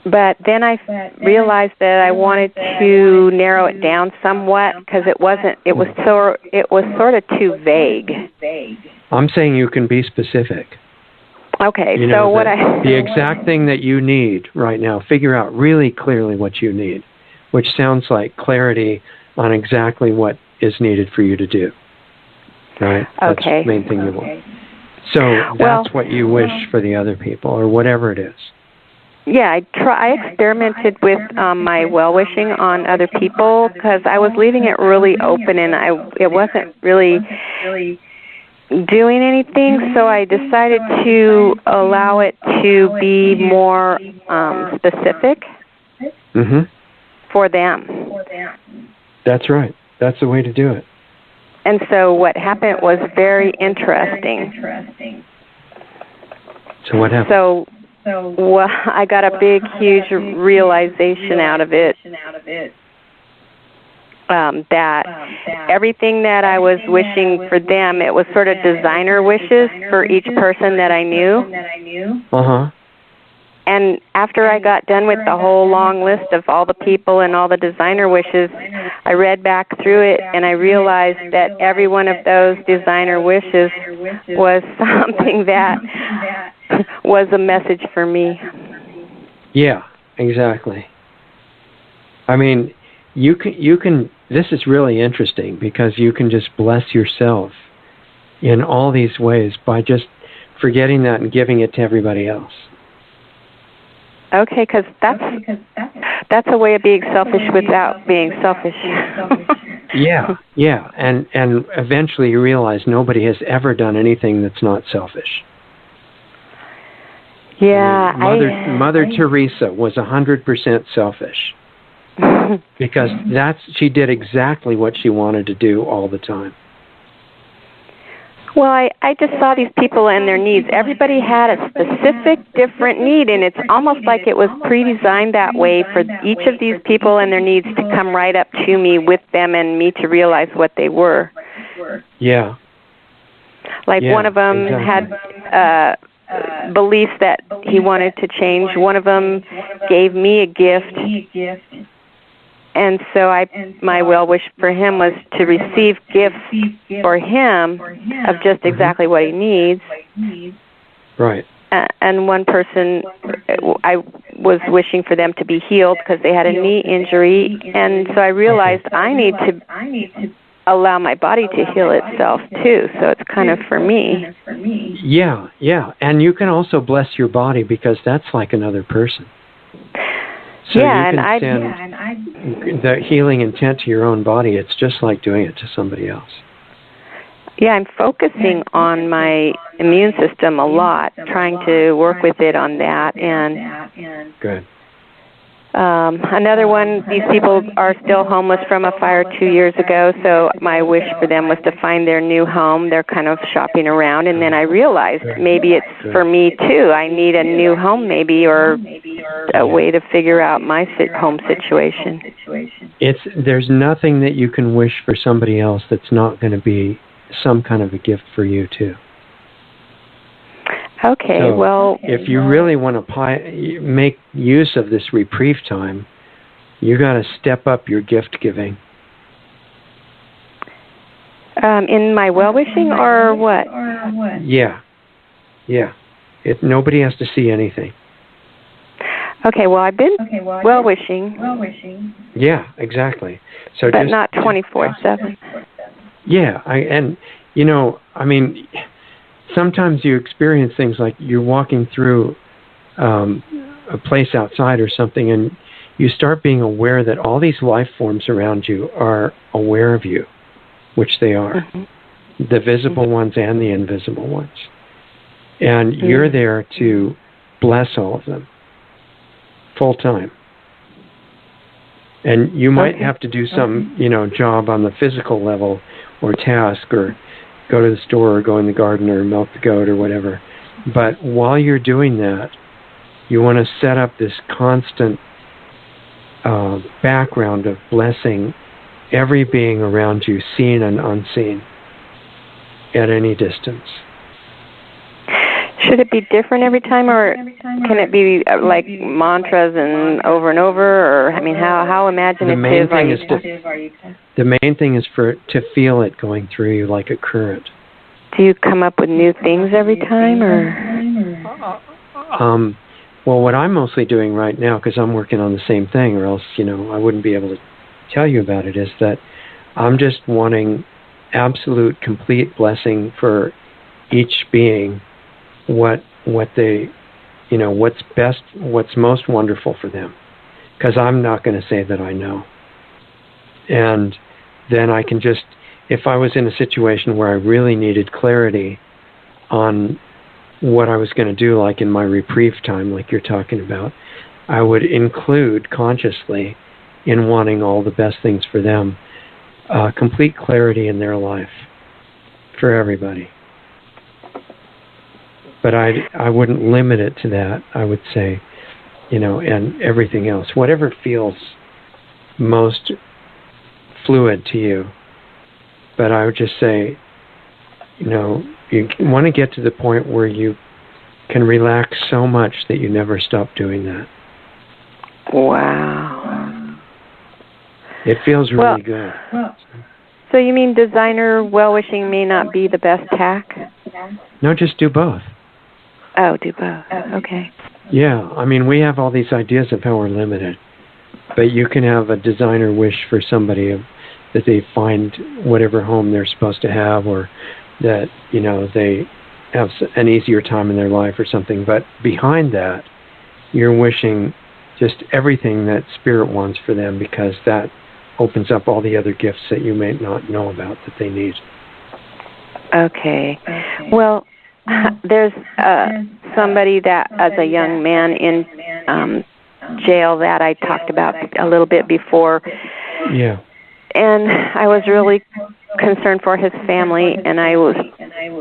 Speaker 4: but then I realized that I wanted to narrow it down somewhat, because it was sort of too vague.
Speaker 1: I'm saying you can be specific.
Speaker 4: Okay,
Speaker 1: the exact thing that you need right now, figure out really clearly what you need, which sounds like clarity on exactly what is needed for you to do. Right? That's the main thing you want. So that's what you wish for the other people, or whatever it is.
Speaker 4: Yeah, I experimented with my well-wishing on other people, because I was leaving it really open, and it wasn't really doing anything, so I decided to allow it to be more specific for them.
Speaker 1: That's right. That's the way to do it.
Speaker 4: And so what happened was very interesting.
Speaker 1: So what happened?
Speaker 4: So I got a big, huge realization out of it. That everything that I was wishing for them, it was sort of designer wishes for each person that I knew. And after I got done with the whole long list of all the people and all the designer wishes, I read back through it, and I realized that every one of those designer wishes was something that was a message for me.
Speaker 1: Yeah, exactly. I mean, you can. This is really interesting, because you can just bless yourself in all these ways by just forgetting that and giving it to everybody else.
Speaker 4: Okay, because that's a way of being selfish without being selfish.
Speaker 1: Yeah, and eventually you realize nobody has ever done anything that's not selfish.
Speaker 4: Yeah,
Speaker 1: Mother Teresa was 100% selfish because she did exactly what she wanted to do all the time.
Speaker 4: Well, I just saw these people and their needs. Everybody had a specific, different need, and it's almost like it was pre-designed that way for each of these people and their needs to come right up to me with them and me to realize what they were.
Speaker 1: Yeah.
Speaker 4: Like one of them had beliefs that he wanted to change. One of them gave me a gift. And so my well wish for him was to receive gifts for him of just exactly what he needs.
Speaker 1: Right.
Speaker 4: And one person, I was wishing for them to be healed because they had a knee injury. And so I realized I need to allow my body to heal itself too. So it's kind of for me.
Speaker 1: Yeah. And you can also bless your body because that's like another person. So
Speaker 4: yeah,
Speaker 1: you can send the healing intent to your own body. It's just like doing it to somebody else.
Speaker 4: Yeah, I'm focusing on my immune system a lot, trying to work with it on that. And
Speaker 1: good.
Speaker 4: Another one, these people are still homeless from a fire 2 years ago, so my wish for them was to find their new home. They're kind of shopping around, and then I realized maybe it's for me too. I need a new home maybe, or a way to figure out my home situation.
Speaker 1: There's nothing that you can wish for somebody else that's not going to be some kind of a gift for you too.
Speaker 4: Okay,
Speaker 1: so
Speaker 4: well,
Speaker 1: if you really want to make use of this reprieve time, you got to step up your gift giving.
Speaker 4: In my well-wishing or what?
Speaker 1: Yeah. Nobody has to see anything.
Speaker 4: Okay, well, I've been well-wishing.
Speaker 1: Yeah, exactly. So,
Speaker 4: but not 24/7.
Speaker 1: Yeah, sometimes you experience things like you're walking through a place outside or something, and you start being aware that all these life forms around you are aware of you, which they are, the visible ones and the invisible ones. And you're there to bless all of them full time. And you might have to do some, job on the physical level or task, or go to the store or go in the garden or milk the goat or whatever. But while you're doing that, you want to set up this constant background of blessing every being around you, seen and unseen, at any distance.
Speaker 4: Should it be different every time, or can it be like mantras and over, or how imaginative are you?
Speaker 1: The main thing is to feel it going through you like a current.
Speaker 4: Do you come up with new things every time, or?
Speaker 1: Well, what I'm mostly doing right now, because I'm working on the same thing, or else I wouldn't be able to tell you about it, is that I'm just wanting absolute, complete blessing for each being. What they, what's best, what's most wonderful for them. Because I'm not going to say that I know. And then I can just, if I was in a situation where I really needed clarity on what I was going to do, like in my reprieve time, like you're talking about, I would include consciously in wanting all the best things for them, complete clarity in their life for everybody. But I wouldn't limit it to that. I would say, and everything else, whatever feels most fluid to you. But I would just say, you want to get to the point where you can relax so much that you never stop doing that.
Speaker 4: Wow.
Speaker 1: It feels really good.
Speaker 4: So you mean designer well-wishing may not be the best tack?
Speaker 1: No, just do both.
Speaker 4: Oh, do both. Okay.
Speaker 1: Yeah, we have all these ideas of how we're limited. But you can have a designer wish for somebody that they find whatever home they're supposed to have, or that, they have an easier time in their life or something. But behind that you're wishing just everything that Spirit wants for them, because that opens up all the other gifts that you may not know about that they need.
Speaker 4: Okay. Well, there's somebody that, as a young man in jail, that I talked about a little bit before.
Speaker 1: Yeah.
Speaker 4: And I was really concerned for his family, and I was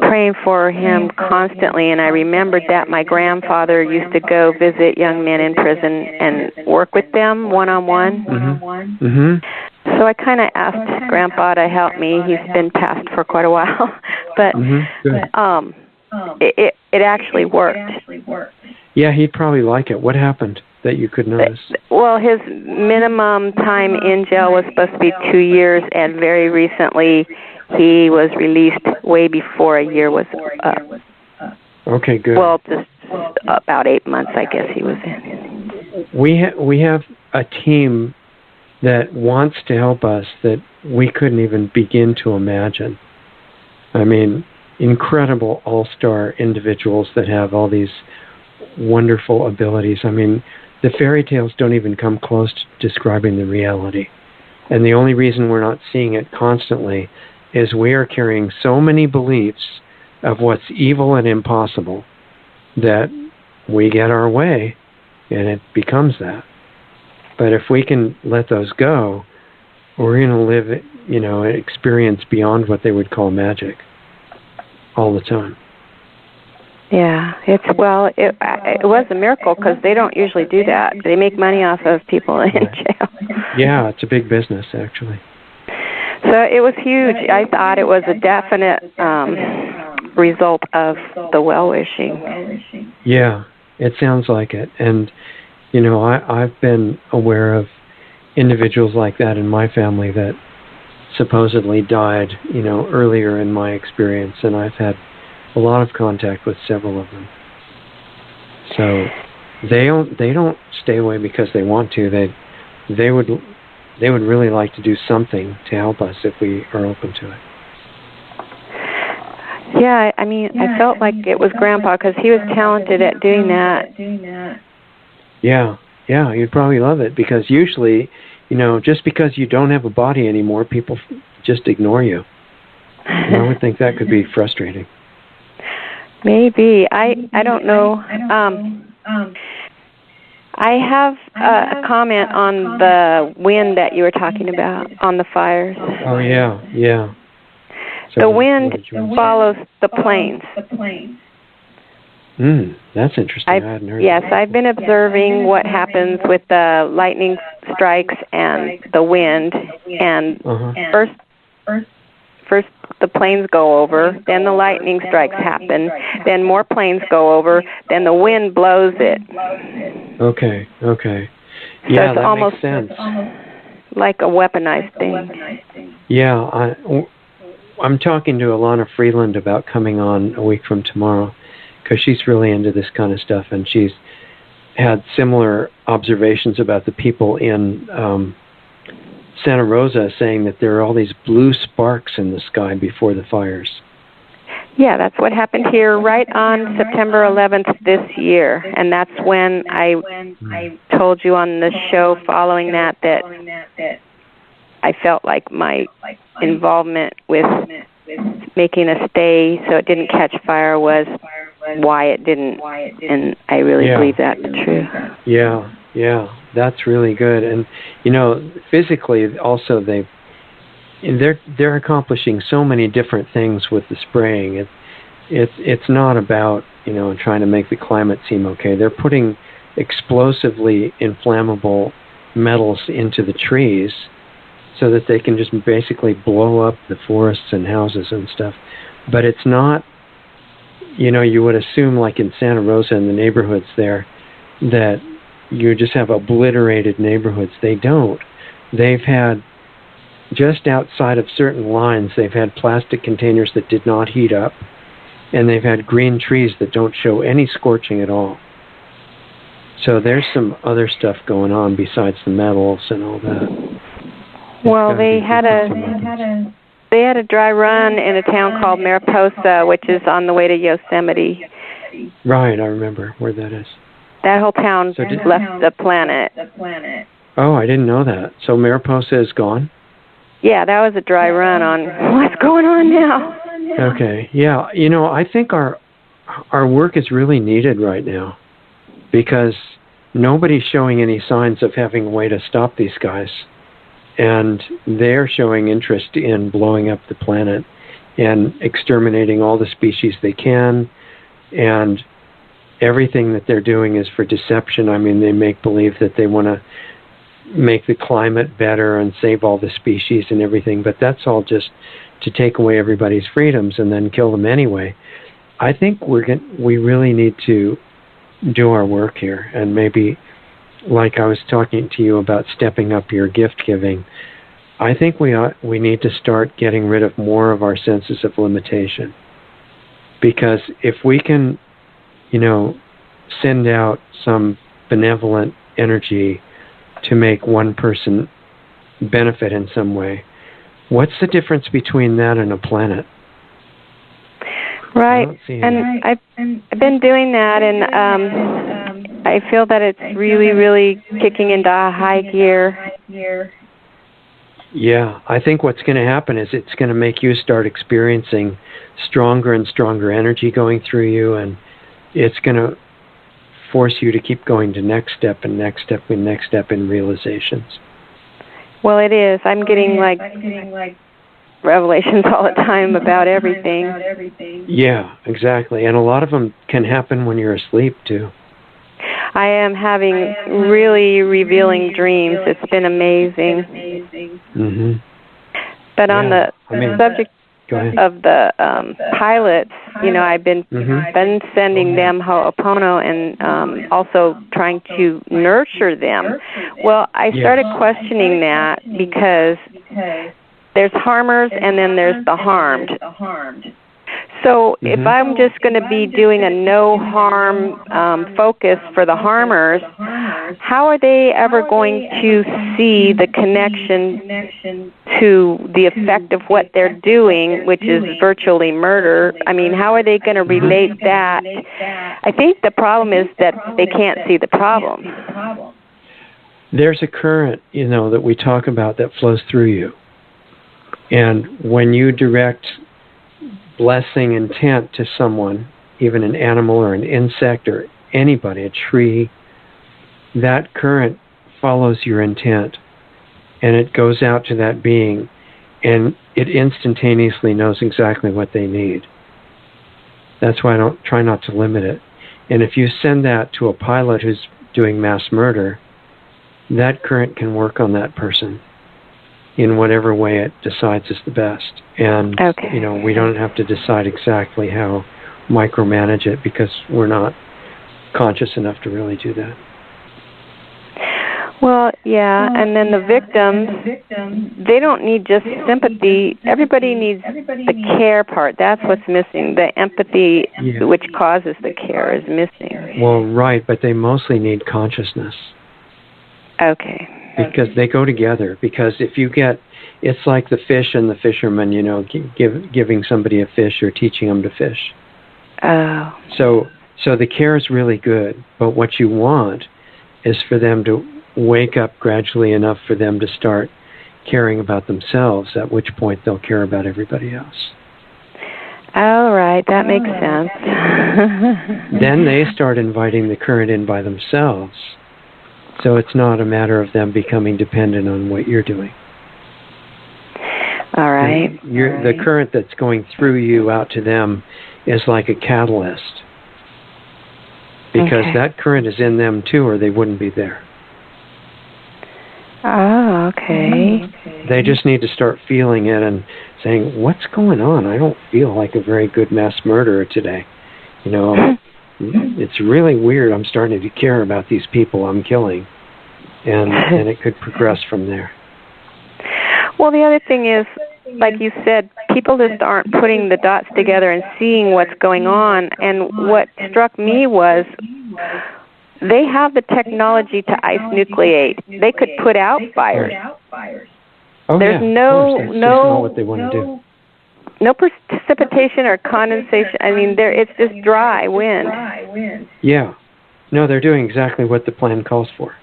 Speaker 4: praying for him constantly. And I remembered that my grandfather used to go visit young men in prison and work with them one-on-one.
Speaker 1: Mm-hmm. Mm-hmm.
Speaker 4: So I kind of asked Grandpa to help me. He's been passed for quite a while, but it actually worked.
Speaker 1: Yeah, he'd probably like it. What happened that you could notice?
Speaker 4: Well, his minimum time in jail was supposed to be 2 years, and very recently he was released way before a year was up.
Speaker 1: Okay, good.
Speaker 4: Well, just about 8 months, I guess he was in.
Speaker 1: We have a team that wants to help us that we couldn't even begin to imagine. I mean, incredible all-star individuals that have all these wonderful abilities. I mean, the fairy tales don't even come close to describing the reality. And the only reason we're not seeing it constantly is we are carrying so many beliefs of what's evil and impossible that we get our way and it becomes that. But if we can let those go, we're going to live, an experience beyond what they would call magic all the time.
Speaker 4: Yeah, it was a miracle, because they don't usually do that. They make money off of people in jail.
Speaker 1: Yeah, it's a big business, actually.
Speaker 4: So it was huge. I thought it was a definite result of the well-wishing.
Speaker 1: Yeah, it sounds like it. And, I've been aware of individuals like that in my family that supposedly died, earlier in my experience, and I've had a lot of contact with several of them. So they don't stay away because they want to. They would really like to do something to help us if we are open to it.
Speaker 4: Yeah, I felt like it was Grandpa, because he was talented at doing that.
Speaker 1: Yeah, you'd probably love it, because usually, just because you don't have a body anymore, people just ignore you. And I would think that could be frustrating.
Speaker 4: Maybe. I don't know. I have a comment on the wind that you were talking about, on the fires.
Speaker 1: Oh, yeah. So
Speaker 4: the wind follows the planes.
Speaker 1: That's interesting. I hadn't heard
Speaker 4: Yes,
Speaker 1: that.
Speaker 4: I've been observing what happens with the lightning strikes and the wind. And first the planes go over, then the lightning strikes happen, then more planes go over, then the wind blows it.
Speaker 1: Okay.
Speaker 4: So
Speaker 1: Yeah,
Speaker 4: it's
Speaker 1: that
Speaker 4: almost
Speaker 1: makes sense.
Speaker 4: like a weaponized thing.
Speaker 1: Yeah, I'm talking to Alana Freeland about coming on a week from tomorrow, because she's really into this kind of stuff, and she's had similar observations about the people in Santa Rosa, saying that there are all these blue sparks in the sky before the fires.
Speaker 4: Yeah, that's what happened here right on September 11th this year, and that's when I told you on the show following that I felt like my involvement with making a stay so it didn't catch fire was why it didn't, and I really believe that's true.
Speaker 1: Yeah, that's really good. And physically also they're accomplishing so many different things with the spraying. It's not about trying to make the climate seem okay. They're putting explosively inflammable metals into the trees so that they can just basically blow up the forests and houses and stuff. But it's not, you would assume, like in Santa Rosa and the neighborhoods there, that you just have obliterated neighborhoods. They don't. They've had, just outside of certain lines, they've had plastic containers that did not heat up, and they've had green trees that don't show any scorching at all. So there's some other stuff going on besides the metals and all that.
Speaker 4: Well, they had a dry run in a town called Mariposa, which is on the way to Yosemite.
Speaker 1: Right, I remember where that is.
Speaker 4: That whole town left the planet.
Speaker 1: Oh, I didn't know that. So Mariposa is gone?
Speaker 4: Yeah, that was a dry run on what's going on now.
Speaker 1: Okay. Yeah, I think our work is really needed right now because nobody's showing any signs of having a way to stop these guys. And they're showing interest in blowing up the planet and exterminating all the species they can. And everything that they're doing is for deception. I mean, they make believe that they want to make the climate better and save all the species and everything, but that's all just to take away everybody's freedoms and then kill them anyway. I think we really need to do our work here, and maybe, like I was talking to you about stepping up your gift giving, I think we need to start getting rid of more of our senses of limitation. Because if we can, send out some benevolent energy to make one person benefit in some way, what's the difference between that and a planet?
Speaker 4: Right, and I've been doing that, and I feel that it's really, really kicking into a high gear.
Speaker 1: Yeah, I think what's going to happen is it's going to make you start experiencing stronger and stronger energy going through you, and it's going to force you to keep going to next step and next step and next step in realizations.
Speaker 4: Well, it is. I'm getting like revelations all the time about everything.
Speaker 1: Yeah, exactly. And a lot of them can happen when you're asleep, too.
Speaker 4: I am having really revealing dreams. It's been amazing.
Speaker 1: Mm-hmm.
Speaker 4: But on the subject of the pilots, I've been sending them Ho'opono and also trying to nurture them. Well, I started questioning that because there's harmers and then there's the harmed. So if I'm just going to be doing a no-harm focus for the harmers, how are they ever going to see the connection to the effect of what they're doing, which is virtually murder? I mean, how are they going to relate that? I think the problem is that they can't see the problem.
Speaker 1: There's a current, that we talk about that flows through you. And when you direct blessing intent to someone, even an animal or an insect or anybody, a tree, that current follows your intent and it goes out to that being and it instantaneously knows exactly what they need. That's why I don't try not to limit it. And if you send that to a pilot who's doing mass murder, that current can work on that person in whatever way it decides is the best. And, we don't have to decide exactly how micromanage it because we're not conscious enough to really do that.
Speaker 4: Well, yeah, and then the victims, they don't need just sympathy. Everybody needs the care part. That's what's missing. The empathy, which causes the care, is missing.
Speaker 1: Well, right, but they mostly need consciousness.
Speaker 4: Okay.
Speaker 1: Because they go together. Because if you get, it's like the fish and the fisherman, giving somebody a fish or teaching them to fish.
Speaker 4: Oh.
Speaker 1: So the care is really good, but what you want is for them to wake up gradually enough for them to start caring about themselves, at which point they'll care about everybody else.
Speaker 4: All right, that makes sense.
Speaker 1: Then they start inviting the current in by themselves. So it's not a matter of them becoming dependent on what you're doing.
Speaker 4: All right.
Speaker 1: The current that's going through you out to them is like a catalyst. Because that current is in them too, or they wouldn't be there.
Speaker 4: Oh, okay.
Speaker 1: They just need to start feeling it and saying, what's going on? I don't feel like a very good mass murderer today. It's really weird. I'm starting to care about these people I'm killing. And it could progress from there.
Speaker 4: Well, the other thing is, like you said, people just aren't putting the dots together and seeing what's going on. And what struck me was they have the technology to ice nucleate. They could put out fires.
Speaker 1: Oh,
Speaker 4: There's
Speaker 1: That's just not what they want to do.
Speaker 4: No precipitation or condensation. I mean, it's just dry wind.
Speaker 1: Yeah. No, they're doing exactly what the plan calls for.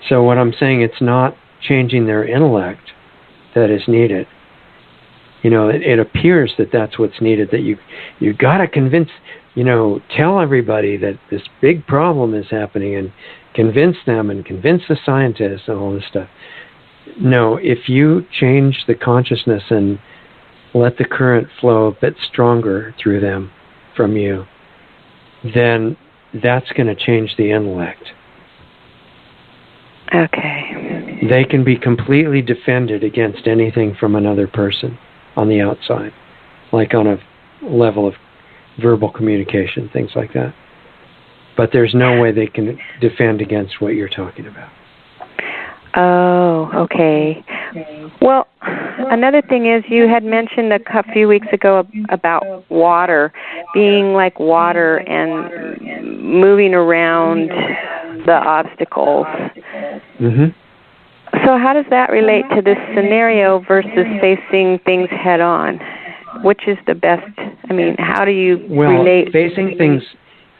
Speaker 1: So what I'm saying, it's not changing their intellect that is needed. You know, it appears that that's what's needed, that you got to convince, you know, tell everybody that this big problem is happening and convince them and convince the scientists and all this stuff. No, if you change the consciousness and let the current flow a bit stronger through them from you, then that's going to change the intellect.
Speaker 4: Okay.
Speaker 1: They can be completely defended against anything from another person on the outside, like on a level of verbal communication, things like that. But there's no way they can defend against what you're talking about.
Speaker 4: Oh, okay. Well, another thing is you had mentioned a few weeks ago about water, being like water and moving around the obstacles.
Speaker 1: Mm-hmm.
Speaker 4: So how does that relate to this scenario versus facing things head on? Which is the best? I mean, how do you relate?
Speaker 1: Facing things,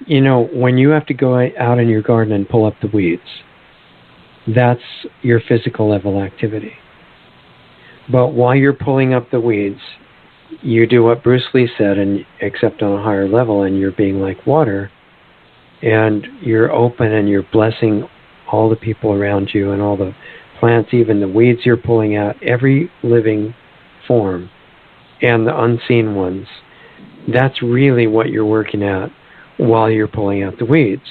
Speaker 1: you know, when you have to go out in your garden and pull up the weeds, that's your physical level activity. But while you're pulling up the weeds, you do what Bruce Lee said, and except on a higher level, and you're being like water, and you're open and you're blessing all the people around you and all the plants, even the weeds you're pulling out, every living form and the unseen ones. That's really what you're working at while you're pulling out the weeds.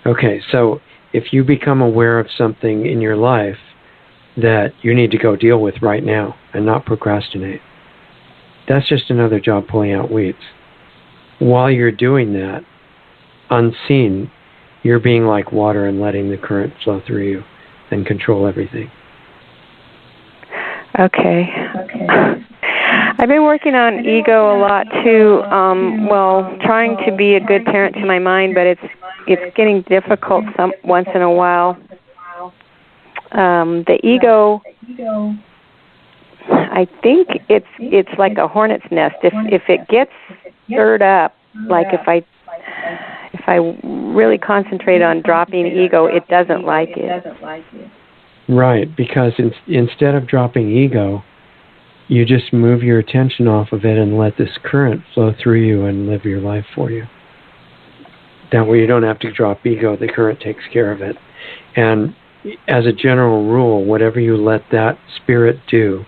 Speaker 1: Okay, so if you become aware of something in your life that you need to go deal with right now and not procrastinate, that's just another job pulling out weeds. While you're doing that, unseen, you're being like water and letting the current flow through you and control everything.
Speaker 4: Okay. I've been working on ego a lot too. Trying to be a good parent to my mind, but it's getting difficult once in a while. The ego, I think it's like a hornet's nest. If it gets stirred up, like if I really concentrate on dropping ego, it doesn't like it.
Speaker 1: Right, because instead of dropping ego, you just move your attention off of it and let this current flow through you and live your life for you. That way you don't have to drop ego, the current takes care of it. And as a general rule, whatever you let that spirit do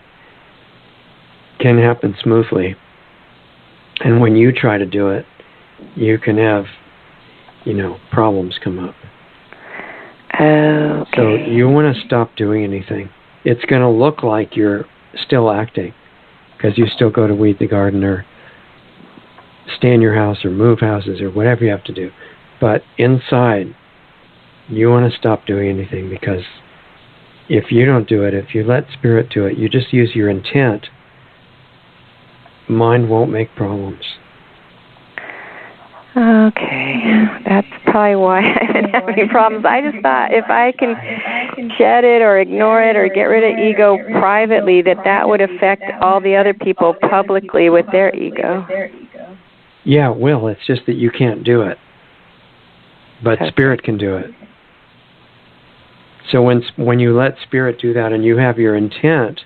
Speaker 1: can happen smoothly. And when you try to do it, you can have, problems come up.
Speaker 4: Okay.
Speaker 1: So you want to stop doing anything. It's going to look like you're still acting because you still go to weed the garden or stay in your house or move houses or whatever you have to do. But inside, you want to stop doing anything, because if you don't do it, if you let spirit do it, you just use your intent, mind won't make problems.
Speaker 4: Okay, that's probably why I didn't have any problems. I just thought if I can shed it or ignore it or get rid of ego privately, that would affect all the other people publicly with their ego.
Speaker 1: Yeah, it will. It's just that you can't do it. But okay. Spirit can do it. So when you let spirit do that and you have your intent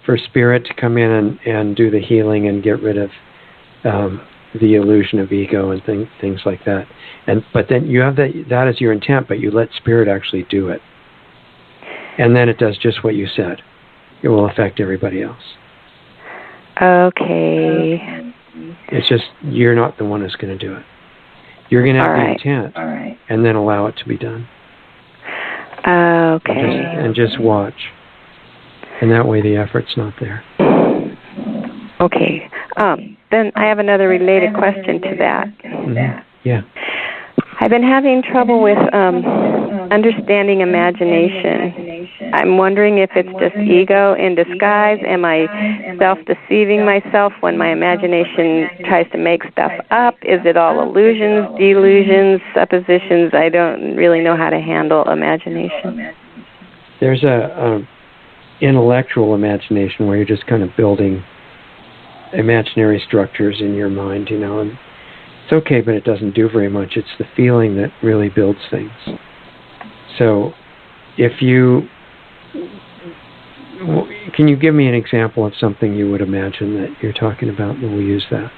Speaker 1: for spirit to come in and do the healing and get rid of the illusion of ego and things like that. But then you have that as your intent, but you let spirit actually do it. And then it does just what you said. It will affect everybody else.
Speaker 4: Okay.
Speaker 1: It's just you're not the one who's going to do it. You're going to have the intent and then allow it to be done.
Speaker 4: Okay.
Speaker 1: And just watch. And that way the effort's not there.
Speaker 4: Okay. Then I have another related question to that.
Speaker 1: Mm-hmm. Yeah.
Speaker 4: I've been having trouble with understanding imagination. I'm wondering if it's just ego in disguise. Am I self-deceiving myself when my imagination tries to make stuff up? Is it all illusions, delusions, suppositions? I don't really know how to handle imagination.
Speaker 1: There's a intellectual imagination where you're just kind of building imaginary structures in your mind, and It's okay, but it doesn't do very much. It's the feeling that really builds things. So can you give me an example of something you would imagine that you're talking about, and we'll use that?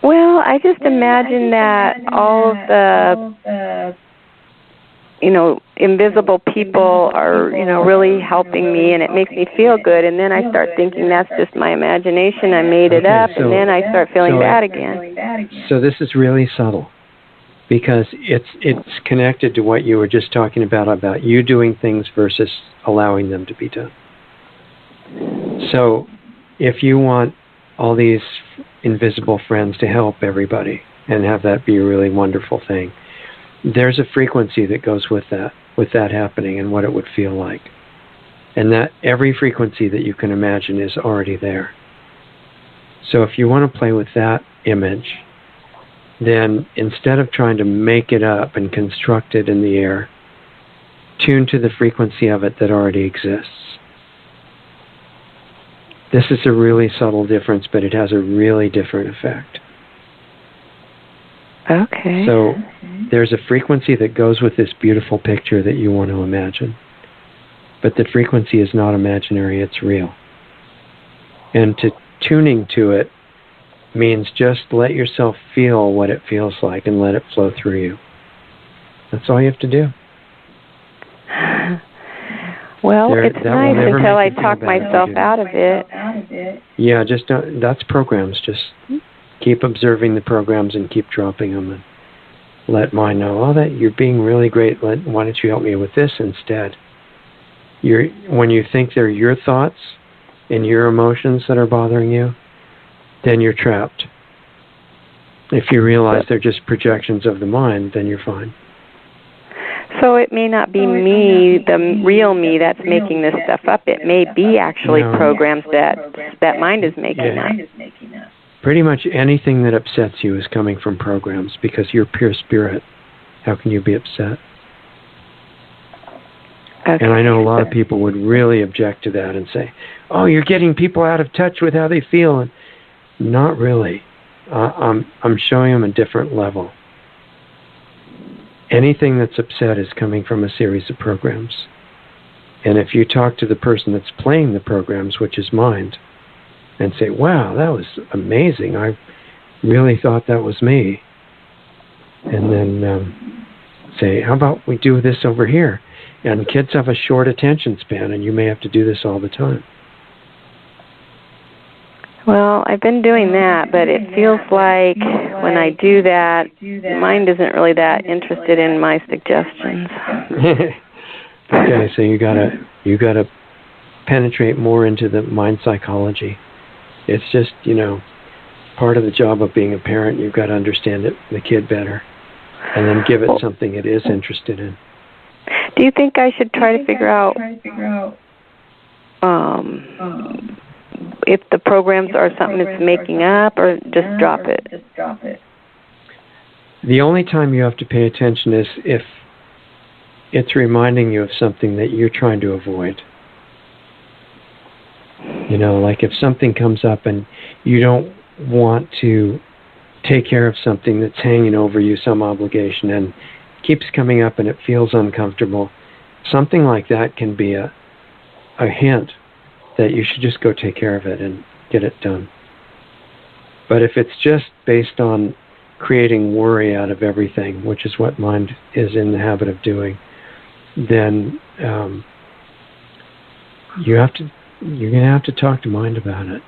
Speaker 4: Well, I just imagine that all of the, invisible people are, really helping me, and it makes me feel good. And then I start thinking that's just my imagination. I made it up, and then I start feeling bad again.
Speaker 1: So this is really subtle, because it's connected to what you were just talking about you doing things versus allowing them to be done. So if you want all these invisible friends to help everybody and have that be a really wonderful thing, there's a frequency that goes with that happening and what it would feel like. And that every frequency that you can imagine is already there. So if you want to play with that image, then instead of trying to make it up and construct it in the air, tune to the frequency of it that already exists. This is a really subtle difference, but it has a really different effect.
Speaker 4: Okay.
Speaker 1: So there's a frequency that goes with this beautiful picture that you want to imagine. But the frequency is not imaginary, it's real. And tuning to it means just let yourself feel what it feels like and let it flow through you. That's all you have to do.
Speaker 4: Well, it's nice until I talk myself out of it.
Speaker 1: Yeah, just that's programs. Just keep observing the programs and keep dropping them, and let mind know, that you're being really great. Why don't you help me with this instead? When you think they're your thoughts and your emotions that are bothering you, then you're trapped. If you realize they're just projections of the mind, then you're fine.
Speaker 4: So it may not be me, the real me, that's making this stuff up. It may be actually programs that mind is making up.
Speaker 1: Pretty much anything that upsets you is coming from programs, because you're pure spirit. How can you be upset? Okay. And I know a lot of people would really object to that and say, oh, you're getting people out of touch with how they feel. And not really. I'm showing them a different level. Anything that's upset is coming from a series of programs. And if you talk to the person that's playing the programs, which is mind, and say, wow, that was amazing. I really thought that was me. And then say, how about we do this over here? And kids have a short attention span, and you may have to do this all the time.
Speaker 4: Well, I've been doing that, but it feels like when I do that, the mind isn't really that interested in my suggestions.
Speaker 1: Okay, so you gotta penetrate more into the mind psychology. It's just, part of the job of being a parent. You've got to understand the kid better, and then give it something it is interested in.
Speaker 4: Do you think I should try to figure out if the programs are something it's making up, or just drop it?
Speaker 1: The only time you have to pay attention is if it's reminding you of something that you're trying to avoid. Like if something comes up and you don't want to take care of something that's hanging over you, some obligation, and keeps coming up and it feels uncomfortable, something like that can be a hint that you should just go take care of it and get it done. But if it's just based on creating worry out of everything, which is what mind is in the habit of doing, then you're going to have to talk to mind about it.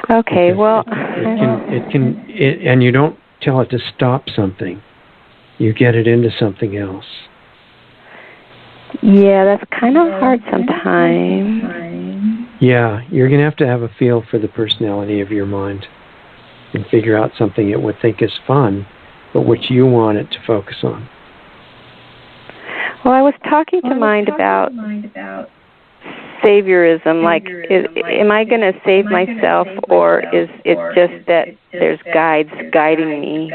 Speaker 4: Okay,
Speaker 1: because and you don't tell it to stop something. You get it into something else.
Speaker 4: Yeah, that's kind of hard sometimes.
Speaker 1: Yeah, you're going to have a feel for the personality of your mind and figure out something it would think is fun, but which you want it to focus on.
Speaker 4: Well, I was talking to mind about saviorism, like, am I going to save myself, or is it just that there's guides guiding me?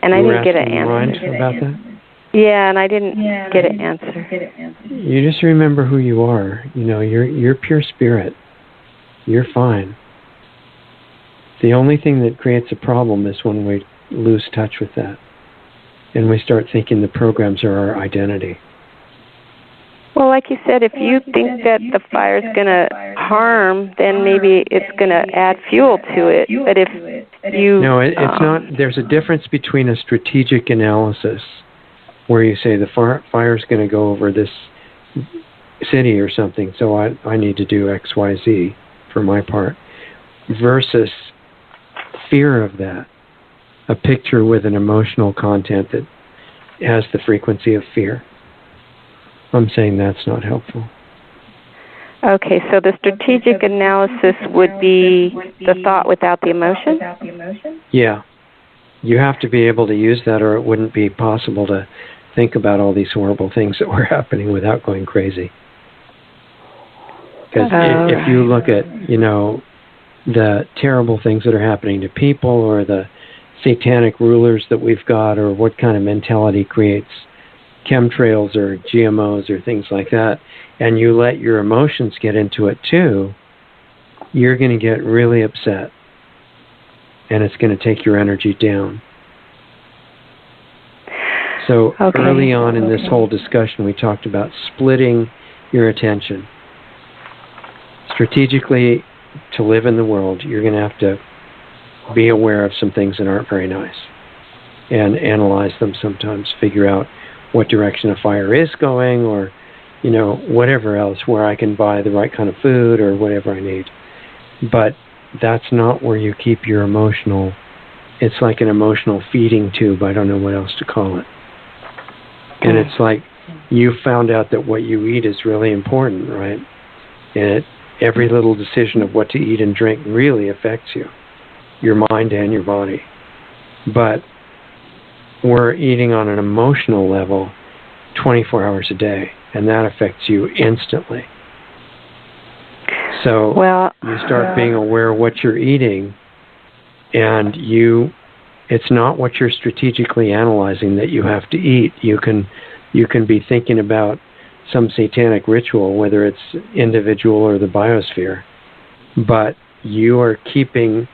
Speaker 4: And I didn't get an answer
Speaker 1: about that?
Speaker 4: Yeah, and I didn't get an answer.
Speaker 1: You just remember who you are. You know, you're pure spirit. You're fine. The only thing that creates a problem is when we lose touch with that. And we start thinking the programs are our identity.
Speaker 4: Well, like you said, if you think that the fire is going to harm, then maybe it's going to add fuel to it. But if you...
Speaker 1: No, it's not. There's a difference between a strategic analysis, where you say the fire's going to go over this city or something, so I need to do X, Y, Z for my part, versus fear of that. A picture with an emotional content that has the frequency of fear. I'm saying that's not helpful.
Speaker 4: Okay, so the strategic analysis would be the thought without the emotion?
Speaker 1: Yeah. You have to be able to use that, or it wouldn't be possible to think about all these horrible things that were happening without going crazy. Because if you look at, you know, the terrible things that are happening to people, or the satanic rulers that we've got, or what kind of mentality creates chemtrails or GMOs or things like that, and you let your emotions get into it too, you're going to get really upset. And it's going to take your energy down. So early on in this whole discussion, we talked about splitting your attention. Strategically, to live in the world, you're going to have to be aware of some things that aren't very nice and analyze them sometimes, figure out what direction a fire is going, or, you know, whatever else, where I can buy the right kind of food or whatever I need. But that's not where you keep your emotional, it's like an emotional feeding tube. I don't know what else to call it. And it's like you found out that what you eat is really important, right? And every little decision of what to eat and drink really affects you, your mind and your body. But we're eating on an emotional level 24 hours a day, and that affects you instantly. So you start being aware of what you're eating, and it's not what you're strategically analyzing that you have to eat. You can be thinking about some satanic ritual, whether it's individual or the biosphere, but you are keeping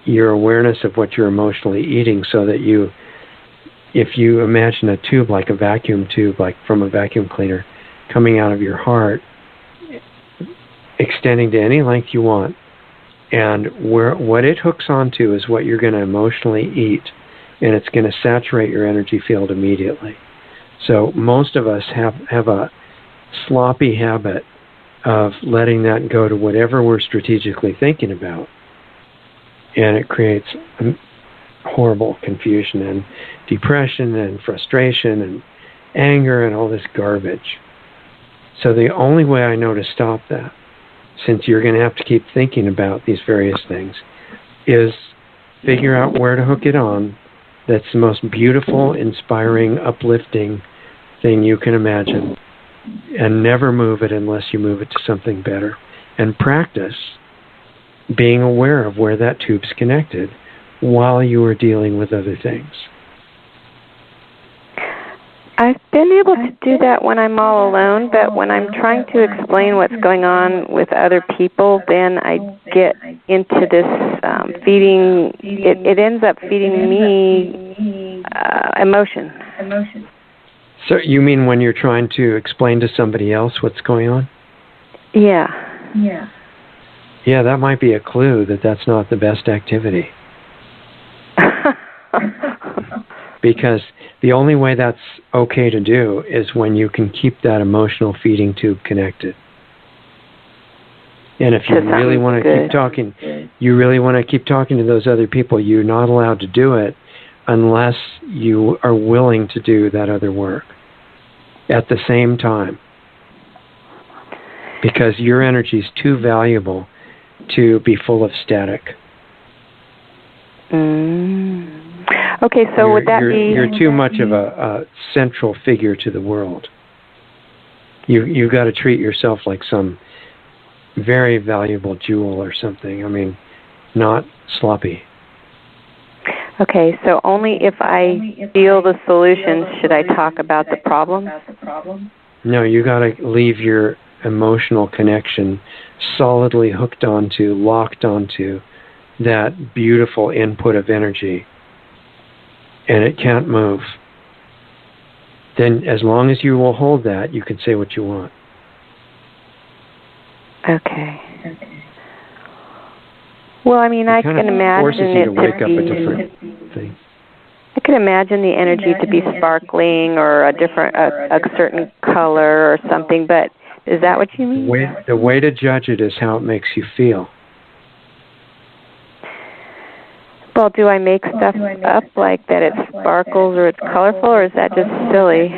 Speaker 1: your awareness of what you're emotionally eating, so that if you imagine a tube, like a vacuum tube, like from a vacuum cleaner, coming out of your heart, extending to any length you want, and what it hooks onto is what you're going to emotionally eat, and it's going to saturate your energy field immediately. So most of us have a sloppy habit of letting that go to whatever we're strategically thinking about, and it creates horrible confusion and depression and frustration and anger and all this garbage. So the only way I know to stop that, since you're going to have to keep thinking about these various things, is figure out where to hook it on. That's the most beautiful, inspiring, uplifting thing you can imagine, and never move it unless you move it to something better. And practice being aware of where that tube's connected while you are dealing with other things.
Speaker 4: I've been able to do that when I'm all alone, but when I'm trying to explain what's going on with other people, then I get into this feeding, it ends up feeding me emotion.
Speaker 1: So you mean when you're trying to explain to somebody else what's going on?
Speaker 4: Yeah.
Speaker 1: Yeah, that might be a clue that that's not the best activity. Because the only way that's okay to do is when you can keep that emotional feeding tube connected. And if you really want to keep talking, to those other people, you're not allowed to do it unless you are willing to do that other work at the same time. Because your energy is too valuable to be full of static.
Speaker 4: Okay, so would that be...
Speaker 1: You're too much of a central figure to the world. You've got to treat yourself like some very valuable jewel or something. I mean, not sloppy.
Speaker 4: Okay, so only if I feel the solutions should I talk about the problem?
Speaker 1: No, you got to leave your emotional connection solidly hooked onto, locked onto that beautiful input of energy, and it can't move. Then as long as you will hold that, you can say what you want.
Speaker 4: Okay. Well, I mean, I can imagine it to
Speaker 1: wake up a different thing.
Speaker 4: I can imagine the energy to be sparkling or a certain color or something, but is that what you mean?
Speaker 1: The way to judge it is how it makes you feel.
Speaker 4: Well, do I make stuff up like that it sparkles or it's colorful, or is that just silly?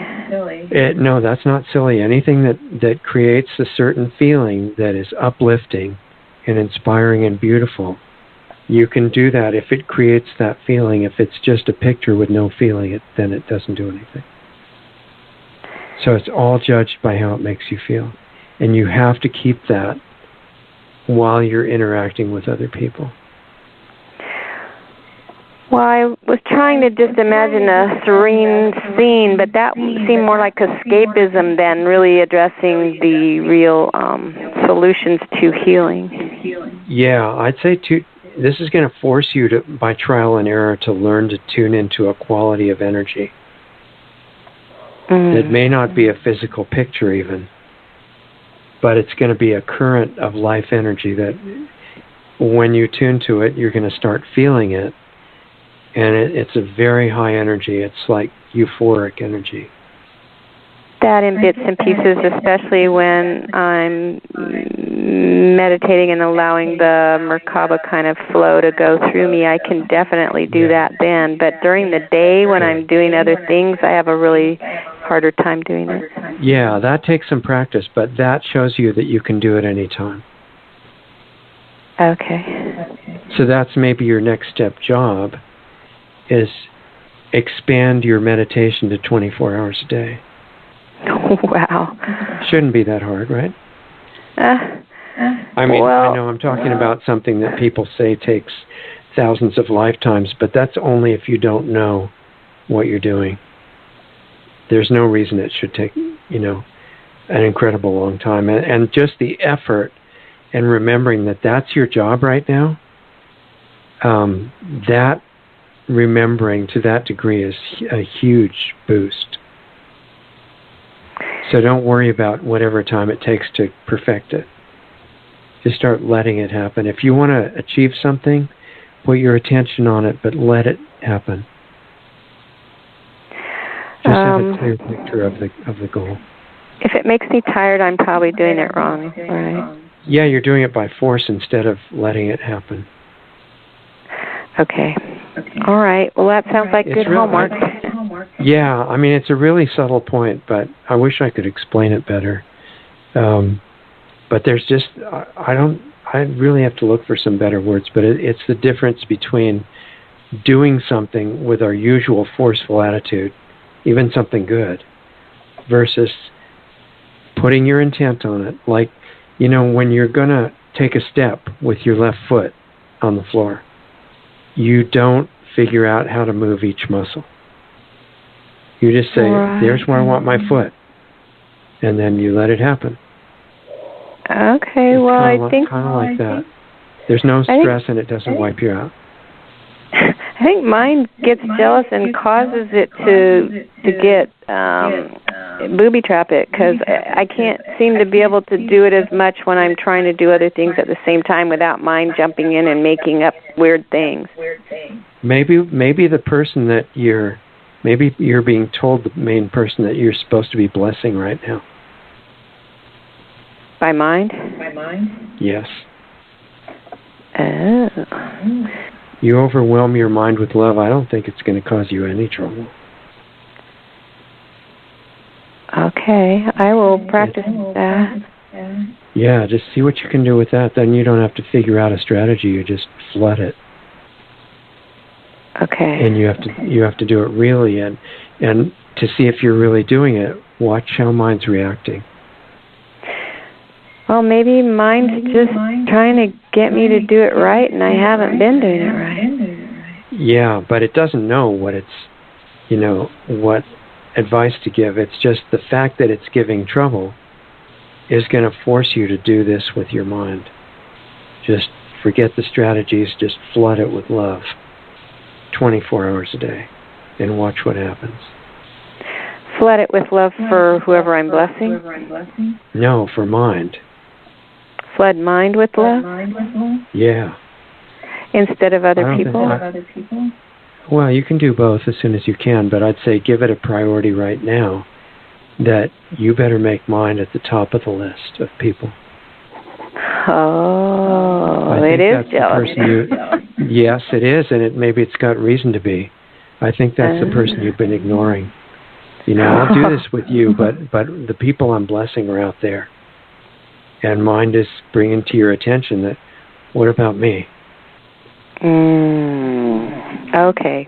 Speaker 1: No, that's not silly. Anything that creates a certain feeling that is uplifting and inspiring and beautiful, you can do that if it creates that feeling. If it's just a picture with no feeling, then it doesn't do anything. So it's all judged by how it makes you feel. And you have to keep that while you're interacting with other people.
Speaker 4: Well, I was trying to just imagine a serene scene, but that seemed more like escapism than really addressing the real solutions to healing.
Speaker 1: Yeah, I'd say this is going to force you to, by trial and error, to learn to tune into a quality of energy. It may not be a physical picture even, but it's going to be a current of life energy that when you tune to it, you're going to start feeling it. And it's a very high energy. It's like euphoric energy.
Speaker 4: That in bits and pieces, especially when I'm meditating and allowing the Merkaba kind of flow to go through me, I can definitely do that then. But during the day when I'm doing other things, I have a really harder time doing it.
Speaker 1: Yeah, that takes some practice, but that shows you that you can do it any time.
Speaker 4: Okay.
Speaker 1: So that's maybe your next step job, is expand your meditation to 24 hours a day.
Speaker 4: Wow.
Speaker 1: Shouldn't be that hard, right? I mean, I know I'm talking about something that people say takes thousands of lifetimes, but that's only if you don't know what you're doing. There's no reason it should take, an incredible long time. And just the effort and remembering that that's your job right now, that remembering to that degree is a huge boost. So don't worry about whatever time it takes to perfect it. Just start letting it happen. If you want to achieve something, put your attention on it, but let it happen. Just have a clear picture of the goal.
Speaker 4: If it makes me tired, I'm probably doing it wrong, right?
Speaker 1: Yeah, you're doing it by force instead of letting it happen.
Speaker 4: Okay. All right. Well, that sounds like good homework.
Speaker 1: Yeah, I mean, it's a really subtle point, but I wish I could explain it better. But there's just, I really have to look for some better words, but it's the difference between doing something with our usual forceful attitude, even something good, versus putting your intent on it. Like, when you're going to take a step with your left foot on the floor, you don't figure out how to move each muscle. You just say, there's where I want my foot. And then you let it happen.
Speaker 4: Okay, well, I think...
Speaker 1: kind of like that. There's no stress and it doesn't wipe you out.
Speaker 4: I think mine gets jealous and causes it to get booby trap it, because I can't seem to be able to do it as much when I'm trying to do other things at the same time without mine jumping in and making up weird things.
Speaker 1: Maybe the person that maybe you're being told the main person that you're supposed to be blessing right now.
Speaker 4: By mind?
Speaker 1: Yes.
Speaker 4: Oh.
Speaker 1: You overwhelm your mind with love, I don't think it's going to cause you any trouble.
Speaker 4: Okay, I will practice that.
Speaker 1: Yeah, just see what you can do with that. Then you don't have to figure out a strategy, you just flood it.
Speaker 4: Okay.
Speaker 1: And you have to do it really, and to see if you're really doing it, watch how mind's reacting.
Speaker 4: Well, maybe mine's just trying to get me to do it right, and I haven't been doing it right.
Speaker 1: Yeah, but it doesn't know what what advice to give. It's just the fact that it's giving trouble is going to force you to do this with your mind. Just forget the strategies, just flood it with love 24 hours a day and watch what happens.
Speaker 4: Flood it with love for whoever I'm blessing?
Speaker 1: No, for mind.
Speaker 4: Flood mind with love?
Speaker 1: Yeah.
Speaker 4: Instead of other people?
Speaker 1: Well, you can do both as soon as you can, but I'd say give it a priority right now that you better make mind at the top of the list of people.
Speaker 4: Oh, it is jealous.
Speaker 1: Yes, it is, and maybe it's got reason to be. I think that's the person you've been ignoring. I'll do this with you, but the people I'm blessing are out there. And mind is bringing to your attention that, what about me?
Speaker 4: Okay.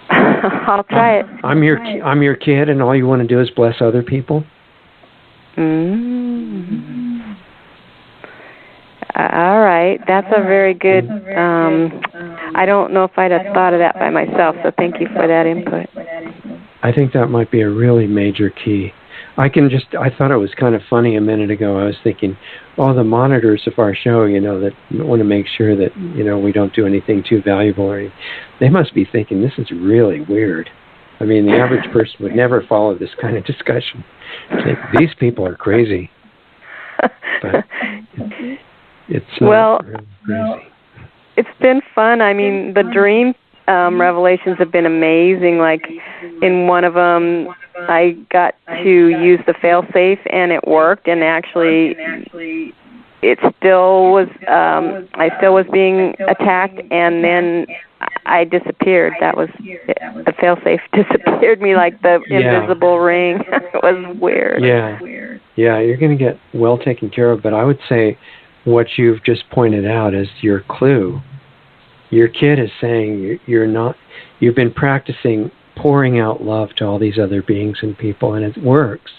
Speaker 4: I'll try it.
Speaker 1: I'm your kid, and all you want to do is bless other people?
Speaker 4: All right. That's a very good, I don't know if I'd have thought of that by myself, so thank you for that input.
Speaker 1: I think that might be a really major key. I thought it was kind of funny a minute ago. I was thinking, the monitors of our show, that want to make sure that, we don't do anything too valuable. They must be thinking, this is really weird. I mean, the average person would never follow this kind of discussion. These people are crazy. But it's not really crazy.
Speaker 4: It's been fun. I mean, the dream revelations have been amazing. Like, in one of them, I got to use the fail-safe, and it worked. And actually, it still was. I still was being attacked, and then I disappeared. That was the fail-safe disappeared me like the invisible ring. It was weird.
Speaker 1: Yeah, you're going to get well taken care of. But I would say what you've just pointed out is your clue. Your kid is saying you've been practicing pouring out love to all these other beings and people, and it works.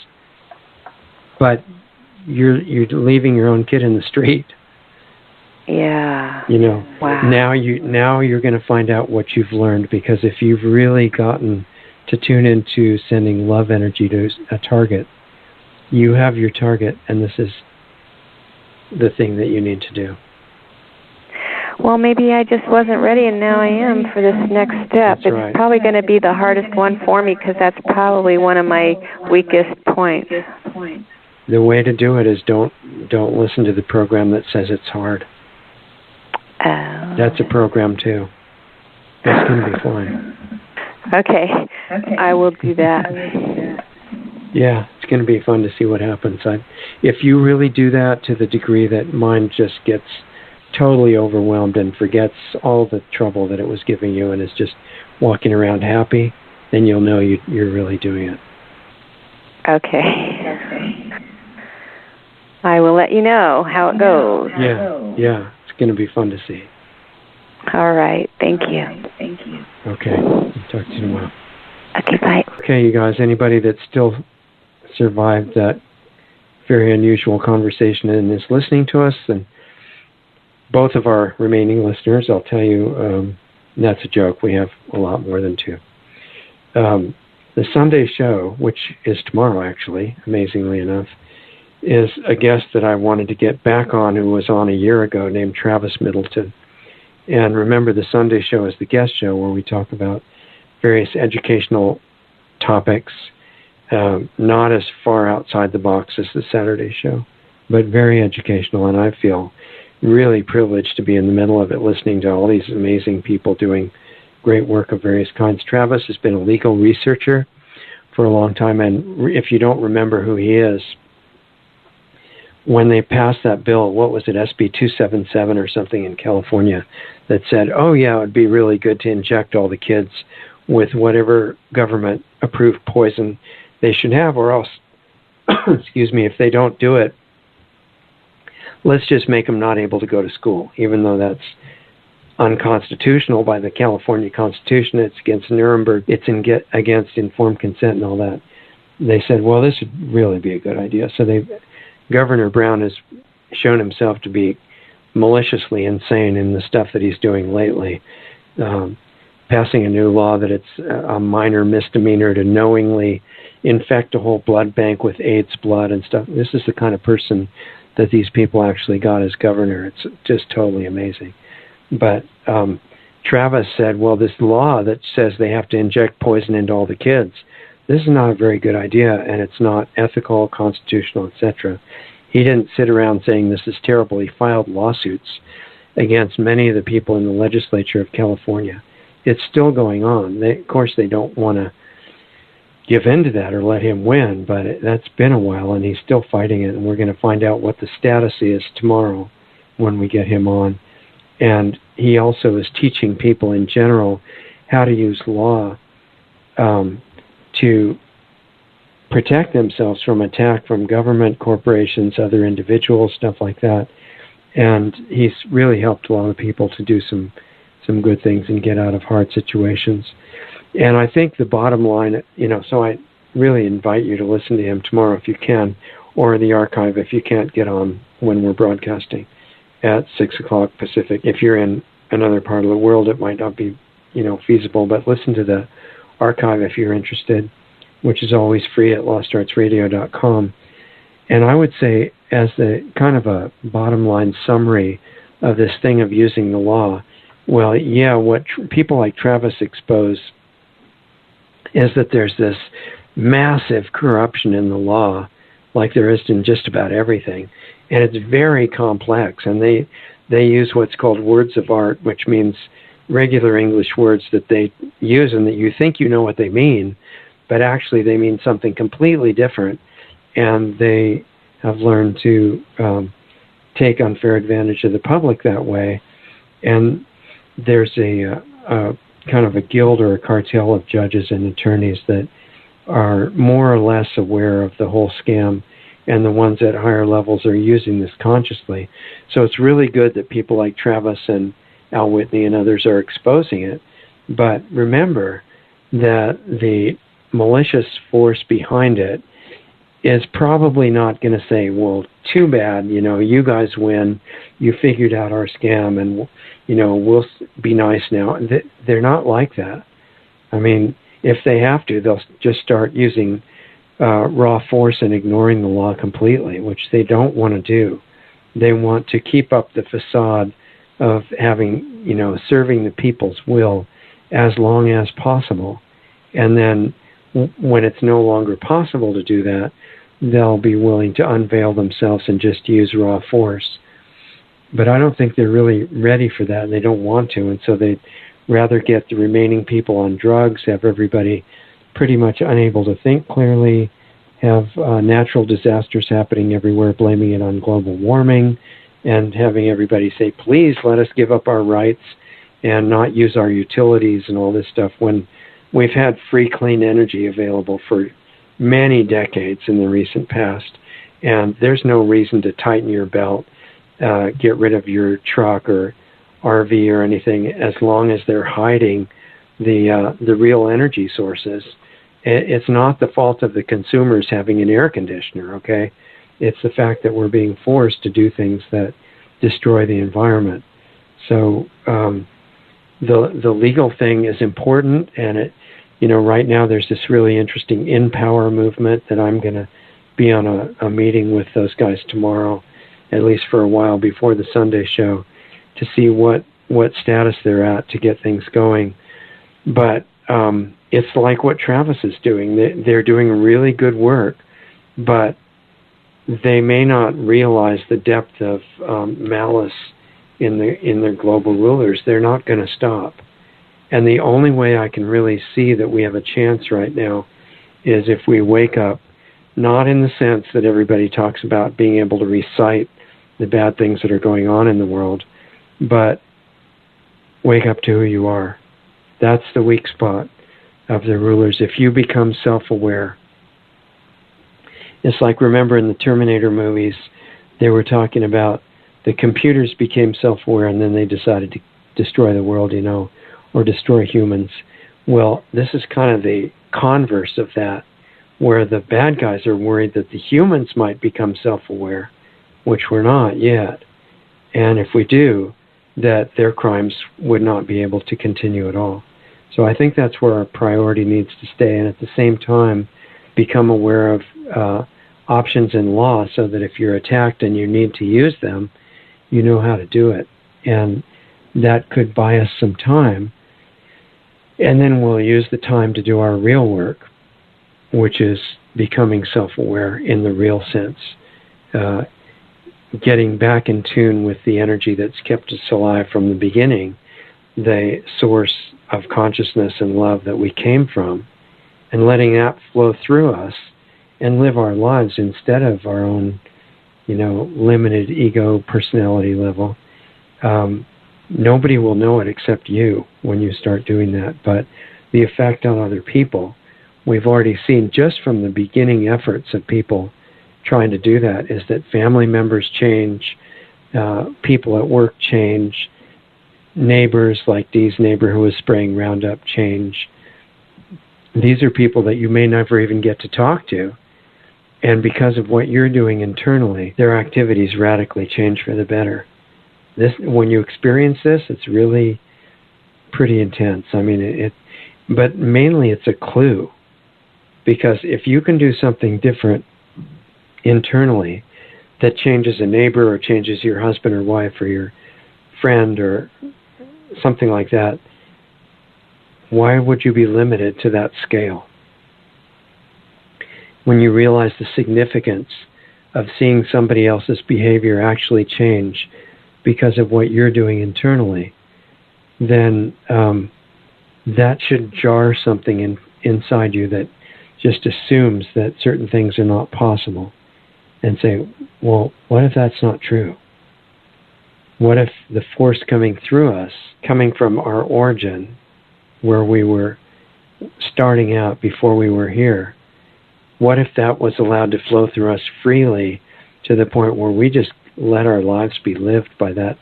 Speaker 1: But you're leaving your own kid in the street.
Speaker 4: Yeah.
Speaker 1: Wow. Now you're going to find out what you've learned, because if you've really gotten to tune into sending love energy to a target, you have your target, and this is the thing that you need to do.
Speaker 4: Well, maybe I just wasn't ready, and now I am for this next step.
Speaker 1: That's right.
Speaker 4: It's probably going to be the hardest one for me, because that's probably one of my weakest points.
Speaker 1: The way to do it is don't listen to the program that says it's hard.
Speaker 4: Oh.
Speaker 1: That's a program too. That's going to be fine.
Speaker 4: Okay. I will do that.
Speaker 1: Yeah, it's going to be fun to see what happens. If you really do that to the degree that mind just gets totally overwhelmed and forgets all the trouble that it was giving you and is just walking around happy, then you'll know you're really doing it.
Speaker 4: Okay. I will let you know how it goes.
Speaker 1: Yeah. It's going to be fun to see.
Speaker 4: All right. Thank you.
Speaker 1: Okay. I'll talk to you tomorrow.
Speaker 4: Okay, bye.
Speaker 1: Okay, you guys, anybody that still survived that very unusual conversation and is listening to us, and both of our remaining listeners, I'll tell you, that's a joke. We have a lot more than two. The Sunday show, which is tomorrow actually, amazingly enough, is a guest that I wanted to get back on who was on a year ago named Travis Middleton. And remember, the Sunday show is the guest show where we talk about various educational topics, not as far outside the box as the Saturday show, but very educational, and I feel really privileged to be in the middle of it, listening to all these amazing people doing great work of various kinds. Travis has been a legal researcher for a long time, and if you don't remember who he is, when they passed that bill, what was it, SB 277 or something in California, that said, it would be really good to inject all the kids with whatever government-approved poison they should have, or else, if they don't do it, let's just make them not able to go to school, even though that's unconstitutional by the California Constitution. It's against Nuremberg. It's against informed consent and all that. They said, well, this would really be a good idea. So Governor Brown has shown himself to be maliciously insane in the stuff that he's doing lately. Passing a new law that it's a minor misdemeanor to knowingly infect a whole blood bank with AIDS blood and stuff. This is the kind of person that these people actually got as governor. It's just totally amazing. But Travis said, well, this law that says they have to inject poison into all the kids, this is not a very good idea, and it's not ethical, constitutional, etc. He didn't sit around saying this is terrible. He filed lawsuits against many of the people in the legislature of California. It's still going on. Of course, they don't want to give in to that or let him win, but that's been a while, and he's still fighting it, and we're going to find out what the status is tomorrow when we get him on. And he also is teaching people in general how to use law to protect themselves from attack from government, corporations, other individuals, stuff like that. And he's really helped a lot of people to do some good things and get out of hard situations. And I think the bottom line, so I really invite you to listen to him tomorrow if you can, or the archive if you can't get on when we're broadcasting at 6 o'clock Pacific. If you're in another part of the world, it might not be, feasible, but listen to the archive if you're interested, which is always free at lostartsradio.com. And I would say, as the kind of a bottom line summary of this thing of using the law, well, yeah, what people like Travis expose is that there's this massive corruption in the law, like there is in just about everything. And it's very complex. And they use what's called words of art, which means regular English words that they use and that you think you know what they mean, but actually they mean something completely different. And they have learned to take unfair advantage of the public that way. And there's a kind of a guild or a cartel of judges and attorneys that are more or less aware of the whole scam, and the ones at higher levels are using this consciously. So it's really good that people like Travis and Al Whitney and others are exposing it. But remember that the malicious force behind it is probably not going to say, well, too bad, you guys win, you figured out our scam, and, we'll be nice now. They're not like that. I mean, if they have to, they'll just start using raw force and ignoring the law completely, which they don't want to do. They want to keep up the facade of having, serving the people's will as long as possible. And then when it's no longer possible to do that, they'll be willing to unveil themselves and just use raw force. But I don't think they're really ready for that, and they don't want to, and so they'd rather get the remaining people on drugs, have everybody pretty much unable to think clearly, have natural disasters happening everywhere, blaming it on global warming, and having everybody say, please let us give up our rights and not use our utilities and all this stuff, when we've had free, clean energy available for many decades in the recent past, and there's no reason to tighten your belt, get rid of your truck or RV or anything, as long as they're hiding the real energy sources. It's not the fault of the consumers having an air conditioner, okay? It's the fact that we're being forced to do things that destroy the environment. So the legal thing is important, and it, right now there's this really interesting In Power movement that I'm going to be on a meeting with those guys tomorrow, at least for a while before the Sunday show, to see what status they're at to get things going. But it's like what Travis is doing. They're doing really good work, but they may not realize the depth of malice in their global rulers. They're not going to stop. And the only way I can really see that we have a chance right now is if we wake up, not in the sense that everybody talks about being able to recite the bad things that are going on in the world, but wake up to who you are. That's the weak spot of the rulers. If you become self-aware, it's like, remember in the Terminator movies, they were talking about the computers became self-aware and then they decided to destroy the world, or destroy humans. Well, this is kind of the converse of that, where the bad guys are worried that the humans might become self-aware, which we're not yet. And if we do, that their crimes would not be able to continue at all. So I think that's where our priority needs to stay, and at the same time become aware of options in law so that if you're attacked and you need to use them, you know how to do it. And that could buy us some time. And then we'll use the time to do our real work, which is becoming self-aware in the real sense. Getting back in tune with the energy that's kept us alive from the beginning, the source of consciousness and love that we came from, and letting that flow through us and live our lives instead of our own, limited ego personality level. Nobody will know it except you when you start doing that, but the effect on other people, we've already seen just from the beginning efforts of people trying to do that, is that family members change, people at work change, neighbors like Dee's neighbor who was spraying Roundup change. These are people that you may never even get to talk to. And because of what you're doing internally, their activities radically change for the better. When you experience this, it's really pretty intense. I mean, but mainly it's a clue. Because if you can do something different internally that changes a neighbor or changes your husband or wife or your friend or something like that, why would you be limited to that scale? When you realize the significance of seeing somebody else's behavior actually change because of what you're doing internally, then that should jar something inside you that just assumes that certain things are not possible, and say, well, what if that's not true? What if the force coming through us, coming from our origin, where we were starting out before we were here, what if that was allowed to flow through us freely to the point where we just let our lives be lived by that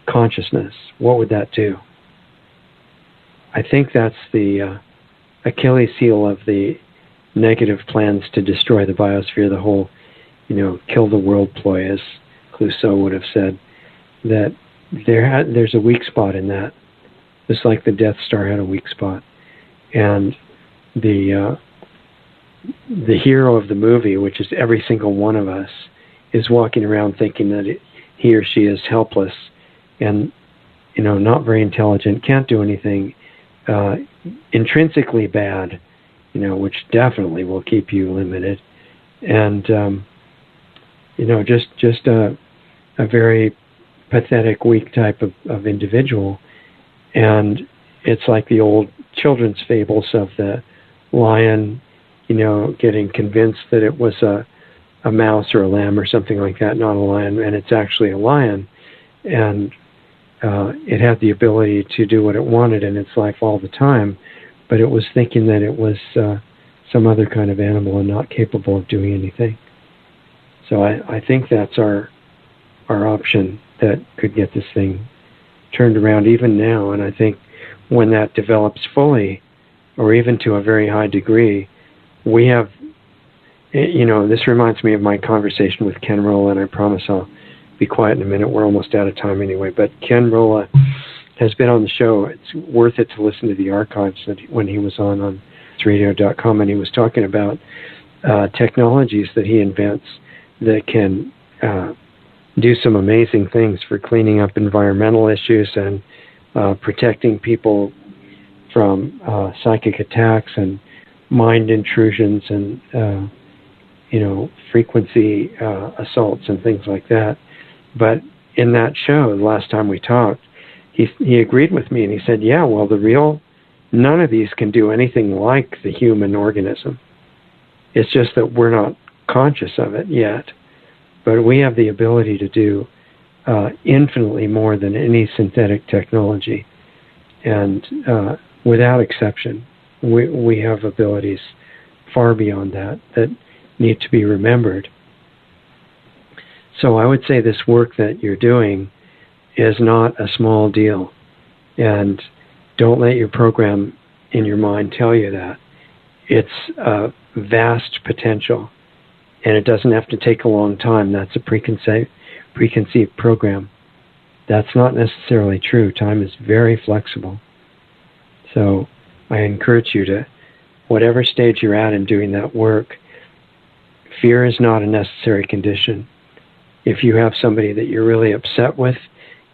Speaker 1: consciousness? What would that do? I think that's the Achilles heel of the negative plans to destroy the biosphere, the whole, kill the world ploy, as Clouseau would have said, that there's a weak spot in that, just like the Death Star had a weak spot. And the hero of the movie, which is every single one of us, is walking around thinking that he or she is helpless and, not very intelligent, can't do anything, intrinsically bad, which definitely will keep you limited. And, just a very pathetic, weak type of individual. And it's like the old children's fables of the lion, getting convinced that it was a mouse or a lamb or something like that, not a lion, and it's actually a lion. And it had the ability to do what it wanted in its life all the time, but it was thinking that it was some other kind of animal and not capable of doing anything. So I think that's our option that could get this thing turned around even now. And I think when that develops fully, or even to a very high degree, we have, this reminds me of my conversation with Ken Rolla, and I promise I'll be quiet in a minute. We're almost out of time anyway. But Ken Rolla has been on the show. It's worth it to listen to the archives when he was on radio.com, and he was talking about technologies that he invents that can do some amazing things for cleaning up environmental issues and protecting people from psychic attacks and mind intrusions and frequency assaults and things like that. But in that show, the last time we talked, he agreed with me, and he said, yeah, well, none of these can do anything like the human organism. It's just that we're not conscious of it yet. But we have the ability to do infinitely more than any synthetic technology. And without exception, we have abilities far beyond that need to be remembered. So I would say this work that you're doing is not a small deal. And don't let your program in your mind tell you that. It's a vast potential. And it doesn't have to take a long time. That's a preconceived program. That's not necessarily true. Time is very flexible. So I encourage you to, whatever stage you're at in doing that work, fear is not a necessary condition. If you have somebody that you're really upset with,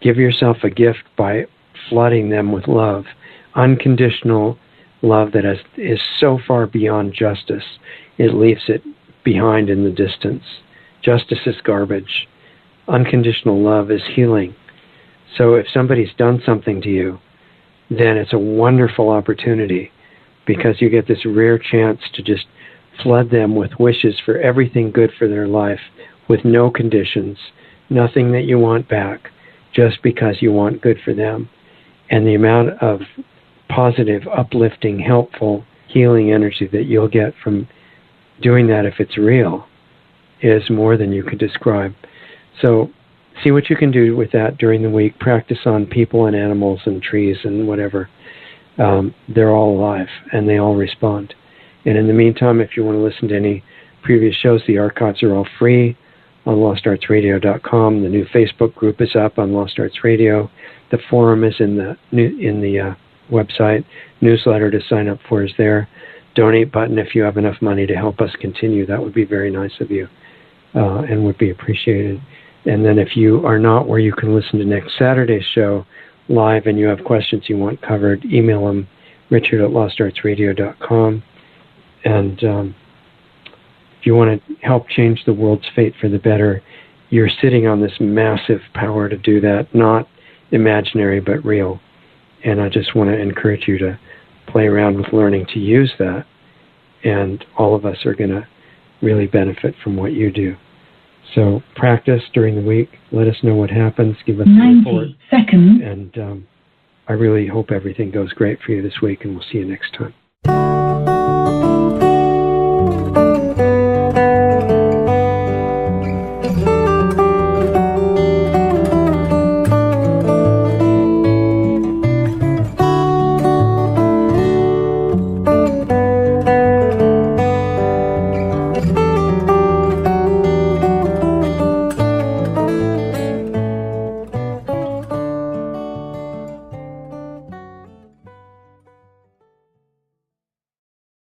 Speaker 1: give yourself a gift by flooding them with love. Unconditional love that is so far beyond justice, it leaves it behind in the distance. Justice is garbage. Unconditional love is healing. So if somebody's done something to you, then it's a wonderful opportunity, because you get this rare chance to just flood them with wishes for everything good for their life, with no conditions, nothing that you want back, just because you want good for them. And the amount of positive, uplifting, helpful, healing energy that you'll get from doing that, if it's real, is more than you could describe. So see what you can do with that during the week. Practice on people and animals and trees and whatever. They're all alive and they all respond. And in the meantime, if you want to listen to any previous shows, the archives are all free on LostArtsRadio.com. The new Facebook group is up on Lost Arts Radio. The forum is in the website. Newsletter to sign up for is there. Donate button if you have enough money to help us continue. That would be very nice of you and would be appreciated. And then if you are not where you can listen to next Saturday's show live and you have questions you want covered, email them, richard@lostartsradio.com. And if you want to help change the world's fate for the better, you're sitting on this massive power to do that, not imaginary but real. And I just want to encourage you to play around with learning to use that. And all of us are going to really benefit from what you do. So practice during the week. Let us know what happens. Give us a report.
Speaker 5: 90 seconds.
Speaker 1: And I really hope everything goes great for you this week, and we'll see you next time.